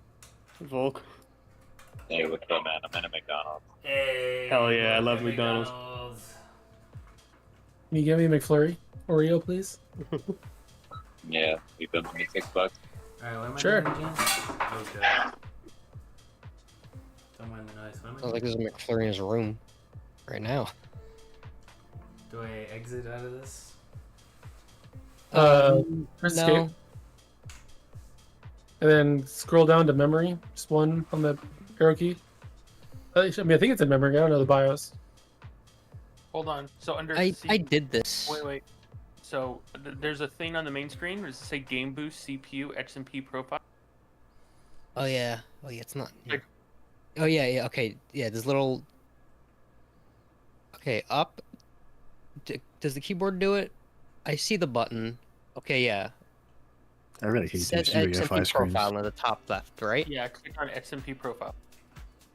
Volk. Hey, what's up, man? I'm in a McDonald's. Hey! Hell yeah, I love McDonald's. Can you give me a McFlurry Oreo, please? Yeah, you bill me $6. Alright, what am I Sure. doing again? Oh, God. Don't mind the noise. What am I Sounds like doing? there's a McFlurry in his room right now. Do I exit out of this? Press no. escape. And then scroll down to memory. Just one on the arrow key. I think it's in memory. I don't know the BIOS. Hold on. So under I did this. Wait. So there's a thing on the main screen. Does it say Game Boost CPU XMP profile? Oh yeah. Oh yeah. It's not. Like- Oh yeah. Okay. Yeah. There's little. Okay. Up. Does the keyboard do it? I see the button. Okay. Yeah. I really It hate says these XMP UEFI screens. profile on the top left, right? Yeah, click on XMP profile.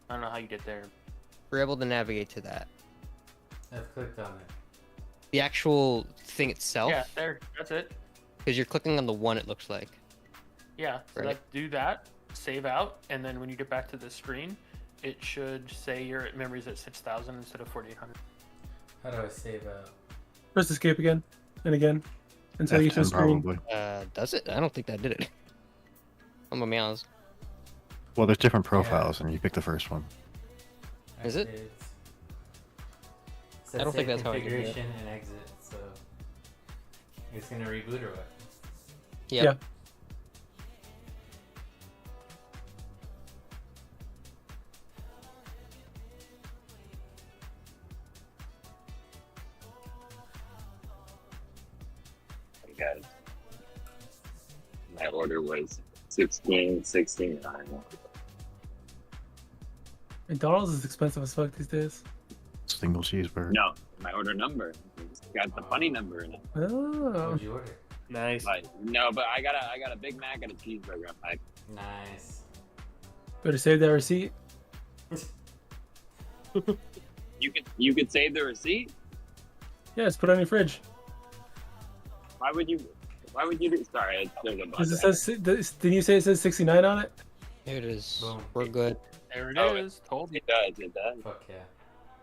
I don't know how you get there. We're able to navigate to that. I've clicked on it. The actual thing itself. Yeah, there. That's it. Because you're clicking on the one. It looks like. Yeah. So Right. do that. Save out, and then when you get back to the screen, it should say your memory's at 6,000 instead of 4,800. How do I save out? Press escape again and again until you get to the F10 screen. probably. Does it? I don't think that did it. I'm a meows. Well, there's different profiles, and you pick the first one. Is it? I don't think that's how I did it. Configuration and exit, so it's gonna reboot or what? Yep. Yeah. Guys, my order was 16.69. McDonald's is expensive as fuck these days. Single cheeseburger. No, my order number. It's got the funny number in it. Oh. What'd you order? Nice. Like, no, but I got a Big Mac and a cheeseburger. I'm like, Nice. Better save that receipt. you could save the receipt. Yeah, just put it on your fridge. Why would you do? Sorry, there's a bug. Does it say? Didn't you say it says 69 on it? Here it is. Boom. We're good. There it Oh, is. Told you. It does. It does. Fuck yeah.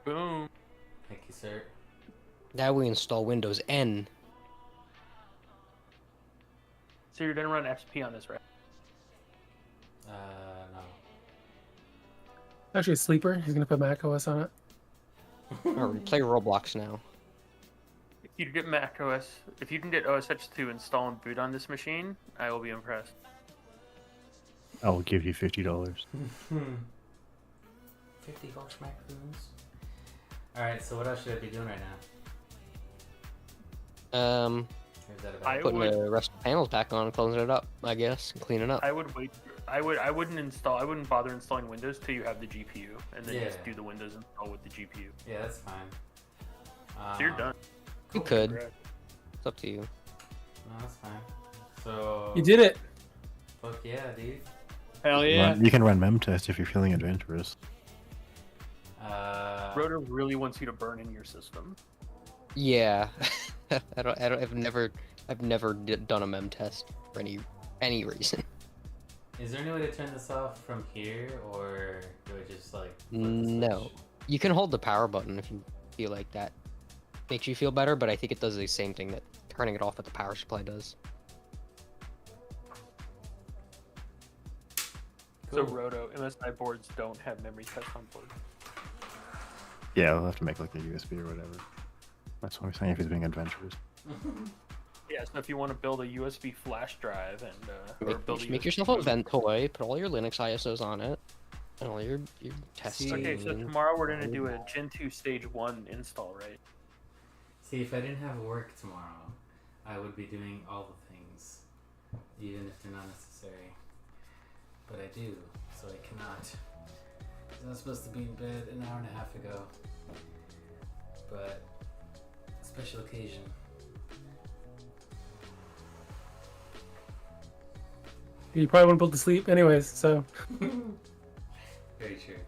Boom. Thank you, sir. Now we install Windows N. So you're gonna run XP on this, right? No. Actually, a sleeper. He's gonna put Mac OS on it. Or we play Roblox now. If you get Mac OS, if you can get OSX to install and boot on this machine, I will be impressed. I'll give you $50. 50 gold macaroons. Alright, so what else should I be doing right now? Or is that about it? Putting the rest of the panels back on and closing it up, I guess, and cleaning up. I would wait. I wouldn't bother installing Windows till you have the GPU, and then just do the Windows install with the GPU. Yeah, that's fine. So you're done. You could. It's up to you. No, that's fine. So You did it. Fuck yeah, dude. Hell yeah. You can run memtest if you're feeling adventurous. Rotor really wants you to burn in your system. Yeah, I've never done a mem test for any reason. Is there any way to turn this off from here, or do I just like flip the No, switch? you can hold the power button if you feel like that makes you feel better, but I think it does the same thing that turning it off with the power supply does. So Roto MSI boards don't have memory test on board. Yeah, we'll have to make like a USB or whatever. That's what we're saying if he's being adventurous. Yeah, so if you want to build a USB flash drive and or build Make yourself a vent toy, put all your Linux ISOs on it, and all your testing. Okay, so tomorrow we're gonna do a Gen 2 Stage 1 install, right? See, if I didn't have work tomorrow, I would be doing all the things, even if they're not necessary. But I do, so I cannot. 'Cause I was supposed to be in bed an hour and a half ago. But special occasion. You probably wouldn't be able to sleep anyways, so. Very true.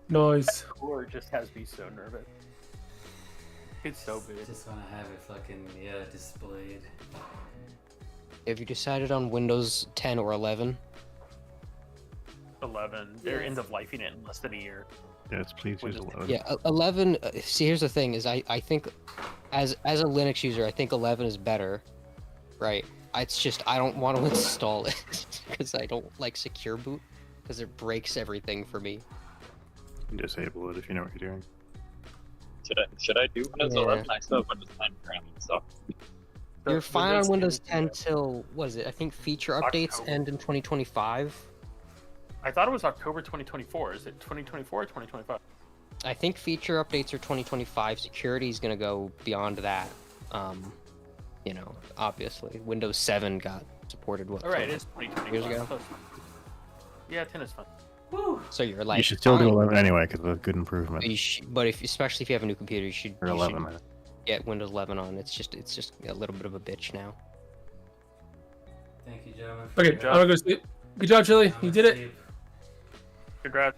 Noise. Or just has me so nervous. It's so big. Just want to have it fucking displayed. Have you decided on Windows 10 or 11? 11. They're end of lifing it in less than a year. Yes, please use 11. Yeah, 11. See, here's the thing: is I think, as a Linux user, I think 11 is better, right? It's just I don't want to install it because I don't like secure boot because it breaks everything for me. You can disable it if you know what you're doing. Should I do Windows Yeah. 11? I still have Windows 10 currently, so. You're fine on Windows 10 10 till was it? I think feature updates October. end in 2025. I thought it was October 2024. Is it 2024 or 2025? I think feature updates are 2025. Security is going to go beyond that. You know, obviously, Windows 7 got supported what? All right, 20 it's 2025. years ago. So it's fine. Yeah, 10 is fine. So you're like You should still do fine. 11 anyway because of good improvement. But especially if you have a new computer, you should Or you 11. should get Windows 11 on. It's just a little bit of a bitch now. Thank you, gentlemen. Okay, I'm gonna go to sleep. Good job, Chili. I'm You gonna did it. sleep. Congrats.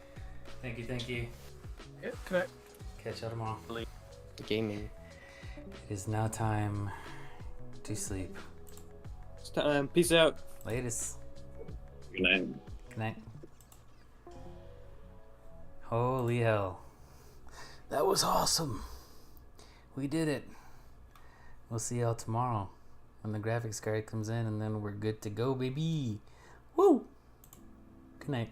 Thank you, thank you. Yeah, good night. Catch y'all tomorrow. Gaming. It is now time to sleep. It's time. Peace out. Latest. Good night. Good night. Holy hell. That was awesome. We did it. We'll see y'all tomorrow when the graphics card comes in, and then we're good to go, baby. Woo! Good night.